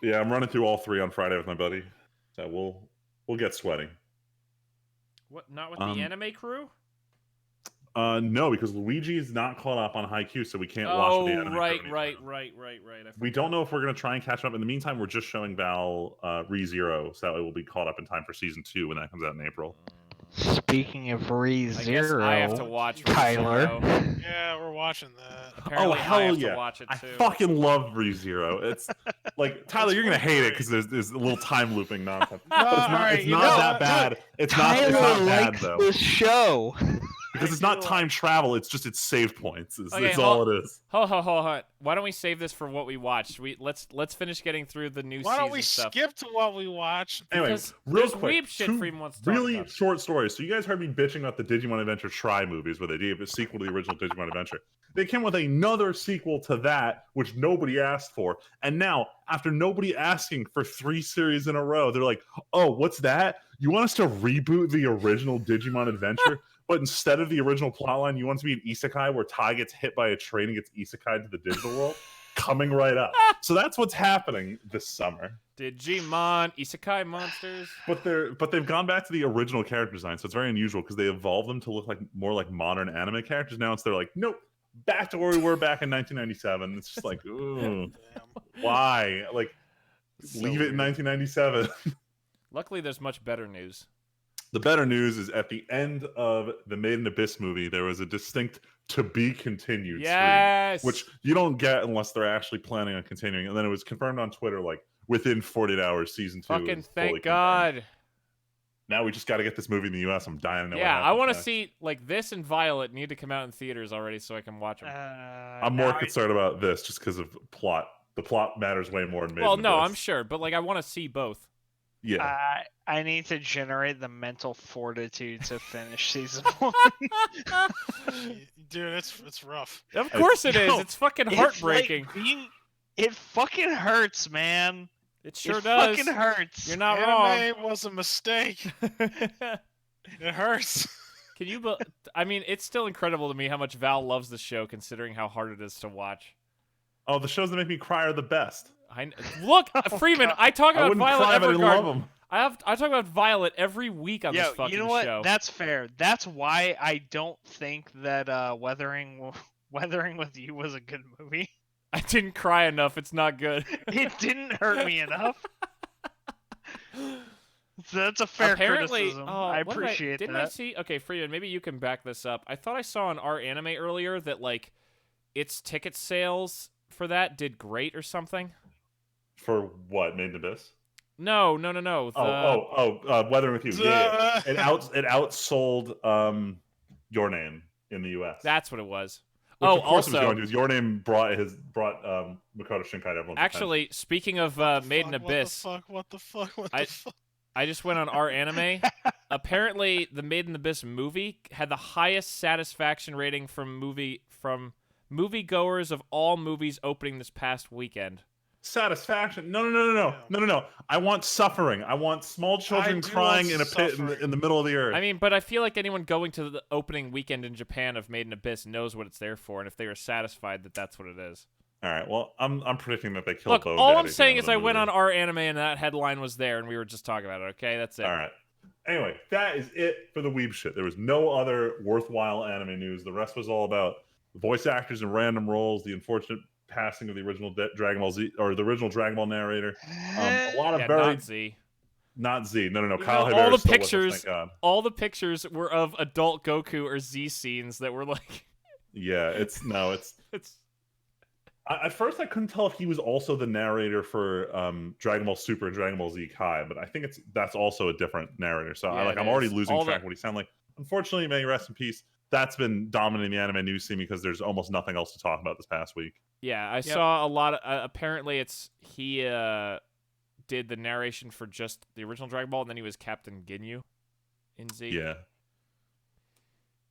Speaker 3: Yeah, I'm running through all 3 on Friday with my buddy, so we'll get sweating.
Speaker 1: What? Not with the anime crew?
Speaker 3: No, because Luigi is not caught up on Haikyuu, so we can't watch the anime.
Speaker 1: Right.
Speaker 3: We don't know if we're gonna try and catch up. In the meantime, we're just showing Val ReZero, so it will be caught up in time for season 2 when that comes out in April.
Speaker 5: Speaking of ReZero,
Speaker 1: I have to watch
Speaker 5: Tyler.
Speaker 1: ReZero.
Speaker 2: Yeah, we're watching that.
Speaker 1: Apparently,
Speaker 3: hell
Speaker 1: I have
Speaker 3: yeah.
Speaker 1: to watch it too.
Speaker 3: I fucking love ReZero. It's like Tyler, you're gonna hate it because there's a little time looping nonsense. But it's not that bad. It's not bad
Speaker 5: likes
Speaker 3: though.
Speaker 5: this show.
Speaker 3: Because it's not time travel, it's save points.
Speaker 1: Okay,
Speaker 3: it's all it is.
Speaker 1: Hold. Why don't we save this for what we watched? Let's finish getting through the new season
Speaker 2: Why don't we
Speaker 1: stuff.
Speaker 2: skip to what we watched?
Speaker 3: Anyway,
Speaker 1: Because
Speaker 3: real
Speaker 1: there's
Speaker 3: quick,
Speaker 1: Weeb shit
Speaker 3: 2
Speaker 1: Friedman wants to talk
Speaker 3: really
Speaker 1: about.
Speaker 3: short stories. So you guys heard me bitching about the Digimon Adventure Try movies, where they did a sequel to the original Digimon Adventure. They came with another sequel to that, which nobody asked for. And now, after nobody asking for 3 series in a row, they're like, "Oh, what's that? You want us to reboot the original Digimon Adventure?" But instead of the original plotline, you want it to be an isekai where Tai gets hit by a train and gets isekai'd to the digital world? Coming right up. So that's what's happening this summer.
Speaker 1: Digimon Isekai monsters.
Speaker 3: But they've gone back to the original character design, so it's very unusual because they evolved them to look like more like modern anime characters. Now they're like, nope, back to where we were back in 1997. It's just like, ooh, why? Like, leave it in 1997.
Speaker 1: Luckily, there's much better news.
Speaker 3: The better news is at the end of the Made in Abyss movie, there was a distinct to be continued
Speaker 1: Yes,
Speaker 3: screen, which you don't get unless they're actually planning on continuing. And then it was confirmed on Twitter, like within 48 hours, season 2.
Speaker 1: Fucking thank God.
Speaker 3: Confirmed. Now we just got to get this movie in the U.S. I'm dying to know.
Speaker 1: Yeah,
Speaker 3: what
Speaker 1: I want to
Speaker 3: next.
Speaker 1: see like this and Violet need to come out in theaters already so I can watch them.
Speaker 3: I'm more concerned about this just because of plot. The plot matters way more than Made in
Speaker 1: Well, no,
Speaker 3: Abyss.
Speaker 1: I'm sure, but like I want to see both.
Speaker 3: Yeah.
Speaker 4: I need to generate the mental fortitude to finish season 1.
Speaker 2: Dude, it's rough.
Speaker 1: Of course it is.
Speaker 4: No,
Speaker 1: It's fucking heartbreaking.
Speaker 4: It fucking hurts, man.
Speaker 1: It sure
Speaker 4: it
Speaker 1: does.
Speaker 4: Fucking hurts.
Speaker 1: You're not wrong.
Speaker 2: Anime was a mistake. It hurts.
Speaker 1: Can you? I mean, it's still incredible to me how much Val loves the show, considering how hard it is to watch.
Speaker 3: Oh, the shows that make me cry are the best.
Speaker 1: Look, Freeman. I talk
Speaker 3: I
Speaker 1: about
Speaker 3: wouldn't
Speaker 1: Violet
Speaker 3: cry if I didn't love
Speaker 1: Evergarden.
Speaker 3: them.
Speaker 1: I talk about Violet every week on this fucking
Speaker 4: you know what?
Speaker 1: show.
Speaker 4: That's fair. That's why I don't think that Weathering with You was a good movie.
Speaker 1: I didn't cry enough. It's not good.
Speaker 4: It didn't hurt me enough. So that's a fair criticism. I appreciate
Speaker 1: Didn't
Speaker 4: that.
Speaker 1: I see? Okay, Freeman, maybe you can back this up. I thought I saw on our anime earlier that like its ticket sales for that did great or something.
Speaker 3: For what? Made in Abyss?
Speaker 1: No.
Speaker 3: Weathering with You. Yeah. It outsold Your Name in the US.
Speaker 1: That's what it was.
Speaker 3: Which, of course it was
Speaker 1: also,
Speaker 3: going to. Your Name brought Makoto Shinkai to everyone's
Speaker 1: actually, speaking of Made in Abyss,
Speaker 2: What the fuck?
Speaker 1: I just went on our anime. Apparently, the Made in Abyss movie had the highest satisfaction rating from moviegoers of all movies opening this past weekend.
Speaker 3: Satisfaction. No. I want suffering. I want small children crying in a pit in the middle of the earth.
Speaker 1: I mean, but I feel like anyone going to the opening weekend in Japan of Made in Abyss knows what it's there for, and if they were satisfied that that's what it is.
Speaker 3: All right. Well, I'm predicting that they kill.
Speaker 1: Look,
Speaker 3: Bo
Speaker 1: all
Speaker 3: Daddy
Speaker 1: I'm saying
Speaker 3: at
Speaker 1: is
Speaker 3: the
Speaker 1: I
Speaker 3: end of
Speaker 1: went
Speaker 3: the
Speaker 1: on
Speaker 3: movie.
Speaker 1: our anime and that headline was there, and we were just talking about it. Okay, that's it.
Speaker 3: All right. Anyway, that is it for the Weeb shit. There was no other worthwhile anime news. The rest was all about voice actors and random roles, the unfortunate passing of the original Dragon Ball Z or the original Dragon Ball narrator. A lot of
Speaker 1: not Z.
Speaker 3: Not Z. No.
Speaker 1: You
Speaker 3: Kyle
Speaker 1: know,
Speaker 3: Hebert
Speaker 1: all the
Speaker 3: still with
Speaker 1: pictures,
Speaker 3: us, thank God.
Speaker 1: all the pictures were of adult Goku or Z scenes that were like.
Speaker 3: Yeah, it's. At first, I couldn't tell if he was also the narrator for Dragon Ball Super and Dragon Ball Z Kai, but I think that's also a different narrator. So
Speaker 1: Yeah,
Speaker 3: I'm already losing
Speaker 1: all
Speaker 3: track of what he sounded like. Unfortunately, may he rest in peace. That's been dominating the anime news scene because there's almost nothing else to talk about this past week.
Speaker 1: Yeah, I saw a lot of. Apparently, he did the narration for just the original Dragon Ball, and then he was Captain Ginyu in Z.
Speaker 3: Yeah.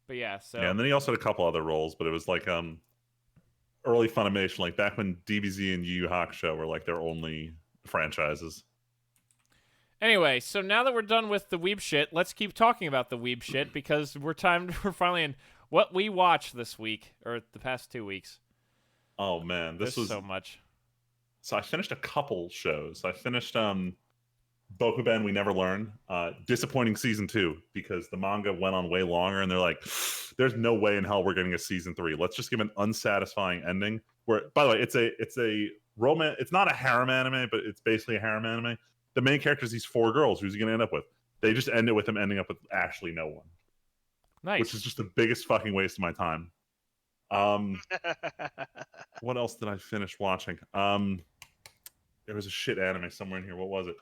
Speaker 1: But yeah, so
Speaker 3: Yeah, and then he also had a couple other roles, but it was like early Funimation, like back when DBZ and Yu Yu Hakusho were like their only franchises.
Speaker 1: Anyway, so now that we're done with the Weeb shit, let's keep talking about the Weeb shit because we're finally in what we watched this week or the past 2 weeks.
Speaker 3: Oh man, this was
Speaker 1: so much.
Speaker 3: So I finished a couple shows. I finished Bokuben We Never Learn. Disappointing season 2 because the manga went on way longer and they're like, there's no way in hell we're getting a season 3. Let's just give an unsatisfying ending. Where, by the way, it's a romance. It's not a harem anime, but it's basically a harem anime. The main character is these 4 girls. Who's he gonna end up with? They just end it with him ending up with actually no one.
Speaker 1: Nice.
Speaker 3: Which is just the biggest fucking waste of my time. What else did I finish watching? There was a shit anime somewhere in here. What was it?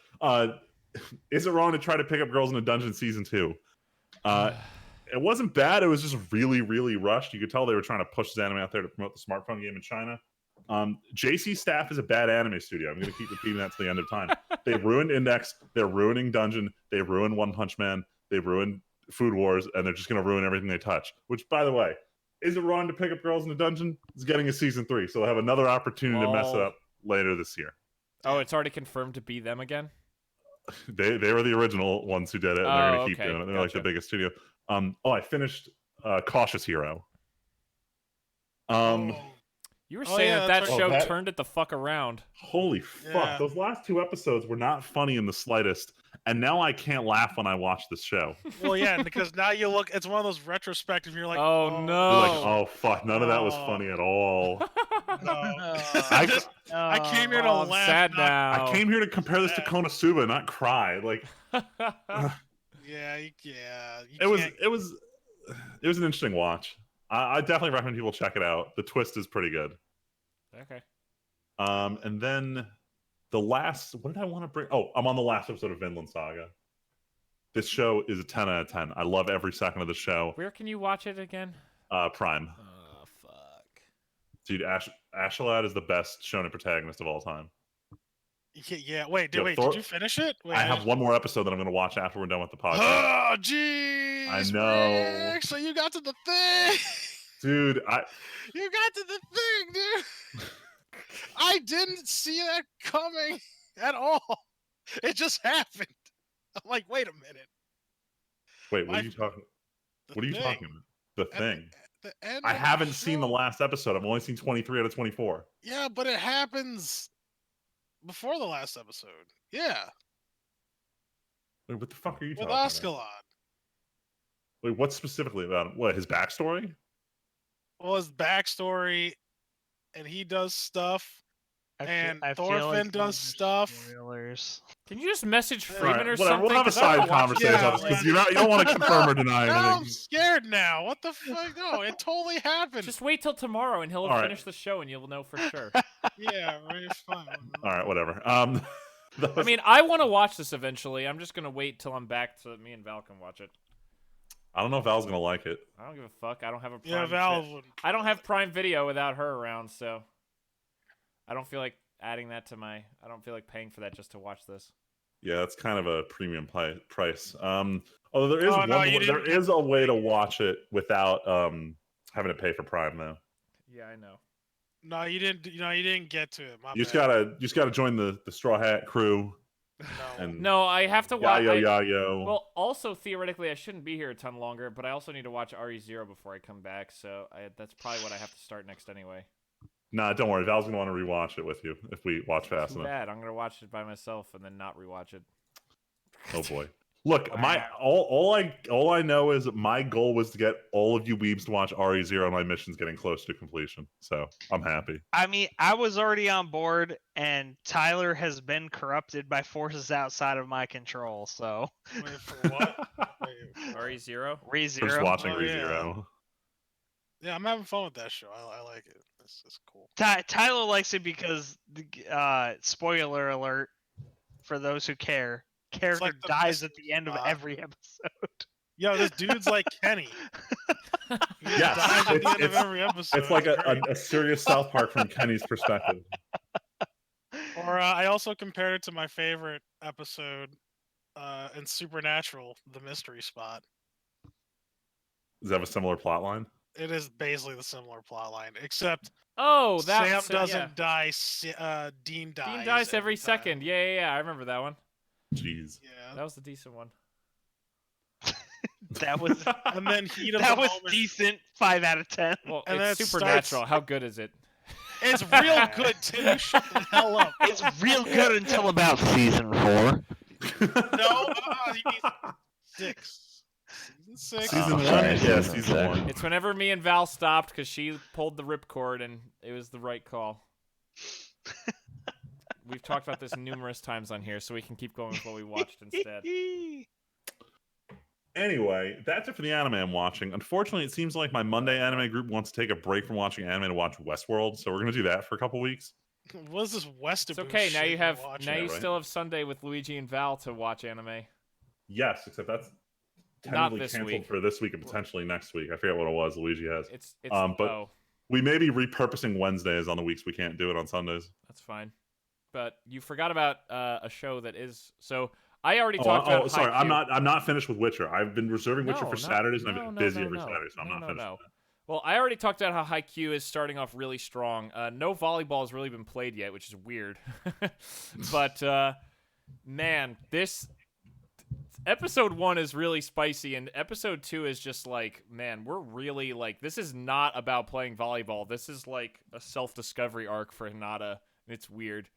Speaker 3: Is it wrong to try to pick up girls in a dungeon season 2? It wasn't bad. It was just really, really rushed. You could tell they were trying to push this anime out there to promote the smartphone game in China. JC Staff is a bad anime studio. I'm going to keep repeating that to the end of time. They ruined Index. They're ruining Dungeon. They ruined One Punch Man. They ruined Food Wars, and they're just going to ruin everything they touch. Which, by the way, is it wrong to pick up girls in a dungeon? It's getting a season 3, so they'll have another opportunity to mess it up later this year.
Speaker 1: Oh, it's already confirmed to be them again?
Speaker 3: They were the original ones who did it, and they're going to keep doing it. They're like the biggest studio. I finished Cautious Hero.
Speaker 1: You were saying that
Speaker 2: right.
Speaker 1: show turned it the fuck around.
Speaker 3: Holy fuck. Those last 2 episodes were not funny in the slightest. And now I can't laugh when I watch this show.
Speaker 2: Well, yeah, because now you look, it's one of those retrospective, you're like,
Speaker 1: oh no.
Speaker 3: You're like, oh fuck, none of that was funny at all.
Speaker 2: No.
Speaker 3: I
Speaker 2: came here to
Speaker 1: I'm
Speaker 2: laugh.
Speaker 1: sad
Speaker 2: not-
Speaker 1: now.
Speaker 3: came here to compare this to Konosuba, not cry. Like
Speaker 2: Yeah.
Speaker 3: it was an interesting watch. I definitely recommend people check it out. The twist is pretty good.
Speaker 1: Okay.
Speaker 3: And then the last, what did I want to bring? Oh, I'm on the last episode of Vinland Saga. This show is a 10 out of 10. I love every second of the show.
Speaker 1: Where can you watch it again?
Speaker 3: Prime.
Speaker 1: Oh, fuck.
Speaker 3: Dude, Ashalad is the best shonen protagonist of all time.
Speaker 2: Yeah. Wait,
Speaker 3: Yo,
Speaker 2: did you finish it? Wait,
Speaker 3: I have one more episode that I'm going to watch after we're done with the podcast.
Speaker 2: Oh, jeez.
Speaker 3: I know.
Speaker 2: Rick, so you got to the thing.
Speaker 3: Dude,
Speaker 2: You got to the thing, dude. I didn't see that coming at all. It just happened. I'm like, wait a minute.
Speaker 3: Wait, what are you talking? What are you
Speaker 2: Thing.
Speaker 3: talking about? The Thing.
Speaker 2: The end
Speaker 3: I
Speaker 2: of
Speaker 3: haven't
Speaker 2: the
Speaker 3: seen the
Speaker 2: show.
Speaker 3: last episode. I've only seen 23 out of 24.
Speaker 2: Yeah, but it happens before the last episode. Yeah,
Speaker 3: Wait, what the fuck are you
Speaker 2: with
Speaker 3: talking about?
Speaker 2: Ascalon.
Speaker 3: Wait, what specifically about him? What, his backstory?
Speaker 2: Well, his backstory, and he does stuff, and
Speaker 5: I feel
Speaker 2: Thorfinn
Speaker 5: like
Speaker 2: does
Speaker 5: those are
Speaker 2: stuff.
Speaker 5: Spoilers.
Speaker 1: Can you just message
Speaker 2: All
Speaker 1: Freeman
Speaker 3: Right,
Speaker 1: or
Speaker 3: whatever,
Speaker 1: something?
Speaker 3: we'll have a
Speaker 1: 'Cause I don't
Speaker 3: side
Speaker 1: watch
Speaker 3: conversation
Speaker 2: Yeah,
Speaker 3: about this because you don't want to confirm or deny
Speaker 2: Now I'm
Speaker 3: anything.
Speaker 2: scared now. What the fuck? No, it totally happened.
Speaker 1: Just wait till tomorrow and he'll have
Speaker 3: All right.
Speaker 1: finished the show and you'll know for sure.
Speaker 2: Yeah, right. It's fine.
Speaker 3: All right, whatever.
Speaker 1: I mean, I want to watch this eventually. I'm just going to wait till I'm back so that me and Val can watch it.
Speaker 3: I don't know if Val's gonna like it.
Speaker 1: I don't give a fuck. I don't have a Prime
Speaker 2: Yeah, Valve would.
Speaker 1: I don't have Prime Video without her around, so I don't feel like adding that to my. I don't feel like paying for that just to watch this.
Speaker 3: Yeah, it's kind of a premium price. Although there is
Speaker 2: Oh, no, you
Speaker 3: there
Speaker 2: didn't-
Speaker 3: is a way to watch it without having to pay for Prime though.
Speaker 1: Yeah, I know.
Speaker 2: No, you didn't. You didn't get to it. My
Speaker 3: You just
Speaker 2: bad.
Speaker 3: gotta join the Straw Hat crew.
Speaker 2: No.
Speaker 3: And
Speaker 1: No, I have to watch.
Speaker 3: Yayo.
Speaker 1: Well, also theoretically, I shouldn't be here a ton longer, but I also need to watch RE0 before I come back. So that's probably what I have to start next anyway.
Speaker 3: Nah, don't worry. Val's gonna want to rewatch it with you if we watch fast
Speaker 1: Too
Speaker 3: enough.
Speaker 1: bad. I'm gonna watch it by myself and then not rewatch it.
Speaker 3: Oh boy. Look, all I know is my goal was to get all of you weebs to watch RE0, and my mission's getting close to completion. So I'm happy.
Speaker 4: I mean, I was already on board, and Tyler has been corrupted by forces outside of my control. So
Speaker 2: Wait for what? Wait, for what?
Speaker 1: RE0?
Speaker 3: We're just
Speaker 4: ReZero.
Speaker 3: watching
Speaker 2: Oh,
Speaker 3: ReZero.
Speaker 2: Yeah, I'm having fun with that show. I like it. It's cool.
Speaker 4: Tyler likes it because, spoiler alert, for those who care, character
Speaker 2: like the
Speaker 4: dies at
Speaker 2: mystery
Speaker 4: the end of
Speaker 2: spot.
Speaker 4: every episode.
Speaker 2: Yo, this dude's like Kenny. He
Speaker 3: Yes,
Speaker 2: dies at the end of
Speaker 3: it's-
Speaker 2: every episode.
Speaker 3: It's like
Speaker 2: great.
Speaker 3: a serious South Park from Kenny's perspective.
Speaker 2: Or I also compared it to my favorite episode in Supernatural, The Mystery Spot.
Speaker 3: Does that have a similar plot line?
Speaker 2: It is basically the similar plot line, except
Speaker 1: Oh, that
Speaker 2: Sam
Speaker 1: yeah.
Speaker 2: doesn't die. Dean dies.
Speaker 1: Dean dies every
Speaker 2: time.
Speaker 1: second. Yeah. I remember that one.
Speaker 3: Jeez.
Speaker 2: Yeah.
Speaker 1: That was a decent one.
Speaker 4: That was
Speaker 2: And then heat of
Speaker 4: that
Speaker 2: the
Speaker 4: was
Speaker 2: moment.
Speaker 4: decent. 5 out of 10.
Speaker 1: Well,
Speaker 2: And
Speaker 1: it's
Speaker 2: then it
Speaker 1: Supernatural.
Speaker 2: starts-
Speaker 1: How good is it?
Speaker 2: It's real good, Tim. You shut the hell up.
Speaker 4: It's real good until
Speaker 5: About season 4.
Speaker 2: No, you need 6. Season 6.
Speaker 3: Season
Speaker 5: Oh,
Speaker 3: one?
Speaker 5: sorry,
Speaker 3: Yeah,
Speaker 5: season
Speaker 3: season
Speaker 5: six.
Speaker 3: one.
Speaker 1: It's whenever me and Val stopped because she pulled the ripcord and it was the right call. We've talked about this numerous times on here, so we can keep going with what we watched instead.
Speaker 3: Anyway, that's it for the anime I'm watching. Unfortunately, it seems like my Monday anime group wants to take a break from watching anime to watch Westworld, so we're gonna do that for a couple weeks.
Speaker 2: What is this West?
Speaker 1: It's okay. Now you have. Now you
Speaker 3: right?
Speaker 1: still have Sunday with Luigi and Val to watch anime.
Speaker 3: Yes, except that's
Speaker 1: Not
Speaker 3: tentatively
Speaker 1: this
Speaker 3: canceled
Speaker 1: week.
Speaker 3: for this week and potentially next week. I forget what it was. Luigi has.
Speaker 1: It's
Speaker 3: But-
Speaker 1: oh,
Speaker 3: We may be repurposing Wednesdays on the weeks we can't do it on Sundays.
Speaker 1: that's fine. But you forgot about a show that is. So I already talked about.
Speaker 3: Sorry,
Speaker 1: Haikyuu.
Speaker 3: I'm not finished with Witcher. I've been reserving Witcher
Speaker 1: No,
Speaker 3: for
Speaker 1: no,
Speaker 3: Saturdays, and I've
Speaker 1: no,
Speaker 3: been
Speaker 1: no,
Speaker 3: busy
Speaker 1: no,
Speaker 3: every
Speaker 1: no.
Speaker 3: Saturday, so I'm not finished.
Speaker 1: No.
Speaker 3: with that.
Speaker 1: Well, I already talked about how Haikyuu is starting off really strong. No volleyball has really been played yet, which is weird. But man, this episode 1 is really spicy, and episode 2 is just like, man, we're really like, this is not about playing volleyball. This is like a self-discovery arc for Hinata. It's weird.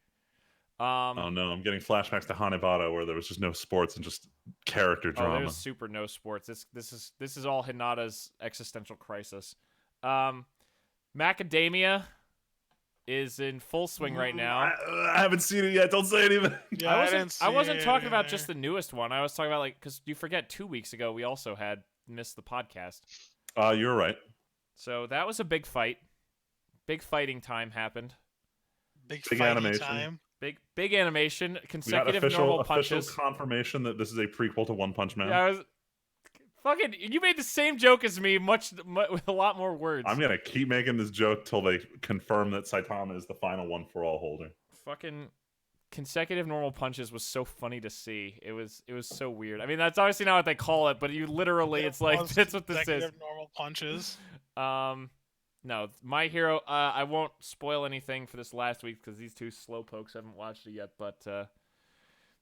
Speaker 3: Oh no, I'm getting flashbacks to Hanebado where there was just no sports and just character
Speaker 1: Oh,
Speaker 3: drama.
Speaker 1: there's super no sports. This is all Hinata's existential crisis. Macadamia is in full swing right now.
Speaker 3: I haven't seen it yet. Don't say anything.
Speaker 2: Yeah,
Speaker 1: I wasn't
Speaker 2: see
Speaker 1: talking
Speaker 2: it
Speaker 1: about
Speaker 2: either.
Speaker 1: just the newest one. I was talking about like, because you forget 2 weeks ago we also had missed the podcast.
Speaker 3: You're right.
Speaker 1: So that was a big fight. Big fighting time happened.
Speaker 2: big
Speaker 3: big
Speaker 2: fighting
Speaker 3: animation.
Speaker 2: time.
Speaker 1: Big animation.
Speaker 3: We got
Speaker 1: Consecutive
Speaker 3: official
Speaker 1: normal punches.
Speaker 3: confirmation that this is a prequel to One Punch Man.
Speaker 1: Yeah, I was fucking. You made the same joke as me, much with a lot more words.
Speaker 3: I'm gonna keep making this joke till they confirm that Saitama is the final one for all holder.
Speaker 1: Fucking consecutive normal punches was so funny to see. It was so weird. I mean, that's obviously not what they call it, but you literally, it's like that's what this is.
Speaker 2: Consecutive normal punches.
Speaker 1: No, My Hero. I won't spoil anything for this last week because these two slowpokes haven't watched it yet. But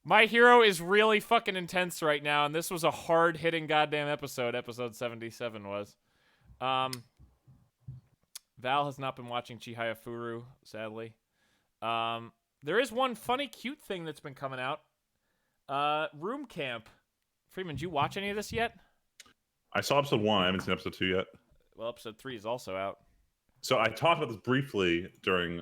Speaker 1: My Hero is really fucking intense right now, and this was a hard hitting goddamn episode. Episode 77 was. Val has not been watching Chihaya Furu, sadly. There is one funny, cute thing that's been coming out. Room Camp. Friedman, did you watch any of this yet?
Speaker 3: I saw episode 1. I haven't seen episode 2 yet.
Speaker 1: Well, episode 3 is also out.
Speaker 3: So I talked about this briefly during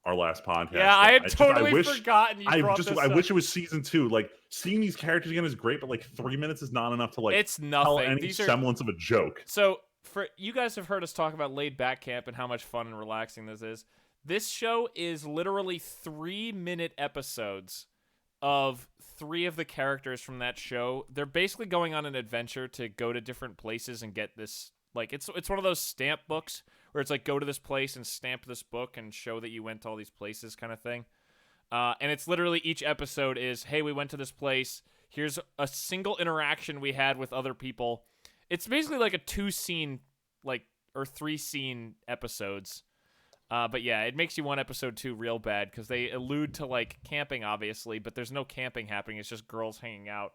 Speaker 3: our last podcast.
Speaker 1: Yeah, I had
Speaker 3: I
Speaker 1: totally
Speaker 3: wish-
Speaker 1: forgotten you brought this
Speaker 3: I
Speaker 1: up.
Speaker 3: wish it was season 2. Like seeing these characters again is great, but like 3 minutes is not enough to like
Speaker 1: It's
Speaker 3: tell
Speaker 1: nothing.
Speaker 3: any
Speaker 1: These are
Speaker 3: semblance of a joke.
Speaker 1: so for you guys have heard us talk about Laid Back Camp and how much fun and relaxing this is. This show is literally 3-minute episodes of 3 of the characters from that show. They're basically going on an adventure to go to different places and get this. Like it's one of those stamp books where it's like go to this place and stamp this book and show that you went to all these places kind of thing. And it's literally each episode is, hey, we went to this place. Here's a single interaction we had with other people. It's basically like a 2-scene, like, or 3-scene episodes. But yeah, it makes you want episode 2 real bad because they allude to like camping, obviously, but there's no camping happening. It's just girls hanging out.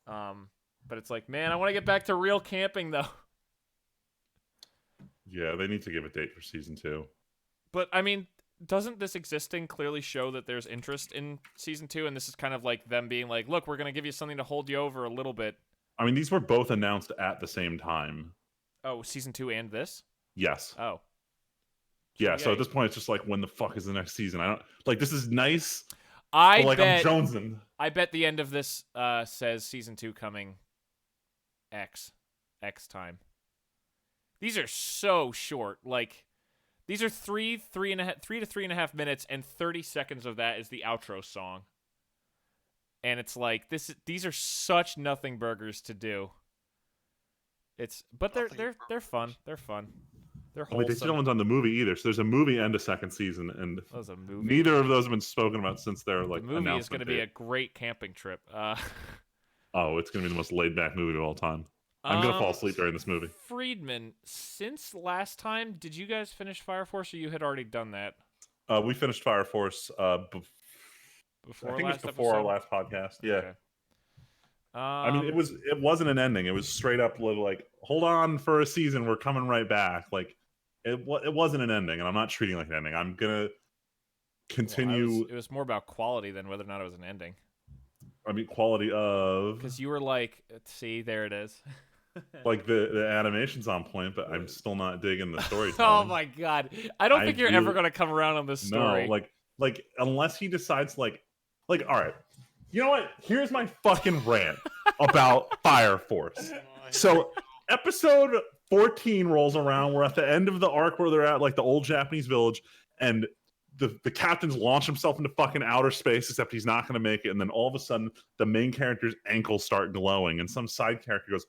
Speaker 1: But it's like, man, I want to get back to real camping though.
Speaker 3: Yeah, they need to give a date for season 2.
Speaker 1: But I mean, doesn't this existing clearly show that there's interest in season 2? And this is kind of like them being like, look, we're gonna give you something to hold you over a little bit.
Speaker 3: I mean, these were both announced at the same time.
Speaker 1: Oh, season 2 and this?
Speaker 3: Yes.
Speaker 1: Oh.
Speaker 3: Yeah, so at this point, it's just like, when the fuck is the next season? I don't like. This is nice.
Speaker 1: I
Speaker 3: but, like,
Speaker 1: bet.
Speaker 3: I'm jonesing.
Speaker 1: I bet the end of this says season 2 coming. X time. These are so short. Like, these are 3 to 3.5 minutes, and 30 seconds of that is the outro song. And it's like these are such nothing burgers to do. But they're fun. They're fun. They're wholesome.
Speaker 3: Wait, they still haven't done the movie either. So there's a movie and a second season, and
Speaker 1: a movie.
Speaker 3: Neither of those have been spoken about since their like
Speaker 1: the movie
Speaker 3: announcement
Speaker 1: is going to be a great camping trip.
Speaker 3: Oh, it's going to be the most laid back movie of all time. I'm going to fall asleep during this movie.
Speaker 1: Friedman, since last time, did you guys finish Fire Force, or you had already done that?
Speaker 3: We finished Fire Force
Speaker 1: before
Speaker 3: I think
Speaker 1: last
Speaker 3: it was before
Speaker 1: episode?
Speaker 3: our last podcast. Yeah.
Speaker 1: Okay.
Speaker 3: I mean, it wasn't an ending. It was straight up like, hold on for a season. We're coming right back. Like, it wasn't an ending, and I'm not treating it like an ending. I'm gonna continue.
Speaker 1: It was more about quality than whether or not it was an ending.
Speaker 3: I mean, quality of,
Speaker 1: because you were like, see, there it is.
Speaker 3: Like the animation's on point, but I'm still not digging the storytelling.
Speaker 1: Oh my god, I don't think you're ever gonna come around on this story.
Speaker 3: No, like unless he decides like, all right, you know what? Here's my fucking rant about Fire Force. So episode 14 rolls around. We're at the end of the arc where they're at like the old Japanese village, and the captain's launched himself into fucking outer space, except he's not going to make it. And then all of a sudden, the main character's ankles start glowing, and some side character goes,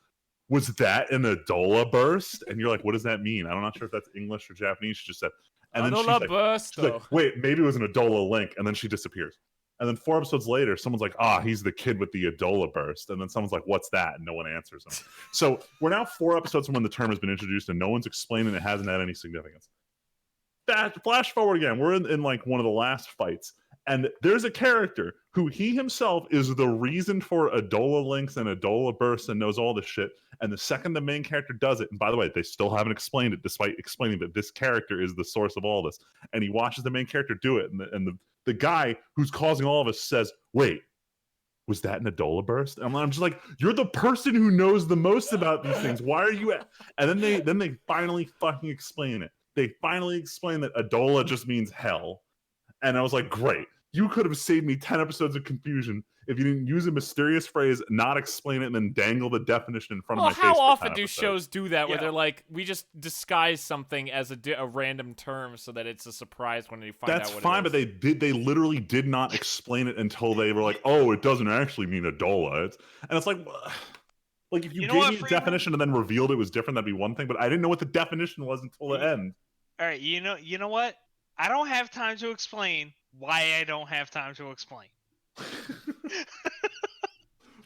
Speaker 3: "Was that an Adola burst?" And you're like, "What does that mean?" I'm not sure if that's English or Japanese. She just said, and then
Speaker 1: Adola burst.
Speaker 3: She's like, "Wait, maybe it was an Adola link," and then she disappears. And then 4 episodes later, someone's like, he's the kid with the Adola burst. And then someone's like, what's that? And no one answers them. So we're now 4 episodes from when the term has been introduced, and no one's explaining it hasn't had any significance. Flash forward again. We're in like one of the last fights. And there's a character who he himself is the reason for Adola links and Adola bursts and knows all this shit. And the second the main character does it, and by the way, they still haven't explained it, despite explaining that this character is the source of all this. And he watches the main character do it, and the guy who's causing all of us says, "Wait, was that an Adola burst?" And I'm just like, you're the person who knows the most about these things. Why are you at? And then they finally fucking explain it. They finally explain that Adola just means hell. And I was like, great. You could have saved me 10 episodes of confusion if you didn't use a mysterious phrase, not explain it, and then dangle the definition in front of my face.
Speaker 1: How
Speaker 3: for
Speaker 1: often
Speaker 3: 10
Speaker 1: do
Speaker 3: episodes.
Speaker 1: shows do that, where they're like, we just disguise something as a random term so that it's a surprise when you find out what it is?
Speaker 3: That's fine, but they literally did not explain it until they were like, oh, it doesn't actually mean Adola. And it's like if you gave me a definition and then revealed it was different, that'd be one thing, but I didn't know what the definition was until the end.
Speaker 4: All right, you know what? I don't have time to explain why I don't have time to explain.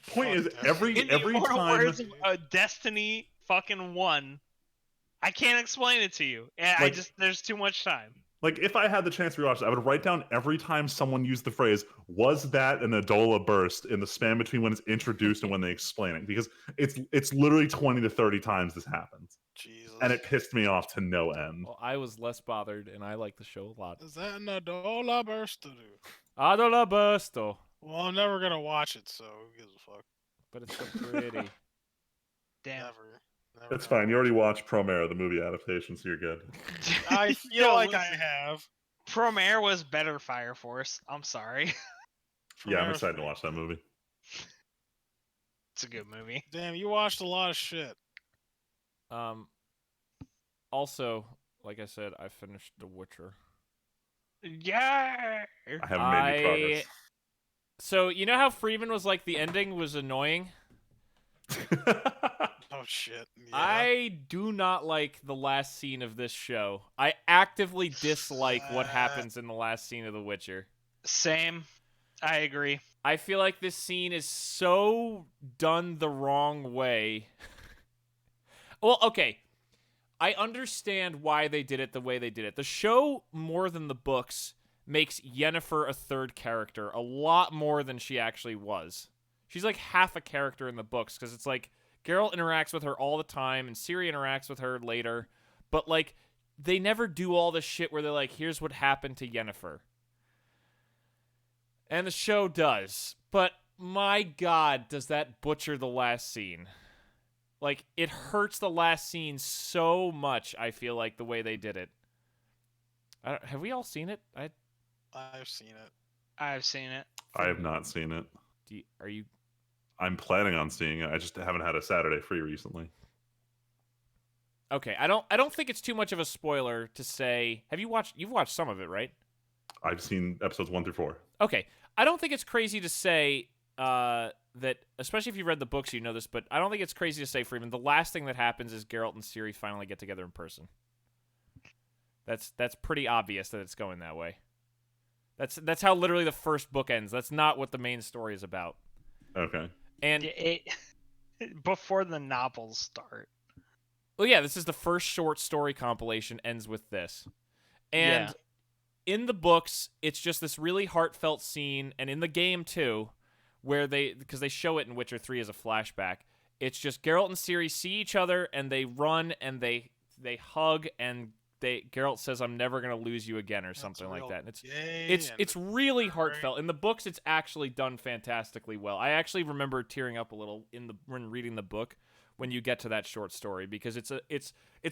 Speaker 3: Point is, every time
Speaker 4: words of Destiny fucking 1, I can't explain it to you, and there's too much time.
Speaker 3: Like, if I had the chance to rewatch it, I would write down every time someone used the phrase, "Was that an Adola burst?" in the span between when it's introduced and when they explain it, because it's literally 20 to 30 times this happens.
Speaker 2: Jesus.
Speaker 3: And it pissed me off to no end.
Speaker 1: Well, I was less bothered, and I like the show a lot.
Speaker 2: Is that an Adola burst to do?
Speaker 1: Adola bursto.
Speaker 2: Well, I'm never gonna watch it, so who gives a fuck?
Speaker 1: But it's so pretty.
Speaker 4: Damn.
Speaker 2: Never.
Speaker 3: It's fine. You already watched Promare, the movie adaptation, so you're good.
Speaker 2: I feel like I have.
Speaker 4: Promare was better Fire Force. I'm sorry.
Speaker 3: Yeah, I'm excited to watch that movie.
Speaker 4: It's a good movie.
Speaker 2: Damn, you watched a lot of shit.
Speaker 1: Also, like I said, I finished The Witcher.
Speaker 4: Yeah.
Speaker 3: I haven't made any progress.
Speaker 1: So, you know how Friedman was like, the ending was annoying?
Speaker 2: Oh, shit. Yeah.
Speaker 1: I do not like the last scene of this show. I actively dislike what happens in the last scene of The Witcher.
Speaker 4: Same. I agree.
Speaker 1: I feel like this scene is so done the wrong way. Well, okay. I understand why they did it the way they did it. The show, more than the books, makes Yennefer a third character a lot more than she actually was. She's like half a character in the books because it's like Geralt interacts with her all the time and Ciri interacts with her later, but like they never do all this shit where they're like, here's what happened to Yennefer. And the show does, but my God, does that butcher the last scene. Like, it hurts the last scene so much, I feel like, the way they did it. Have we all seen it?
Speaker 2: I've seen it.
Speaker 4: I've seen it.
Speaker 3: I have not seen it.
Speaker 1: Are you...
Speaker 3: I'm planning on seeing it. I just haven't had a Saturday free recently.
Speaker 1: Okay, I don't think it's too much of a spoiler to say... You've watched some of it, right?
Speaker 3: I've seen episodes 1 through 4.
Speaker 1: Okay. I don't think it's crazy to say that, especially if you read the books, you know this, but I don't think it's crazy to say, Freeman, the last thing that happens is Geralt and Ciri finally get together in person. That's pretty obvious that it's going that way. That's how literally the first book ends. That's not what the main story is about.
Speaker 3: Okay.
Speaker 1: And
Speaker 4: before the novels start.
Speaker 1: Well, yeah, this is the first short story compilation ends with this. And in the books, it's just this really heartfelt scene, and in the game too, where because they show it in Witcher 3 as a flashback, it's just Geralt and Ciri see each other, and they run, and they hug, and Geralt says, "I'm never gonna lose you again," or something like that. And it's really heartfelt. In the books, it's actually done fantastically well. I actually remember tearing up a little when reading the book when you get to that short story, because it's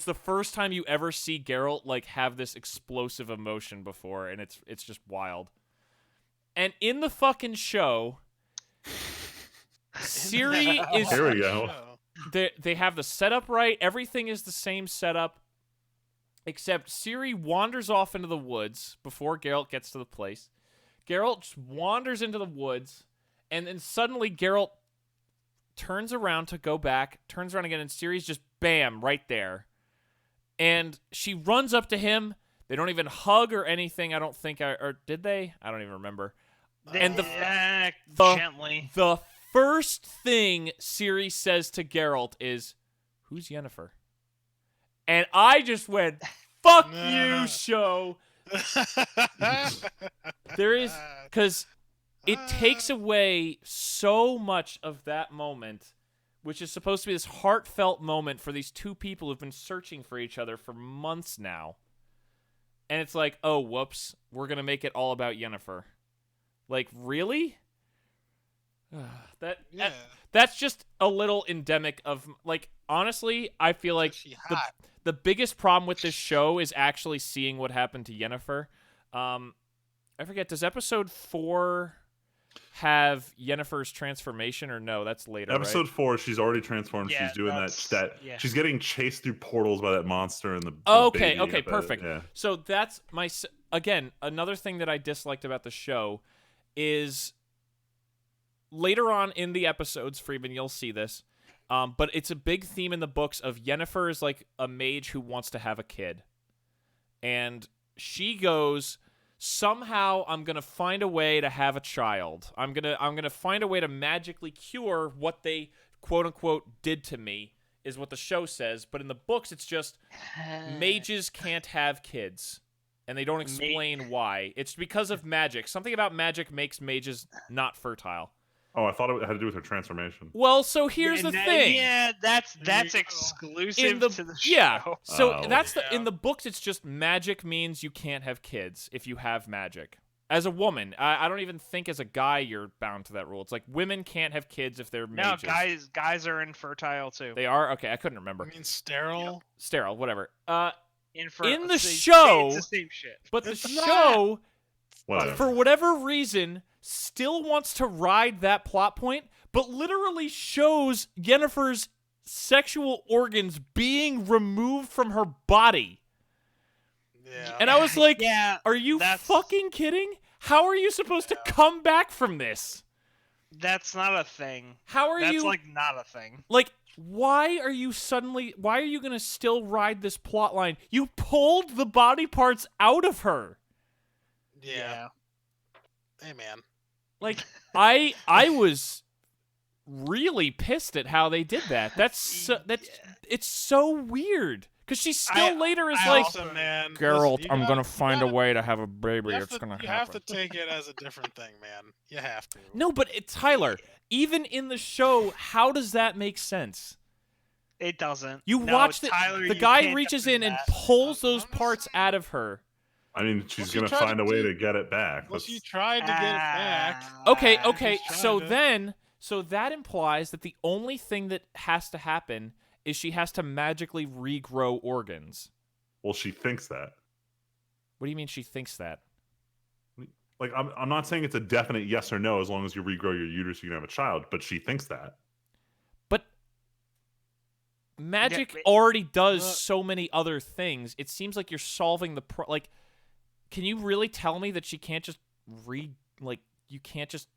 Speaker 1: the first time you ever see Geralt like have this explosive emotion before, and it's just wild. And in the fucking show, Ciri is...
Speaker 3: Here we go.
Speaker 1: They have the setup right. Everything is the same setup, except Ciri wanders off into the woods before Geralt gets to the place. Geralt just wanders into the woods, and then suddenly Geralt turns around to go back, turns around again, and Ciri's just bam, right there. And she runs up to him. They don't even hug or anything, I don't think. Or did they? I don't even remember. And
Speaker 4: gently.
Speaker 1: The first thing Ciri says to Geralt is, "Who's Yennefer?" And I just went, "Fuck you, show." There is... Because it takes away so much of that moment, which is supposed to be this heartfelt moment for these two people who've been searching for each other for months now. And it's like, oh, whoops, we're going to make it all about Yennefer. Like, really? That's just a little endemic of, like, honestly, I feel like the biggest problem with this show is actually seeing what happened to Yennefer. I forget, does episode 4 have Yennefer's transformation, or no? That's later.
Speaker 3: Episode
Speaker 1: right?
Speaker 3: 4, she's already transformed.
Speaker 4: Yeah,
Speaker 3: she's doing that.
Speaker 4: Yeah.
Speaker 3: She's getting chased through portals by that monster and the
Speaker 1: Okay,
Speaker 3: baby
Speaker 1: perfect.
Speaker 3: Yeah.
Speaker 1: So that's again, another thing that I disliked about the show is later on in the episodes, Freeman, you'll see this, but it's a big theme in the books of Yennefer is like a mage who wants to have a kid, and she goes, somehow I'm gonna find a way to have a child. I'm gonna find a way to magically cure what they quote unquote did to me, is what the show says. But in the books, it's just mages can't have kids, and they don't explain why. It's because of magic. Something about magic makes mages not fertile.
Speaker 3: Oh, I thought it had to do with her transformation.
Speaker 1: Well, so here's the thing.
Speaker 4: Yeah, that's exclusive to the show.
Speaker 1: Yeah, so
Speaker 3: Oh.
Speaker 1: in the books, it's just magic means you can't have kids if you have magic. As a woman, I don't even think as a guy you're bound to that rule. It's like women can't have kids if they're mages.
Speaker 4: No, guys are infertile too.
Speaker 1: They are? Okay, I couldn't remember.
Speaker 2: I mean, sterile?
Speaker 1: Sterile, whatever. In the
Speaker 4: it's
Speaker 1: show,
Speaker 4: the same shit.
Speaker 1: but the
Speaker 2: It's
Speaker 1: show,
Speaker 3: Whatever.
Speaker 1: for whatever reason, still wants to ride that plot point, but literally shows Yennefer's sexual organs being removed from her body.
Speaker 2: Yeah.
Speaker 1: And I was like,
Speaker 4: Yeah,
Speaker 1: are you
Speaker 4: that's-
Speaker 1: fucking kidding? How are you supposed to come back from this?
Speaker 4: That's not a thing.
Speaker 1: How are
Speaker 4: That's
Speaker 1: you...
Speaker 4: like not a thing.
Speaker 1: Like, why are you going to still ride this plot line? You pulled the body parts out of her.
Speaker 2: Yeah. Hey, man.
Speaker 1: Like, I was really pissed at how they did that. It's so weird. Because she still later is
Speaker 2: Listen, man,
Speaker 1: Geralt,
Speaker 2: listen,
Speaker 1: I'm gonna find a way to have a baby. It's gonna happen.
Speaker 2: You have to take it as a different thing, man. You have to.
Speaker 1: No, but Tyler, even in the show, how does that make sense?
Speaker 4: It doesn't.
Speaker 1: You
Speaker 4: No,
Speaker 1: watch
Speaker 4: Tyler,
Speaker 1: the
Speaker 4: you
Speaker 1: guy
Speaker 4: can't
Speaker 1: reaches
Speaker 4: defend
Speaker 1: in and
Speaker 4: that.
Speaker 1: pulls those parts out of her.
Speaker 3: I mean, she's
Speaker 2: Well, she
Speaker 3: gonna
Speaker 2: tried
Speaker 3: find
Speaker 2: to
Speaker 3: a way
Speaker 2: do-
Speaker 3: to get it back.
Speaker 2: Well, she tried to get it back.
Speaker 1: Okay,
Speaker 4: Ah.
Speaker 1: okay.
Speaker 2: She's
Speaker 1: So
Speaker 2: trying to.
Speaker 1: so that implies that the only thing that has to happen is she has to magically regrow organs.
Speaker 3: Well, she thinks that.
Speaker 1: What do you mean she thinks that?
Speaker 3: Like, I'm not saying it's a definite yes or no as long as you regrow your uterus, you can have a child, but she thinks that.
Speaker 1: But magic
Speaker 4: but-
Speaker 1: already does so many other things. It seems like you're solving the like. Can you really tell me that she can't just you can't just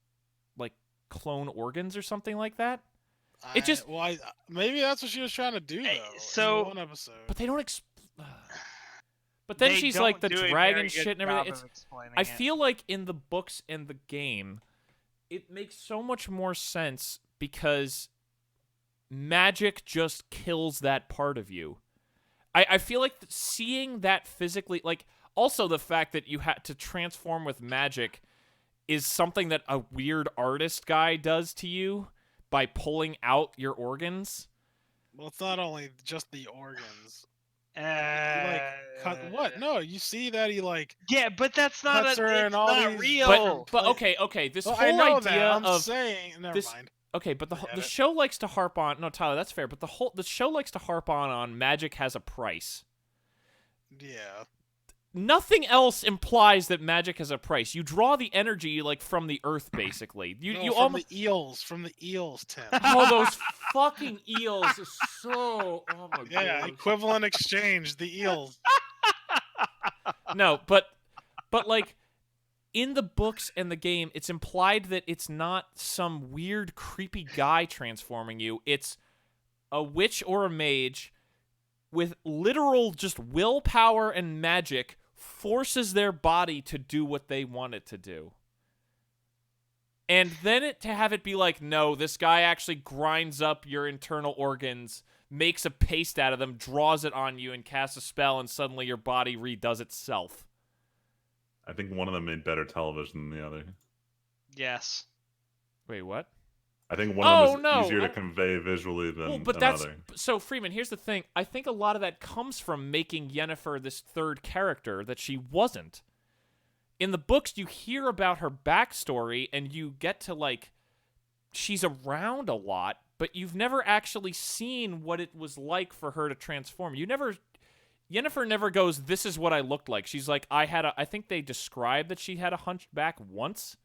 Speaker 1: clone organs or something like that? It just
Speaker 2: maybe that's what she was trying to do, though.
Speaker 4: so-
Speaker 2: in one episode.
Speaker 1: But they don't. But then
Speaker 4: They
Speaker 1: she's
Speaker 4: don't
Speaker 1: like the
Speaker 4: do a
Speaker 1: dragon
Speaker 4: very
Speaker 1: shit
Speaker 4: good
Speaker 1: and everything.
Speaker 4: job
Speaker 1: It's
Speaker 4: of explaining
Speaker 1: I
Speaker 4: it.
Speaker 1: feel like in the books and the game, it makes so much more sense because magic just kills that part of you. I feel like seeing that physically, like, also the fact that you had to transform with magic is something that a weird artist guy does to you by pulling out your organs.
Speaker 2: Well, it's not only just the organs. He,
Speaker 4: Uh,
Speaker 2: cut what? No, you see that he
Speaker 4: Yeah, but that's not
Speaker 2: cuts her
Speaker 4: it's
Speaker 2: and all
Speaker 4: not
Speaker 2: these
Speaker 4: real.
Speaker 1: But okay, this
Speaker 2: Well,
Speaker 1: whole
Speaker 2: I know
Speaker 1: idea
Speaker 2: that. I'm
Speaker 1: of
Speaker 2: saying. Never
Speaker 1: this-
Speaker 2: mind.
Speaker 1: okay, but the
Speaker 2: Forget it.
Speaker 1: show likes to harp on no Tyler, that's fair, but the show likes to harp on magic has a price.
Speaker 2: Yeah.
Speaker 1: Nothing else implies that magic has a price. You draw the energy from the earth, basically. You
Speaker 2: No,
Speaker 1: you
Speaker 2: from
Speaker 1: almost
Speaker 2: the eels. From the eels, Tim.
Speaker 1: oh those fucking eels are so oh my
Speaker 2: Yeah,
Speaker 1: god.
Speaker 2: equivalent exchange. The eels.
Speaker 1: No, but in the books and the game, it's implied that it's not some weird creepy guy transforming you. It's a witch or a mage with literal just willpower and magic forces their body to do what they want it to do. And then to have it be like, no, this guy actually grinds up your internal organs, makes a paste out of them, draws it on you, and casts a spell, and suddenly your body redoes itself.
Speaker 3: I think one of them made better television than the other.
Speaker 4: Yes.
Speaker 1: Wait, what?
Speaker 3: I think one of them was
Speaker 1: no,
Speaker 3: easier to convey visually than
Speaker 1: Well, but
Speaker 3: another.
Speaker 1: so Freeman, here's the thing. I think a lot of that comes from making Yennefer this third character that she wasn't. In the books, you hear about her backstory and you get to she's around a lot, but you've never actually seen what it was like for her to transform. Yennefer never goes, this is what I looked like. She's like, I think they described that she had a hunchback once.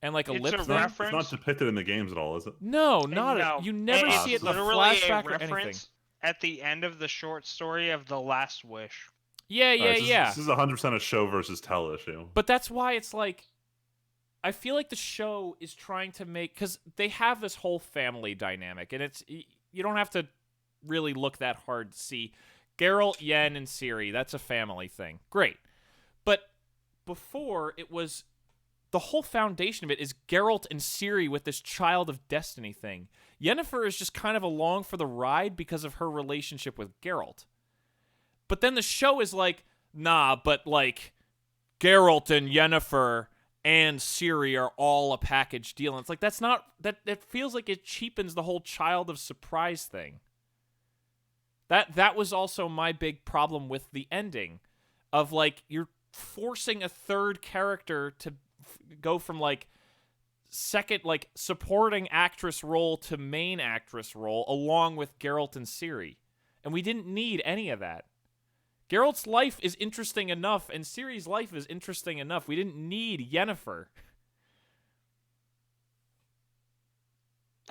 Speaker 1: And a
Speaker 4: It's
Speaker 1: lip
Speaker 4: a
Speaker 1: thing.
Speaker 4: reference.
Speaker 3: It's not depicted in the games at all, is it?
Speaker 1: No,
Speaker 4: And
Speaker 1: not
Speaker 4: no,
Speaker 1: you never
Speaker 4: it's
Speaker 1: see it in a
Speaker 4: literally
Speaker 1: flashback
Speaker 4: a
Speaker 1: or anything.
Speaker 4: reference at the end of the short story of The Last Wish.
Speaker 1: Yeah,
Speaker 3: All right,
Speaker 1: yeah.
Speaker 3: This is 100% a show versus tell issue.
Speaker 1: But that's why it's I feel like the show is trying to make, because they have this whole family dynamic, and you don't have to really look that hard to see. Geralt, Yen, and Ciri, that's a family thing. Great. But before, it was, the whole foundation of it is Geralt and Ciri with this Child of Destiny thing. Yennefer is just kind of along for the ride because of her relationship with Geralt. But then the show is nah, but Geralt and Yennefer and Ciri are all a package deal. And it's that's not, that feels like it cheapens the whole Child of Surprise thing. That was also my big problem with the ending of you're forcing a third character to go from second supporting actress role to main actress role along with Geralt and Ciri. And we didn't need any of that. Geralt's life is interesting enough, and Ciri's life is interesting enough. We didn't need Yennefer.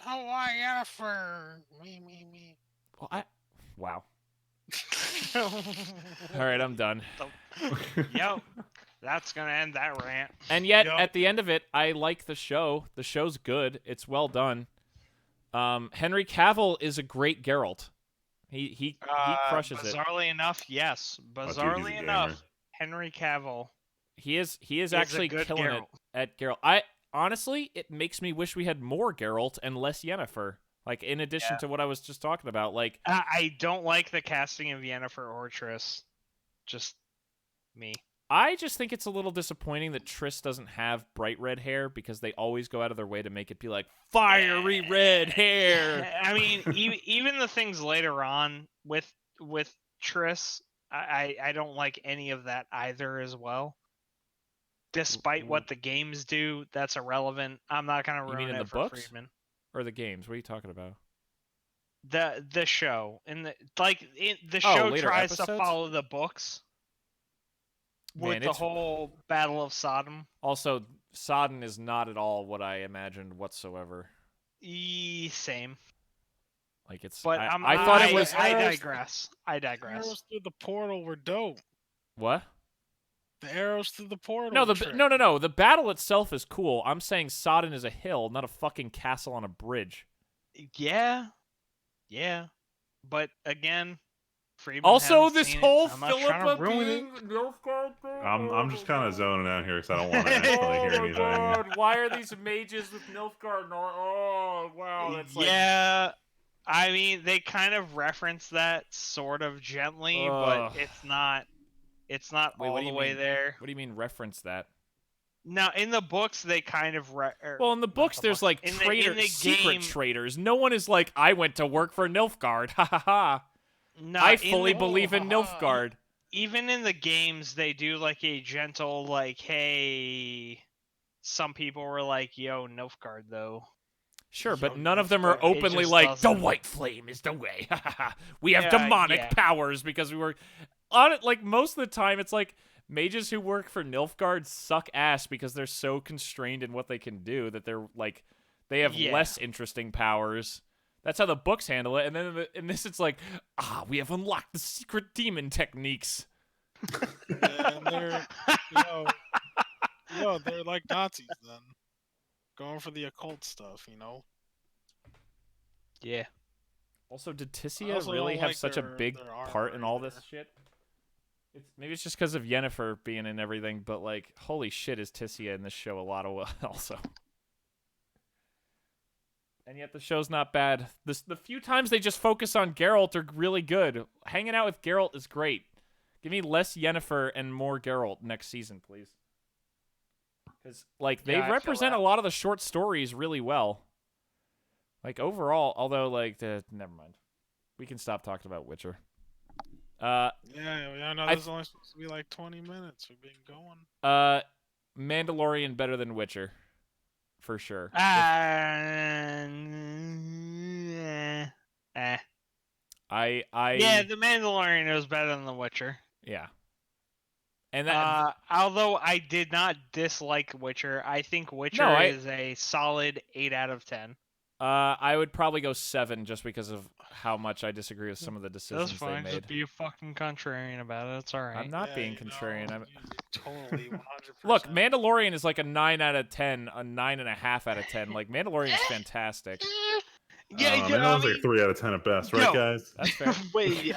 Speaker 2: Oh, why Yennefer? Me.
Speaker 1: Well, wow. All right, I'm done.
Speaker 4: Yep. That's going to end that rant.
Speaker 1: And yet,
Speaker 2: Yep.
Speaker 1: at the end of it, I like the show. The show's good. It's well done. Henry Cavill is a great Geralt. He crushes it.
Speaker 4: Bizarrely enough, yes.
Speaker 3: That's
Speaker 4: Bizarrely
Speaker 3: easy
Speaker 4: enough,
Speaker 3: gamer.
Speaker 4: Henry Cavill.
Speaker 1: He is
Speaker 4: a
Speaker 1: actually
Speaker 4: good
Speaker 1: killing it
Speaker 4: Geralt.
Speaker 1: at Geralt. Honestly, it makes me wish we had more Geralt and less Yennefer. Like, in addition to what I was just talking about, like...
Speaker 4: I don't like the casting of Yennefer or Triss. Just me.
Speaker 1: I just think it's a little disappointing that Triss doesn't have bright red hair because they always go out of their way to make it be like, fiery red hair!
Speaker 4: I mean, even the things later on with Triss, I don't like any of that either as well. Despite what the games do, that's irrelevant. I'm not gonna ruin
Speaker 1: in
Speaker 4: it
Speaker 1: the
Speaker 4: for
Speaker 1: books?
Speaker 4: Friedman.
Speaker 1: Or the games? What are you talking about?
Speaker 4: The show the
Speaker 1: Oh,
Speaker 4: show
Speaker 1: later
Speaker 4: tries
Speaker 1: episodes?
Speaker 4: to follow the books with the whole Battle of Sodom.
Speaker 1: Also, Sodden is not at all what I imagined whatsoever.
Speaker 4: Same.
Speaker 1: Like, it's...
Speaker 4: But
Speaker 1: I thought it was...
Speaker 2: I
Speaker 4: digress. I
Speaker 2: The
Speaker 4: digress.
Speaker 2: arrows through the portal were dope.
Speaker 1: What?
Speaker 2: The arrows through the portal.
Speaker 1: No,
Speaker 2: were trick.
Speaker 1: no. The battle itself is cool. I'm saying Sodden is a hill, not a fucking castle on a bridge.
Speaker 4: Yeah. But again, Friedman
Speaker 1: Also,
Speaker 4: hasn't
Speaker 1: this
Speaker 4: seen
Speaker 1: whole
Speaker 4: it. I'm not trying to
Speaker 1: Philippa
Speaker 4: ruin
Speaker 1: being
Speaker 4: it.
Speaker 1: Nilfgaard thing.
Speaker 3: I'm just kind of zoning out here because I don't want to actually hear anything.
Speaker 1: God, why are these mages with Nilfgaard? Oh, wow, that's like...
Speaker 4: Yeah, I mean, they kind of reference that sort of gently, but
Speaker 1: Ugh.
Speaker 4: it's not
Speaker 1: Wait,
Speaker 4: all
Speaker 1: what do
Speaker 4: the
Speaker 1: you
Speaker 4: way
Speaker 1: mean?
Speaker 4: there.
Speaker 1: What do you mean reference that?
Speaker 4: Now, in the books, they kind of
Speaker 1: Well, in the books, there's like
Speaker 4: in
Speaker 1: traitors,
Speaker 4: the
Speaker 1: secret
Speaker 4: game-
Speaker 1: traitors. No one is like, I went to work for Nilfgaard. Ha ha ha.
Speaker 4: No,
Speaker 1: I
Speaker 4: in
Speaker 1: fully
Speaker 4: the-
Speaker 1: believe in
Speaker 2: Oh,
Speaker 1: Nilfgaard.
Speaker 4: even in the games, they do like a gentle, like, hey. Some people were like, "Yo, Nilfgaard, though."
Speaker 1: Sure, but
Speaker 2: Yo,
Speaker 1: none of them are
Speaker 2: Nilfgaard.
Speaker 1: openly
Speaker 4: just
Speaker 1: like, the
Speaker 4: doesn't-
Speaker 1: white flame is the way. We have
Speaker 4: Yeah,
Speaker 1: demonic
Speaker 4: yeah.
Speaker 1: powers because we were... on it. Like, most of the time, it's like, mages who work for Nilfgaard suck ass because they're so constrained in what they can do that they're, like, they have
Speaker 4: Yeah.
Speaker 1: less interesting powers. That's how the books handle it, and then in this it's like, we have unlocked the secret demon techniques.
Speaker 2: Yeah, and they're, they're like Nazis then, going for the occult stuff.
Speaker 4: Yeah.
Speaker 1: Also, did
Speaker 2: I
Speaker 1: Tissia
Speaker 2: also
Speaker 1: really
Speaker 2: don't
Speaker 1: have
Speaker 2: like
Speaker 1: such a
Speaker 2: their
Speaker 1: big
Speaker 2: armor
Speaker 1: part in all this
Speaker 2: either.
Speaker 1: shit? Maybe it's just because of Yennefer being in everything, but, like, holy shit, is Tissia in this show a lot of also. And yet the show's not bad. The few times they just focus on Geralt are really good. Hanging out with Geralt is great. Give me less Yennefer and more Geralt next season, please. Because, like, they
Speaker 4: Yeah, I feel
Speaker 1: represent
Speaker 4: that.
Speaker 1: a lot of the short stories really well. Like, overall, although, like, never mind. We can stop talking about Witcher.
Speaker 2: Yeah, I know
Speaker 1: I-
Speaker 2: this is only supposed to be like 20 minutes. We've been going.
Speaker 1: Mandalorian better than Witcher. For sure.
Speaker 4: Yeah, The Mandalorian was better than The Witcher.
Speaker 1: Yeah. And that
Speaker 4: Although I did not dislike Witcher, I think Witcher
Speaker 1: No,
Speaker 4: is a solid 8 out of 10.
Speaker 1: I would probably go 7 just because of how much I disagree with some of the
Speaker 4: That's
Speaker 1: decisions they
Speaker 4: fine.
Speaker 1: made.
Speaker 4: Just be a fucking contrarian about it. It's alright.
Speaker 1: I'm not
Speaker 2: Yeah,
Speaker 1: being contrarian. I'm
Speaker 2: totally 100%.
Speaker 1: Look, Mandalorian is like a 9 out of 10, a 9.5 out of 10. Like, Mandalorian is fantastic.
Speaker 3: That was like 3 out of 10 at best, right,
Speaker 4: Yo.
Speaker 3: guys?
Speaker 1: That's fair.
Speaker 4: Wait,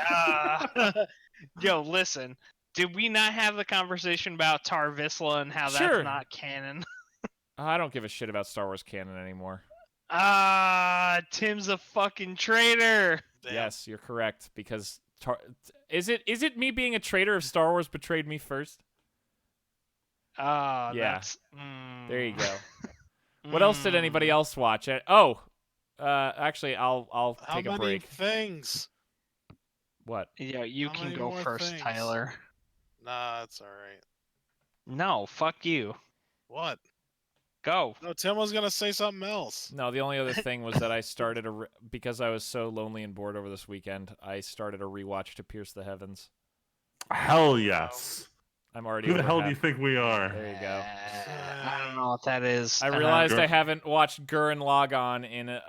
Speaker 4: yo, listen. Did we not have the conversation about Tar Vizsla and how
Speaker 1: Sure.
Speaker 4: that's not canon?
Speaker 1: I don't give a shit about Star Wars canon anymore.
Speaker 4: Tim's a fucking traitor.
Speaker 2: Damn.
Speaker 1: Yes, you're correct because is it me being a traitor if Star Wars betrayed me first? Yeah.
Speaker 4: That's,
Speaker 1: There you go. What else did anybody else watch? Actually, I'll
Speaker 2: How
Speaker 1: take a
Speaker 2: many
Speaker 1: break.
Speaker 2: things?
Speaker 1: What?
Speaker 4: Yeah, you
Speaker 2: How
Speaker 4: can
Speaker 2: many
Speaker 4: go
Speaker 2: more
Speaker 4: first,
Speaker 2: things?
Speaker 4: Tyler.
Speaker 2: Nah, it's all right.
Speaker 4: No, fuck you.
Speaker 2: What?
Speaker 4: Go.
Speaker 2: No, Tim was gonna say something else.
Speaker 1: No, the only other thing was that I started because I was so lonely and bored over this weekend. I started a rewatch to Pierce the Heavens.
Speaker 3: Hell yes.
Speaker 1: I'm already.
Speaker 3: Who the
Speaker 1: over
Speaker 3: hell do
Speaker 1: half-
Speaker 3: you think we are?
Speaker 1: There you go.
Speaker 4: I don't know what that is.
Speaker 1: I realized
Speaker 3: Gur-
Speaker 1: I haven't watched Gurren Lagann in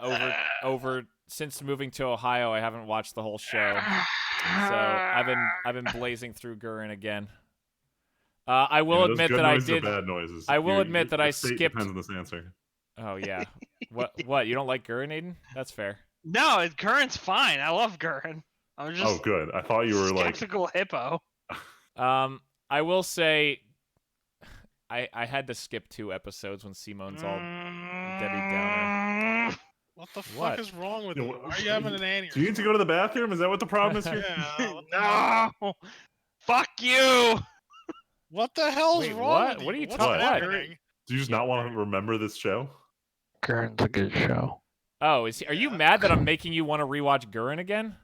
Speaker 1: over since moving to Ohio. I haven't watched the whole show, so I've been blazing through Gurren again. I will
Speaker 3: those
Speaker 1: admit
Speaker 3: good
Speaker 1: that I
Speaker 3: noises or
Speaker 1: did.
Speaker 3: bad noises.
Speaker 1: I will admit that
Speaker 3: your
Speaker 1: I
Speaker 3: state
Speaker 1: skipped-
Speaker 3: Depends on this answer.
Speaker 1: Oh yeah. What? You don't like Gurren, Aiden? That's fair.
Speaker 4: No, Gurren's fine. I love Gurren. I'm just
Speaker 3: Oh, good. I thought you were like.
Speaker 4: skeptical hippo.
Speaker 1: I will say, I had to skip 2 episodes when Simone's all Debbie Downer.
Speaker 2: What the
Speaker 1: What?
Speaker 2: fuck is wrong with
Speaker 3: You
Speaker 2: you?
Speaker 3: know,
Speaker 2: Why are you having an aneurysm?
Speaker 3: Do you need to go to the bathroom? Is that what the problem is here?
Speaker 2: Yeah. What the hell?
Speaker 4: No. Fuck you.
Speaker 2: What the hell's
Speaker 1: Wait,
Speaker 2: wrong
Speaker 1: what?
Speaker 2: with
Speaker 1: What are
Speaker 2: you?
Speaker 1: you
Speaker 2: What's
Speaker 3: talking- what?
Speaker 2: happening?
Speaker 3: Do you just not want to remember this show?
Speaker 5: Gurn's a good show.
Speaker 1: Oh, are you mad that I'm making you want to rewatch Gurren again?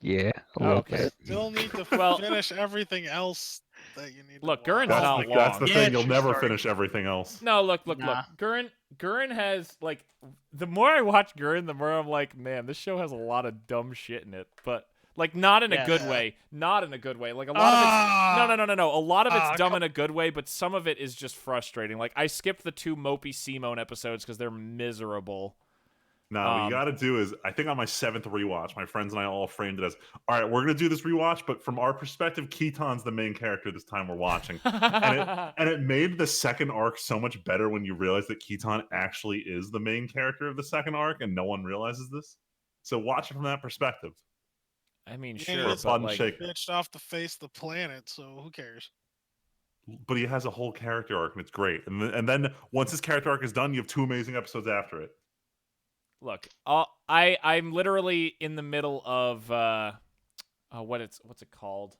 Speaker 5: Yeah, a
Speaker 1: Oh,
Speaker 5: little
Speaker 1: okay.
Speaker 5: bit.
Speaker 2: Still need to
Speaker 1: Well-
Speaker 2: finish everything else that you need
Speaker 1: Look,
Speaker 2: to watch.
Speaker 1: Gurren's not
Speaker 3: That's the
Speaker 1: long.
Speaker 3: thing.
Speaker 4: Yeah,
Speaker 3: You'll
Speaker 4: true
Speaker 3: never
Speaker 4: story.
Speaker 3: finish everything else.
Speaker 1: No, look.
Speaker 4: Nah.
Speaker 1: Gurren has like the more I watch Gurren, the more I'm like, man, this show has a lot of dumb shit in it, but like not in a
Speaker 4: Yeah.
Speaker 1: good way. Not in a good way. Like a lot of it's no. A lot of it's
Speaker 4: Ah,
Speaker 1: dumb in a good way, but some of it is just frustrating. Like I skipped the 2 Mopey Simone episodes because they're miserable.
Speaker 3: No, what you got to do is, I think on my 7th rewatch, my friends and I all framed it as, all right, we're going to do this rewatch, but from our perspective, Keaton's the main character this time we're watching. And it made the second arc so much better when you realize that Keaton actually is the main character of the second arc, and no one realizes this. So watch it from that perspective.
Speaker 1: I mean,
Speaker 2: Yeah,
Speaker 1: sure,
Speaker 2: it's
Speaker 1: but
Speaker 3: fun
Speaker 1: like,
Speaker 3: shake.
Speaker 2: Bitched off the face of the planet, so who cares?
Speaker 3: But he has a whole character arc, and it's great. And then once his character arc is done, you have 2 amazing episodes after it.
Speaker 1: look, I'm literally in the middle of what's it called?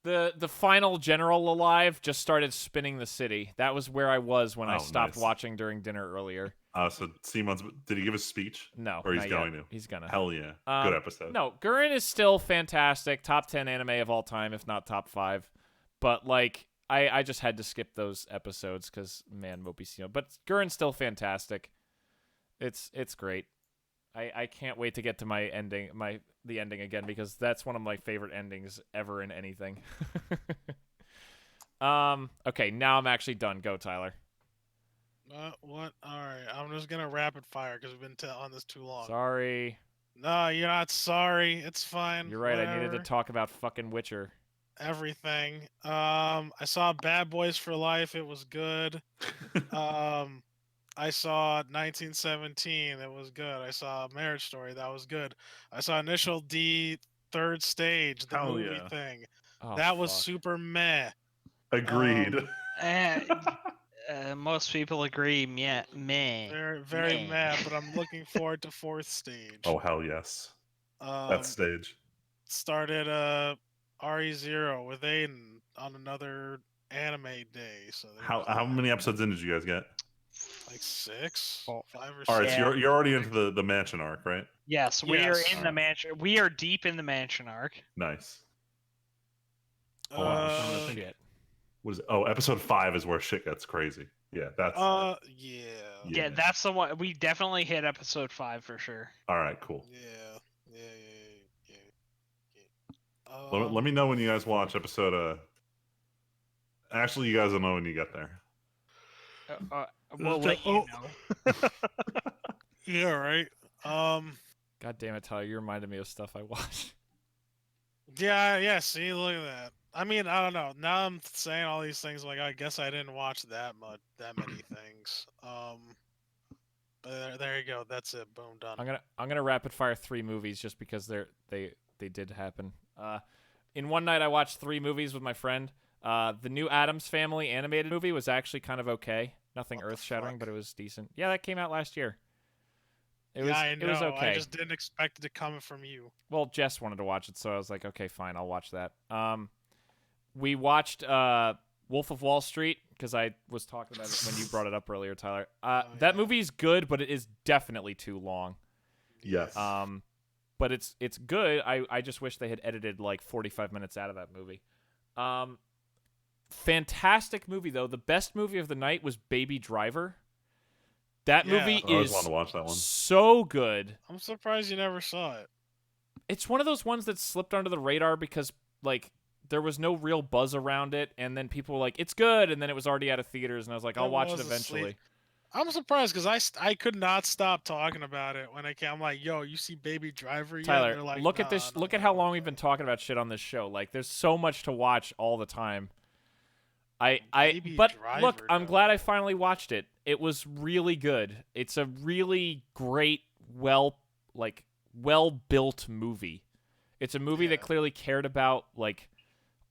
Speaker 1: The final General Alive just started spinning the city. That was where I was when I
Speaker 3: Oh,
Speaker 1: stopped
Speaker 3: nice.
Speaker 1: watching during dinner earlier.
Speaker 3: So Simon's, did he give a speech?
Speaker 1: No,
Speaker 3: Or he's
Speaker 1: not
Speaker 3: going
Speaker 1: yet.
Speaker 3: to?
Speaker 1: He's gonna.
Speaker 3: Hell yeah.
Speaker 1: Um,
Speaker 3: Good episode.
Speaker 1: No, Gurren is still fantastic. Top 10 anime of all time, if not top 5. But like, I just had to skip those episodes because man, Mopey Sino. But Gurren's still fantastic. It's great. I can't wait to get to my ending, the ending again, because that's one of my favorite endings ever in anything. Okay, now I'm actually done. Go, Tyler.
Speaker 2: What? All right, I'm just gonna rapid fire because we've been on this too long.
Speaker 1: Sorry.
Speaker 2: No, you're not sorry. It's fine.
Speaker 1: You're right. I needed to
Speaker 2: whatever.
Speaker 1: talk about fucking Witcher.
Speaker 2: Everything. I saw Bad Boys for Life. It was good. I saw 1917. It was good. I saw Marriage Story. That was good. I saw Initial D, Third Stage, the
Speaker 3: Hell
Speaker 2: movie
Speaker 3: yeah.
Speaker 2: thing.
Speaker 1: Oh,
Speaker 2: That was
Speaker 1: fuck.
Speaker 2: super meh.
Speaker 3: Agreed.
Speaker 4: Most people agree. Meh.
Speaker 2: Very, very meh. But I'm looking forward to Fourth Stage.
Speaker 3: Oh, hell yes.
Speaker 2: Um,
Speaker 3: That stage.
Speaker 2: started RE0 with Aiden on another anime day. So there's
Speaker 3: How
Speaker 2: that.
Speaker 3: many episodes in did you guys get?
Speaker 2: Like 6,
Speaker 4: Oh.
Speaker 2: 5 or 6.
Speaker 3: All right,
Speaker 4: Yeah.
Speaker 3: so you're already into the mansion arc, right?
Speaker 4: Yes, we are
Speaker 2: Yes.
Speaker 4: in the mansion. We are deep in the mansion arc.
Speaker 3: Nice. Hold on,
Speaker 1: Oh, shit.
Speaker 3: What is it? Oh, episode 5 is where shit gets crazy. Yeah, that's
Speaker 2: yeah.
Speaker 3: Yeah.
Speaker 4: Yeah, that's the one. We definitely hit episode 5 for sure.
Speaker 3: all right. Cool.
Speaker 2: Yeah.
Speaker 3: Let me know when you guys watch episode. Actually, you guys will know when you get there.
Speaker 4: We'll let you know.
Speaker 2: Yeah, right.
Speaker 1: God damn it, Tyler. You reminded me of stuff I watched.
Speaker 2: Yeah. See, look at that. I mean, I don't know. Now I'm saying all these things. Like, I guess I didn't watch that many things. But there you go. That's it. Boom, done.
Speaker 1: I'm gonna rapid fire 3 movies just because they did happen. In one night, I watched 3 movies with my friend. The new Addams Family animated movie was actually kind of okay. Nothing
Speaker 2: What the
Speaker 1: earth-shattering,
Speaker 2: fuck?
Speaker 1: but it was decent. Yeah, that came out last year. It
Speaker 2: I know.
Speaker 1: was okay.
Speaker 2: I just didn't expect it to come from you.
Speaker 1: Well, Jess wanted to watch it, so I was like, okay, fine, I'll watch that. We watched Wolf of Wall Street because I was talking about it when you brought it up earlier, Tyler. That
Speaker 2: yeah.
Speaker 1: movie's good, but it is definitely too long.
Speaker 3: Yes.
Speaker 1: But it's good. I just wish they had edited like 45 minutes out of that movie. Fantastic movie though. The best movie of the night was Baby Driver. That
Speaker 2: Yeah.
Speaker 1: movie
Speaker 3: I always
Speaker 1: is
Speaker 3: wanted to watch that one.
Speaker 1: so good.
Speaker 2: I'm surprised you never saw it.
Speaker 1: It's one of those ones that slipped under the radar because like there was no real buzz around it, and then people were like, "It's good," and then it was already out of theaters, and I was like, "I'll
Speaker 2: It
Speaker 1: watch it
Speaker 2: was a
Speaker 1: eventually."
Speaker 2: sleep- I'm surprised because I could not stop talking about it when I came. I'm like, yo, you see Baby Driver yet?
Speaker 1: Tyler,
Speaker 2: And they're like,
Speaker 1: look at
Speaker 2: "Nah,
Speaker 1: this.
Speaker 2: no,
Speaker 1: Look at
Speaker 2: no,
Speaker 1: how
Speaker 2: no,
Speaker 1: long
Speaker 2: no."
Speaker 1: we've been talking about shit on this show. Like, there's so much to watch all the time.
Speaker 2: Baby
Speaker 1: But look,
Speaker 2: Driver,
Speaker 1: I'm
Speaker 2: though.
Speaker 1: glad I finally watched it. It was really good. It's a really great, well-built movie. It's a movie that
Speaker 2: Yeah.
Speaker 1: clearly cared about like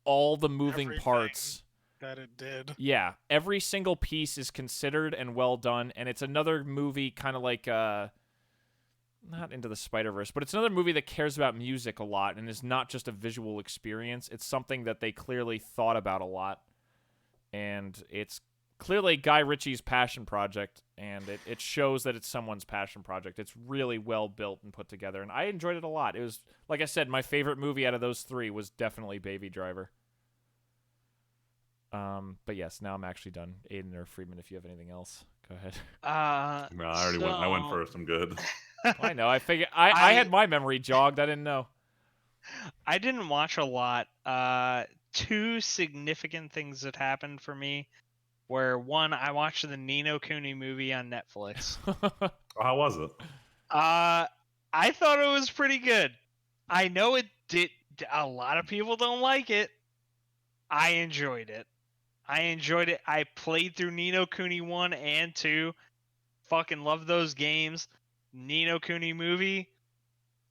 Speaker 1: all the moving
Speaker 2: Everything.
Speaker 1: parts.
Speaker 2: that it did.
Speaker 1: Yeah, every single piece is considered and well done, and it's another movie kind of like not Into the Spider-Verse, but it's another movie that cares about music a lot and is not just a visual experience. It's something that they clearly thought about a lot, and it's clearly Guy Ritchie's passion project, and it shows that it's someone's passion project. It's really well built and put together, and I enjoyed it a lot. It was, like I said, my favorite movie out of those three was definitely Baby Driver. But yes, now I'm actually done. Aiden or Friedman, if you have anything else, go ahead.
Speaker 3: No, I already went. I went first. I'm good.
Speaker 1: I know. I figured I had my memory jogged. I didn't know.
Speaker 4: I didn't watch a lot. Two significant things that happened for me were, one, I watched the Ni no Kuni movie on Netflix.
Speaker 3: How was it?
Speaker 4: I thought it was pretty good. I know it did. A lot of people don't like it. I enjoyed it. I played through Ni no Kuni 1 and 2. Fucking love those games. Ni no Kuni movie,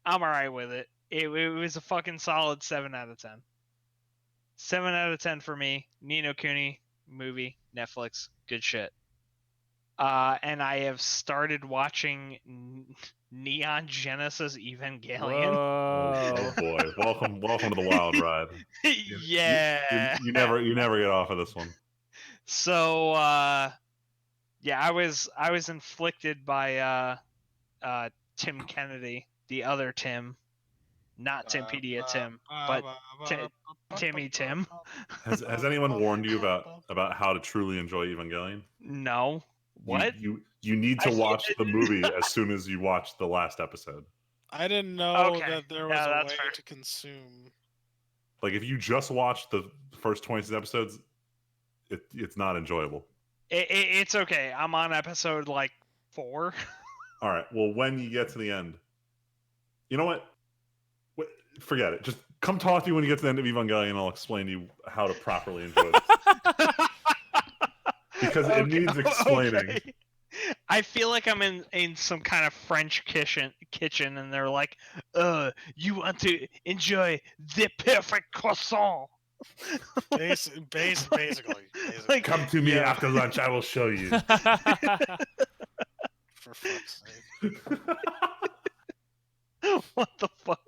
Speaker 4: I'm alright with it. It was a fucking solid 7 out of 10. 7 out of 10 for me. Ni no Kuni movie, Netflix, good shit. And I have started watching Neon Genesis Evangelion.
Speaker 1: Whoa.
Speaker 3: Oh boy, welcome to the wild ride.
Speaker 4: Yeah.
Speaker 3: You never get off of this one.
Speaker 4: So yeah, I was inflicted by Tim Kennedy, the other Tim, not Timpedia Tim, but Timmy Tim.
Speaker 3: Has anyone warned you about how to truly enjoy Evangelion?
Speaker 4: No. What?
Speaker 3: You need to watch the movie as soon as you watch the last episode.
Speaker 2: I didn't know
Speaker 4: Okay.
Speaker 2: that there was
Speaker 4: Yeah,
Speaker 2: a
Speaker 4: that's
Speaker 2: way
Speaker 4: fair.
Speaker 2: to consume.
Speaker 3: Like if you just watch the first 26 episodes, it's not enjoyable.
Speaker 4: It's okay. I'm on episode like 4.
Speaker 3: All right. Well, when you get to the end, you know what? Forget it. Just come talk to me when you get to the end of Evangelion, and I'll explain to you how to properly enjoy this. Because it needs explaining.
Speaker 4: Okay. I feel like I'm in some kind of French kitchen, and they're like, you want to enjoy the perfect croissant.
Speaker 2: Basically.
Speaker 4: Like,
Speaker 3: Come to me
Speaker 4: yeah.
Speaker 3: after lunch. I will show you.
Speaker 2: For fuck's sake.
Speaker 4: What the fuck?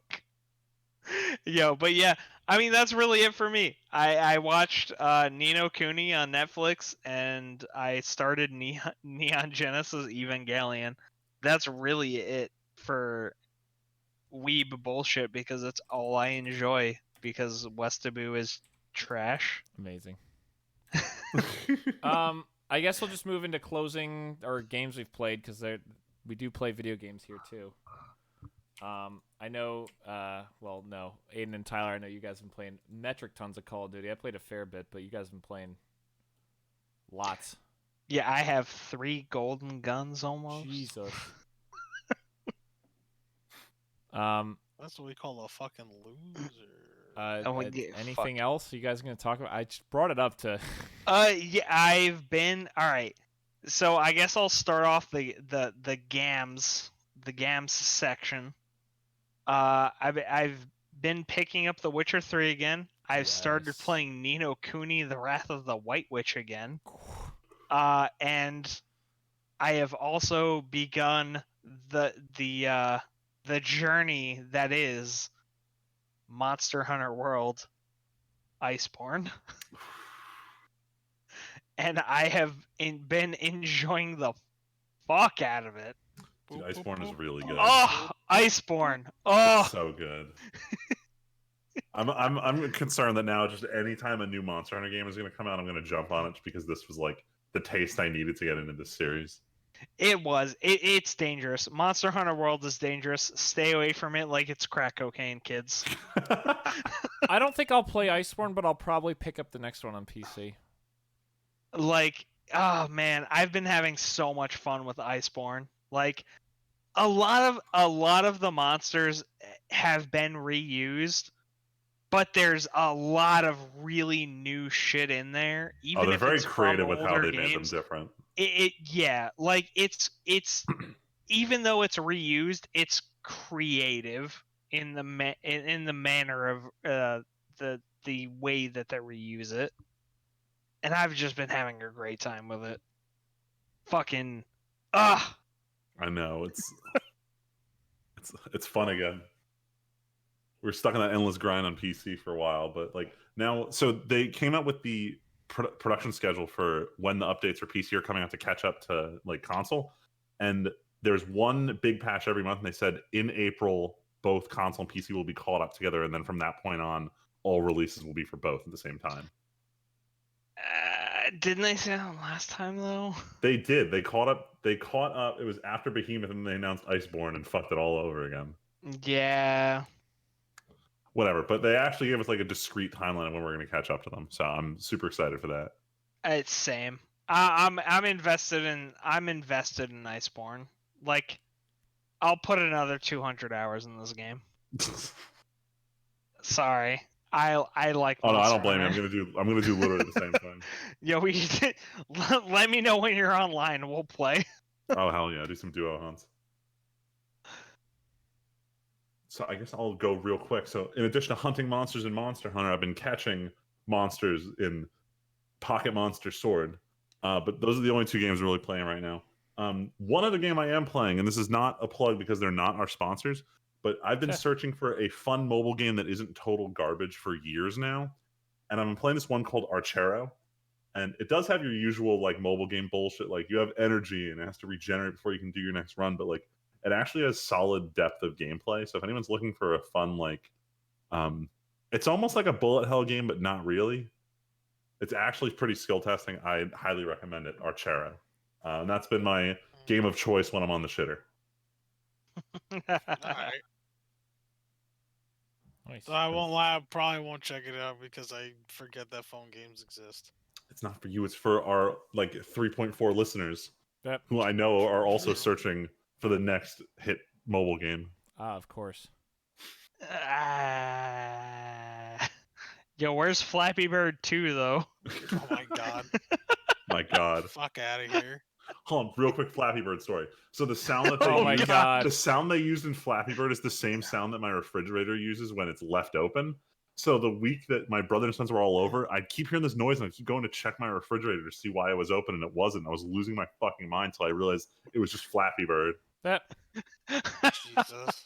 Speaker 4: Yo, but yeah, I mean, that's really it for me. I watched Ni no Kuni on Netflix, and I started Neon Genesis Evangelion. That's really it for Weeb bullshit, because that's all I enjoy, because Westaboo is trash.
Speaker 1: Amazing. I guess we'll just move into closing our games we've played, because we do play video games here too. I know, well, no, Aiden and Tyler, I know you guys have been playing metric tons of Call of Duty. I played a fair bit, but you guys have been playing lots.
Speaker 4: Yeah, I have 3 golden guns almost.
Speaker 1: Jesus.
Speaker 2: That's what we call a fucking loser.
Speaker 1: Anything else you guys are going to talk about? I just brought it up to...
Speaker 4: Yeah, I've been... Alright, so I guess I'll start off the GAMs section. I've been picking up The Witcher 3 again. I've started playing Ni no Kuni: The Wrath of the White Witch again. And I have also begun the journey that is Monster Hunter World Iceborne. And I have been enjoying the fuck out of it.
Speaker 3: Dude, Iceborne is really good.
Speaker 4: Oh, Iceborne. Oh,
Speaker 3: so good. I'm concerned that now just anytime a new Monster Hunter game is going to come out, I'm going to jump on it just because this was like the taste I needed to get into this series.
Speaker 4: It's dangerous. Monster Hunter World is dangerous. Stay away from it like it's crack cocaine, kids.
Speaker 1: I don't think I'll play Iceborne, but I'll probably pick up the next one on PC.
Speaker 4: Like, oh man, I've been having so much fun with Iceborne. Like, a lot of the monsters have been reused, but there's a lot of really new shit in there. Even
Speaker 3: they're
Speaker 4: if
Speaker 3: very
Speaker 4: it's
Speaker 3: creative
Speaker 4: from
Speaker 3: with how
Speaker 4: older
Speaker 3: they made them
Speaker 4: games.
Speaker 3: different.
Speaker 4: Yeah, like it's even though it's reused, it's creative in the manner of the way that they reuse it. and I've just been having a great time with it. Fucking, ah.
Speaker 3: I know it's fun again. We're stuck in that endless grind on PC for a while, but like now, so they came out with the production schedule for when the updates for PC are coming out to catch up to like console, and there's one big patch every month, and they said in April both console and PC will be caught up together, and then from that point on, all releases will be for both at the same time.
Speaker 4: Didn't they say that last time though?
Speaker 3: They did. They caught up. It was after Behemoth, and they announced Iceborne and fucked it all over again.
Speaker 4: Yeah.
Speaker 3: Whatever, but they actually gave us like a discrete timeline of when we're going to catch up to them, so I'm super excited for that.
Speaker 4: It's same. I'm invested in Iceborne. Like, I'll put another 200 hours in this game. Sorry, I like.
Speaker 3: Oh no, I don't
Speaker 4: Monster
Speaker 3: blame you.
Speaker 4: Hunter.
Speaker 3: I'm gonna do literally the same thing.
Speaker 4: Yeah, let me know when you're online. We'll play.
Speaker 3: Oh hell yeah, do some duo hunts. So I guess I'll go real quick. So in addition to hunting monsters in Monster Hunter, I've been catching monsters in Pocket Monster Sword. But those are the only two games I'm really playing right now. One other game I am playing, and this is not a plug because they're not our sponsors, but I've been searching for a fun mobile game that isn't total garbage for years now. And I've been playing this one called Archero. And it does have your usual like mobile game bullshit, like you have energy and it has to regenerate before you can do your next run, but like it actually has solid depth of gameplay. So if anyone's looking for a fun like it's almost like a bullet hell game, but not really. It's actually pretty skill testing. I highly recommend it, Archero. And that's been my game of choice when I'm on the shitter.
Speaker 2: All right.
Speaker 1: Nice.
Speaker 2: So I won't lie, I probably won't check it out because I forget that phone games exist.
Speaker 3: It's not for you, it's for our like 3.4 listeners
Speaker 1: Yep.
Speaker 3: who I know are also searching for the next hit mobile game.
Speaker 1: Of course.
Speaker 4: Yo, where's Flappy Bird 2 though?
Speaker 2: Oh my god.
Speaker 3: My god.
Speaker 2: Fuck out of here.
Speaker 3: Hold on, real quick Flappy Bird story. So the sound that they
Speaker 1: Oh my god.
Speaker 3: the sound they used in Flappy Bird is the same sound that my refrigerator uses when it's left open. So the week that my brother and sons were all over, I'd keep hearing this noise and I'd keep going to check my refrigerator to see why it was open, and it wasn't. I was losing my fucking mind until I realized it was just Flappy Bird.
Speaker 1: That.
Speaker 2: Jesus.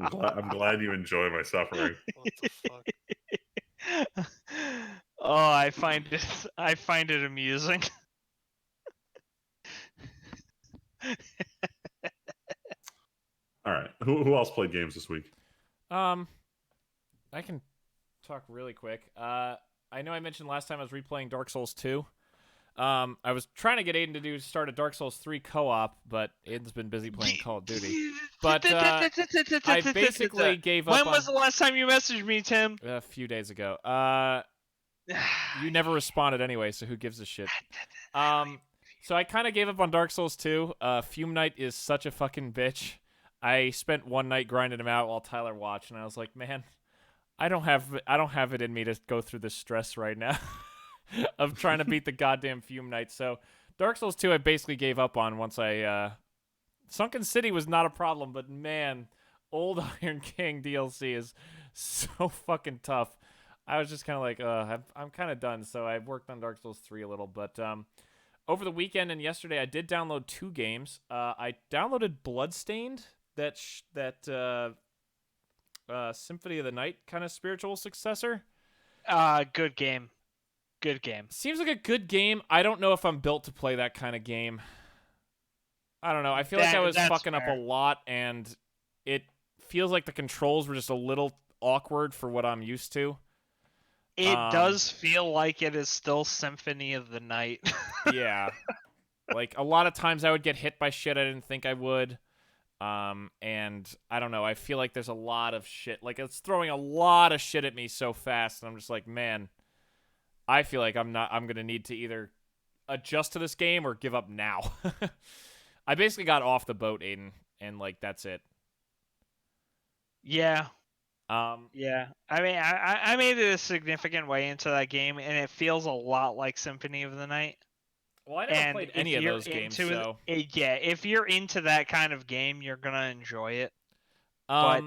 Speaker 3: I'm glad you enjoy my suffering.
Speaker 2: What the fuck?
Speaker 4: Oh, I find it amusing.
Speaker 3: All right, who else played games this week?
Speaker 1: I can talk really quick. I know I mentioned last time I was replaying Dark Souls 2. I was trying to get Aiden to start a Dark Souls 3 co-op, but Aiden's been busy playing Call of Duty. But I basically gave up.
Speaker 4: When was the last time you messaged me, Tim?
Speaker 1: A few days ago. You never responded anyway, so who gives a shit? So I kind of gave up on Dark Souls 2. Fume Knight is such a fucking bitch. I spent one night grinding him out while Tyler watched, and I was like, man, I don't have it in me to go through this stress right now of trying to beat the goddamn Fume Knight. So Dark Souls 2 I basically gave up on once I Sunken City was not a problem, but man, Old Iron King DLC is so fucking tough. I was just kind of like, I'm kind of done. So I worked on Dark Souls 3 a little, but over the weekend and yesterday I did download 2 games. I downloaded Bloodstained, that Symphony of the Night kind of spiritual successor.
Speaker 4: Good game. Good game.
Speaker 1: Seems like a good game. I don't know if I'm built to play that kind of game. I don't know. I feel like I was fucking up a lot, and it feels like the controls were just a little awkward for what I'm used to.
Speaker 4: It does feel like it is still Symphony of the Night.
Speaker 1: Yeah. Like, a lot of times I would get hit by shit I didn't think I would. And I don't know. I feel like there's a lot of shit. Like, it's throwing a lot of shit at me so fast, and I'm just like, man, I feel like I'm going to need to either adjust to this game or give up now. I basically got off the boat, Aiden, and, like, that's it.
Speaker 4: Yeah. Yeah. I mean, I made it a significant way into that game, and it feels a lot like Symphony of the Night.
Speaker 1: Well, I never played any of those games, so...
Speaker 4: Yeah, if you're into that kind of game, you're going to enjoy it. but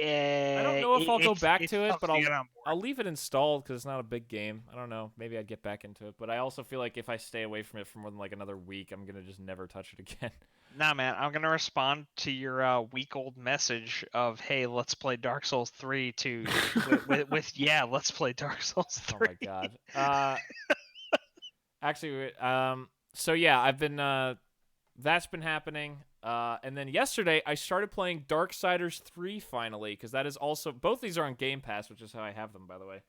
Speaker 1: I don't know if I'll go back
Speaker 4: it's
Speaker 1: to it,
Speaker 4: tough
Speaker 1: but
Speaker 4: to get on board.
Speaker 1: I'll leave it installed because it's not a big game. I don't know. Maybe I'd get back into it, but I also feel like if I stay away from it for more than like another week, I'm gonna just never touch it again.
Speaker 4: Nah, man, I'm gonna respond to your week-old message of, "Hey, let's play Dark Souls 3" with yeah, let's play Dark Souls 3.
Speaker 1: Oh my god. Actually, so yeah, I've been that's been happening. And then yesterday I started playing Darksiders 3 finally, because that is also, both these are on Game Pass, which is how I have them, by the way.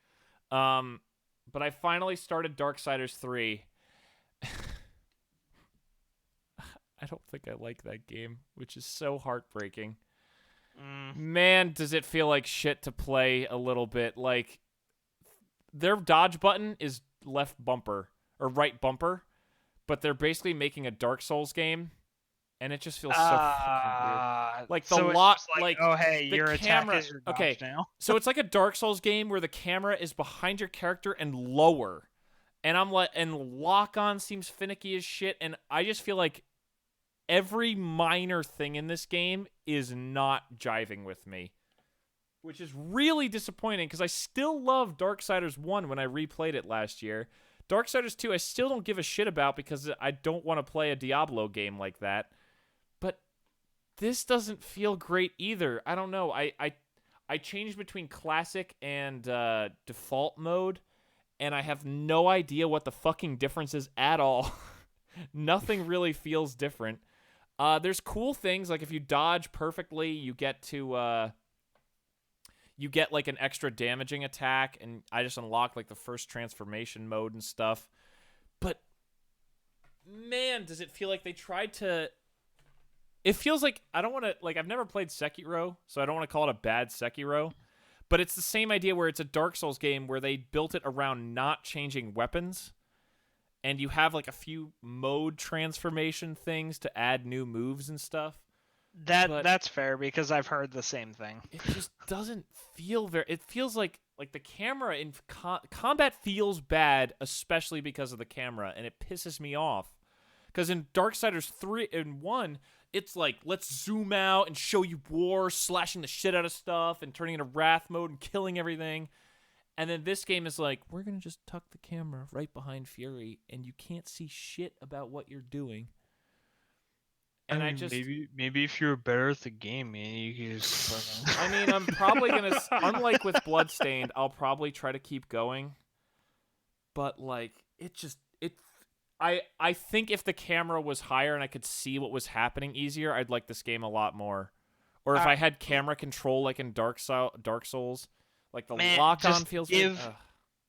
Speaker 1: But I finally started Darksiders 3. I don't think I like that game, which is so heartbreaking. Man, does it feel like shit to play a little bit. Like, their dodge button is left bumper, or right bumper, but they're basically making a Dark Souls game, and it just feels so fucking weird. Like, the
Speaker 4: so it's
Speaker 1: lot,
Speaker 4: just like, oh hey,
Speaker 1: the
Speaker 4: your
Speaker 1: camera,
Speaker 4: attack is your dodge
Speaker 1: okay,
Speaker 4: now.
Speaker 1: so it's like a Dark Souls game where the camera is behind your character and lower, and I'm like, and lock-on seems finicky as shit, and I just feel like every minor thing in this game is not jiving with me, which is really disappointing because I still love Darksiders 1 when I replayed it last year. Darksiders 2 I still don't give a shit about because I don't want to play a Diablo game like that. But this doesn't feel great either. I don't know. I changed between classic and default mode, and I have no idea what the fucking difference is at all. Nothing really feels different. There's cool things, like if you dodge perfectly, you get to you get like an extra damaging attack, and I just unlocked like the first transformation mode and stuff. But man, does it feel like they tried to... It feels like, I don't want to, like, I've never played Sekiro, so I don't want to call it a bad Sekiro, but it's the same idea where it's a Dark Souls game where they built it around not changing weapons, and you have like a few mode transformation things to add new moves and stuff.
Speaker 4: That's fair, because I've heard the same thing.
Speaker 1: It just doesn't feel very... It feels like the camera in combat feels bad, especially because of the camera, and it pisses me off. Because in Darksiders 3 and 1, it's like, let's zoom out and show you war, slashing the shit out of stuff and turning into wrath mode and killing everything. And then this game is like, we're going to just tuck the camera right behind Fury, and you can't see shit about what you're doing. And I just...
Speaker 4: Maybe if you were better at the game, man, you could just...
Speaker 1: I mean, I'm probably going to... Unlike with Bloodstained, I'll probably try to keep going. But, like, it just... I think if the camera was higher and I could see what was happening easier, I'd like this game a lot more. Or if I had camera control like in Dark Souls, like the lock-on feels...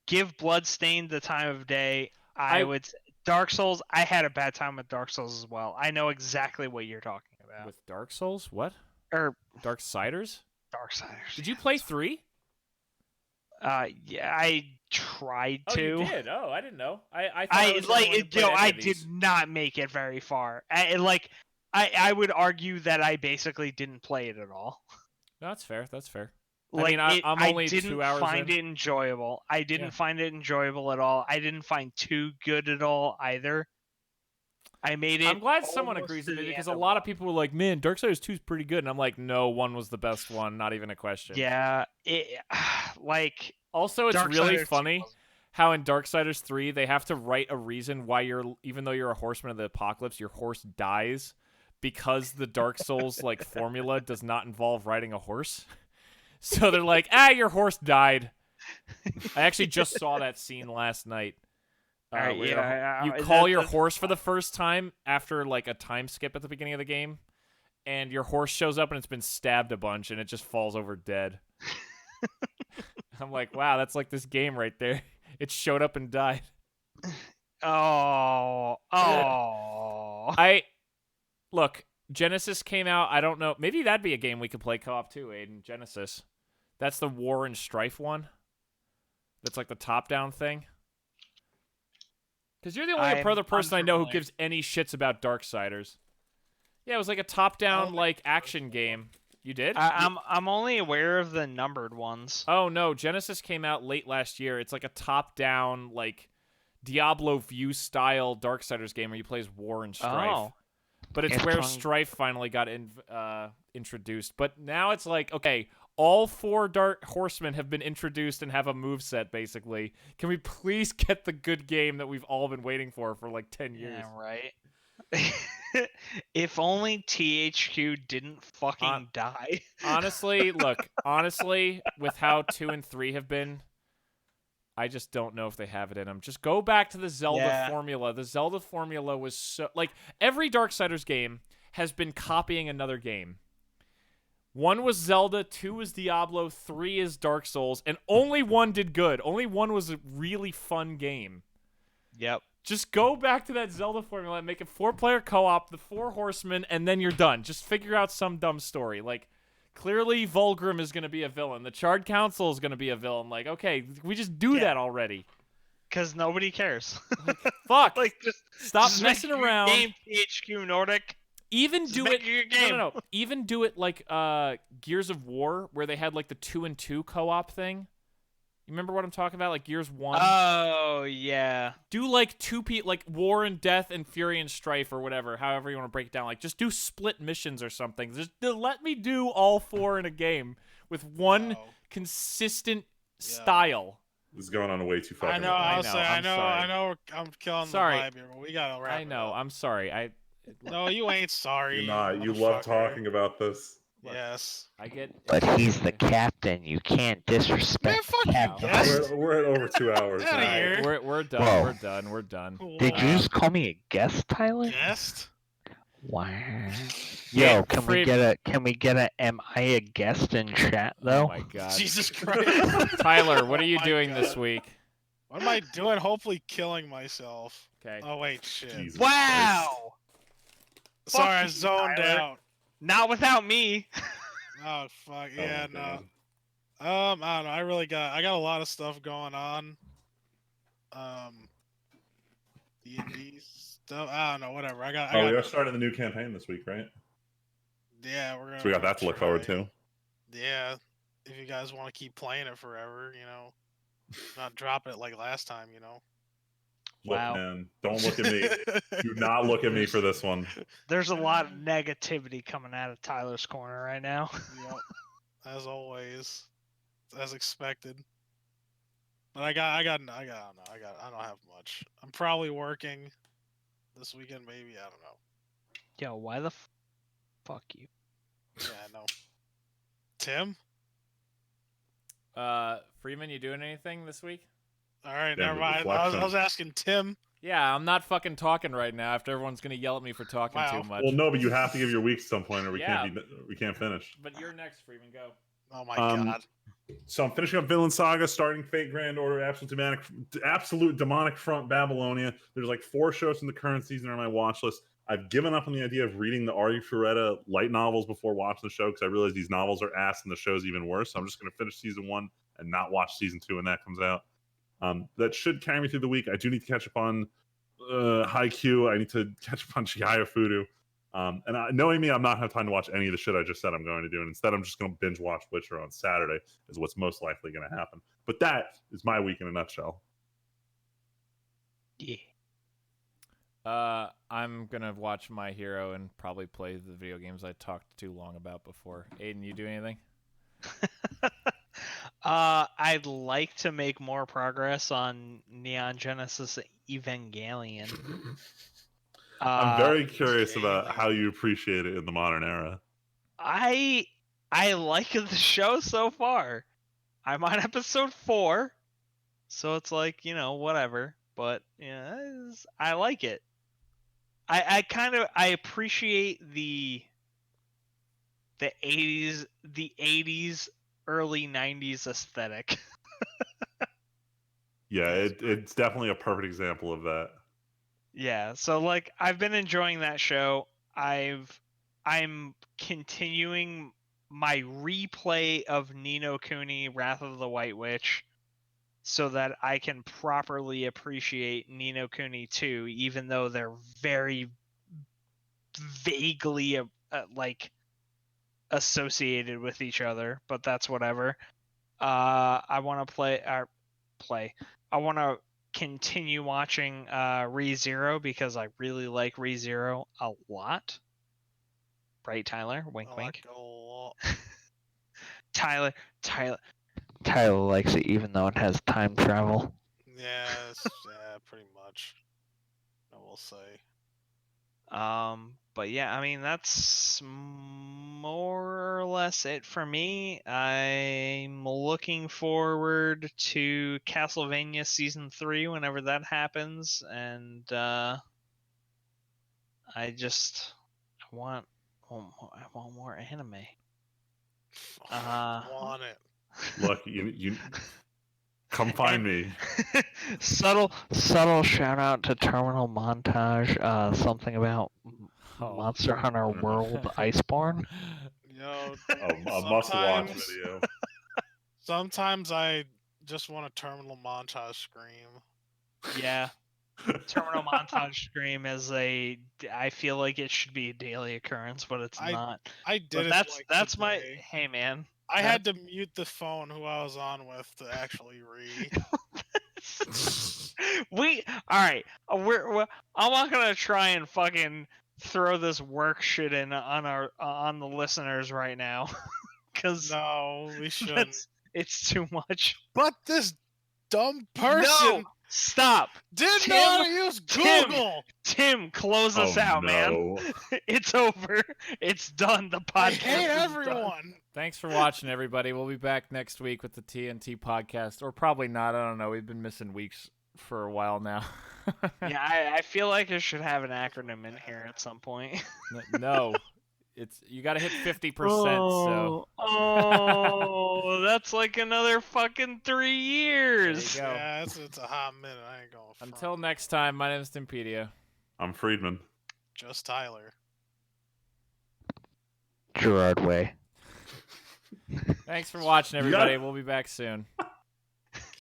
Speaker 4: Give Bloodstained the time of day. I would... Dark Souls, I had a bad time with Dark Souls as well. I know exactly what you're talking about.
Speaker 1: With Dark Souls? What? Darksiders?
Speaker 4: Darksiders.
Speaker 1: Did you play 3?
Speaker 4: Yeah, I tried to.
Speaker 1: Oh, you did? Oh, I didn't know.
Speaker 4: I did not make it very far. I would argue that I basically didn't play it at all.
Speaker 1: No, that's fair. That's fair.
Speaker 4: Like,
Speaker 1: I mean, I'm only 2 hours in.
Speaker 4: I didn't find it enjoyable. I didn't find it enjoyable at all. I didn't find 2 good at all either. I made it...
Speaker 1: I'm glad someone agrees with me, because a lot of people were like, man, Darksiders 2 is pretty good. And I'm like, no, 1 was the best one. Not even a question.
Speaker 4: Yeah.
Speaker 1: Also, it's really funny how in Darksiders 3, they have to write a reason why even though you're a horseman of the apocalypse, your horse dies, because the Dark Souls like formula does not involve riding a horse. So they're like, your horse died. I actually just saw that scene last night. You call your horse for the first time after like a time skip at the beginning of the game, and your horse shows up and it's been stabbed a bunch and it just falls over dead. I'm like, wow, that's like this game right there. It showed up and died. Look, Genesis came out. I don't know. Maybe that'd be a game we could play co-op too, Aiden. Genesis. That's the War and Strife one. That's like the top-down thing. Because you're the only other person I know who gives any shits about Darksiders. Yeah, it was like a top-down like action game. You did?
Speaker 4: I'm only aware of the numbered ones.
Speaker 1: Oh no, Genesis came out late last year. It's like a top-down like Diablo view style Darksiders game where you play as War and Strife.
Speaker 4: Oh.
Speaker 1: but it's
Speaker 5: It's
Speaker 1: where
Speaker 5: fun.
Speaker 1: Strife finally got introduced. But now it's like, okay, all 4 Dark Horsemen have been introduced and have a moveset, basically. Can we please get the good game that we've all been waiting for like 10 years?
Speaker 4: Yeah, right. If only THQ didn't fucking die.
Speaker 1: Honestly, with how 2 and 3 have been, I just don't know if they have it in them. Just go back to the Zelda formula. The Zelda formula was so... Like, every Darksiders game has been copying another game. 1 was Zelda, 2 was Diablo, 3 is Dark Souls, and only 1 did good. Only 1 was a really fun game.
Speaker 4: Yep.
Speaker 1: Just go back to that Zelda formula and make it 4-player co-op, the 4 horsemen, and then you're done. Just figure out some dumb story. Like, clearly Vulgrim is going to be a villain. The Charred Council is going to be a villain. Like, okay, we just do that already.
Speaker 4: Because nobody cares.
Speaker 1: Like, fuck.
Speaker 4: Like,
Speaker 1: Stop
Speaker 4: just
Speaker 1: messing
Speaker 4: make your
Speaker 1: around.
Speaker 4: Game THQ Nordic.
Speaker 1: Even
Speaker 4: Just
Speaker 1: do
Speaker 4: make
Speaker 1: it.
Speaker 4: your game.
Speaker 1: No. Even do it like Gears of War, where they had like the 2 and 2 co-op thing. You remember what I'm talking about? Like Gears 1?
Speaker 4: Oh, yeah.
Speaker 1: Do like like War and Death and Fury and Strife or whatever, however you want to break it down. Like, just do split missions or something. Just let me do all 4 in a game with one consistent style.
Speaker 3: This is going on way too fucking
Speaker 2: I know.
Speaker 1: I'm
Speaker 2: I'm killing
Speaker 1: Sorry.
Speaker 2: the vibe here, but we gotta wrap.
Speaker 1: I know.
Speaker 2: It up.
Speaker 1: I'm sorry.
Speaker 2: No, you ain't sorry.
Speaker 3: You're not. You love
Speaker 2: motherfucker.
Speaker 3: talking about this.
Speaker 2: Yes.
Speaker 1: I get.
Speaker 5: But he's the captain. You can't disrespect
Speaker 2: Man,
Speaker 5: the
Speaker 2: fuck you,
Speaker 5: captain.
Speaker 2: guest.
Speaker 3: We're at over 2 hours.
Speaker 2: Outta
Speaker 3: now.
Speaker 2: here.
Speaker 1: We're done.
Speaker 5: Whoa.
Speaker 1: We're done. We're done.
Speaker 5: Did you
Speaker 2: Wow.
Speaker 5: just call me a guest, Tyler?
Speaker 2: Guest?
Speaker 5: Wow.
Speaker 1: Yeah,
Speaker 5: Yo, can we get a am I a guest in chat though?
Speaker 1: Oh my god.
Speaker 2: Jesus Christ.
Speaker 1: Tyler, what are you
Speaker 2: Oh my
Speaker 1: doing
Speaker 2: God.
Speaker 1: this week?
Speaker 2: What am I doing? Hopefully killing myself.
Speaker 1: Okay.
Speaker 2: Oh wait, shit.
Speaker 3: Jesus
Speaker 4: Wow.
Speaker 2: Sorry, I
Speaker 4: you,
Speaker 2: zoned
Speaker 4: Tyler.
Speaker 2: out.
Speaker 4: Not without me.
Speaker 2: Oh fuck.
Speaker 3: Oh
Speaker 2: Yeah,
Speaker 3: my
Speaker 2: no.
Speaker 3: God.
Speaker 2: I don't know. I got a lot of stuff going on. D&D stuff. I don't know. Whatever. I
Speaker 3: We
Speaker 2: got.
Speaker 3: are starting the new campaign this week, right?
Speaker 2: Yeah, we're gonna.
Speaker 3: So we got that to look forward to.
Speaker 2: Yeah, if you guys want to keep playing it forever, not drop it like last time,
Speaker 3: Look,
Speaker 4: Wow.
Speaker 3: man, don't look at me. Do not look at me for this one.
Speaker 4: There's a lot of negativity coming out of Tyler's corner right now.
Speaker 2: Yep. As always, as expected. But I don't know. I don't have much. I'm probably working this weekend, maybe. I don't know.
Speaker 4: Yo, why the fuck you?
Speaker 2: Yeah, I know. Tim?
Speaker 1: Freeman, you doing anything this week?
Speaker 2: All right,
Speaker 3: Yeah,
Speaker 2: never
Speaker 3: but
Speaker 2: mind.
Speaker 3: reflection.
Speaker 2: I was asking Tim.
Speaker 1: Yeah, I'm not fucking talking right now after everyone's gonna yell at me for talking
Speaker 2: Wow.
Speaker 1: too much.
Speaker 3: Well, no, but you have to give your weeks at some point, or we
Speaker 1: Yeah.
Speaker 3: can't finish.
Speaker 1: But you're next, Freeman. Go.
Speaker 2: Oh my
Speaker 3: Um,
Speaker 2: god.
Speaker 3: So I'm finishing up Villain Saga, starting Fate Grand Order, Absolute Demonic Front, Babylonia. There's like 4 shows in the current season on my watch list. I've given up on the idea of reading the Ari Fureta light novels before watching the show because I realize these novels are ass and the show's even worse. So I'm just going to finish season 1 and not watch season 2 when that comes out. That should carry me through the week. I do need to catch up on Haikyuu. I need to catch up on Chihaya Fudu. Knowing me, I'm not have time to watch any of the shit I just said I'm going to do. And instead, I'm just going to binge watch Witcher on Saturday is what's most likely going to happen. But that is my week in a nutshell.
Speaker 4: Yeah.
Speaker 1: I'm gonna watch My Hero and probably play the video games I talked too long about before. Aiden, you do anything?
Speaker 4: I'd like to make more progress on Neon Genesis Evangelion.
Speaker 3: I'm very curious about how you appreciate it in the modern era.
Speaker 4: I like the show so far. I'm on episode 4, so it's like, whatever. But yeah, I like it. I appreciate the 80s, early 90s aesthetic.
Speaker 3: Yeah, it's definitely a perfect example of that.
Speaker 4: Yeah, so like I've been enjoying that show. I'm continuing my replay of Ni no Kuni Wrath of the White Witch so that I can properly appreciate Ni no Kuni 2, even though they're very vaguely like associated with each other, but that's whatever. I want to play. I want to continue watching ReZero because I really like ReZero a lot. Right, Tyler? Wink, wink.
Speaker 2: Oh,
Speaker 4: Tyler.
Speaker 5: Tyler likes it even though it has time travel.
Speaker 2: yes, yeah, pretty much. I will say.
Speaker 4: But yeah, I mean that's more or less it for me. I'm looking forward to Castlevania Season 3 whenever that happens, and I want I want more anime.
Speaker 2: Want it.
Speaker 3: Look, you come find me.
Speaker 5: Subtle shout out to Terminal Montage. Something about Monster Hunter World Iceborne.
Speaker 2: Yo,
Speaker 3: A must-watch
Speaker 2: sometimes-
Speaker 3: video.
Speaker 2: Sometimes I just want a terminal montage scream.
Speaker 4: Yeah. Terminal montage stream is I feel like it should be a daily occurrence, but it's not.
Speaker 2: I
Speaker 4: But
Speaker 2: did it
Speaker 4: that's my
Speaker 2: today.
Speaker 4: hey man.
Speaker 2: I had to mute the phone who I was on with to actually read.
Speaker 4: Alright. I'm not gonna try and fucking throw this work shit in on the listeners right now, because
Speaker 2: No, we shouldn't.
Speaker 4: it's too much.
Speaker 2: But this dumb person
Speaker 4: No, stop.
Speaker 2: didn't know how to use Google.
Speaker 4: Tim, close us out, man. It's over. It's done. The podcast
Speaker 2: I hate
Speaker 4: is done.
Speaker 2: everyone.
Speaker 1: Thanks for watching, everybody. We'll be back next week with the TNT podcast, or probably not. I don't know. We've been missing weeks for a while now.
Speaker 4: Yeah, I feel like I should have an acronym in here at some point.
Speaker 1: No, you got to hit 50%.
Speaker 4: Oh, that's like another fucking 3 years.
Speaker 1: There you go.
Speaker 2: Yeah, it's a hot minute. I ain't going.
Speaker 1: Until next time, my name is Timpedia.
Speaker 3: I'm Friedman.
Speaker 2: Just Tyler.
Speaker 5: Gerard Way.
Speaker 1: Thanks for watching, everybody. We'll be back soon.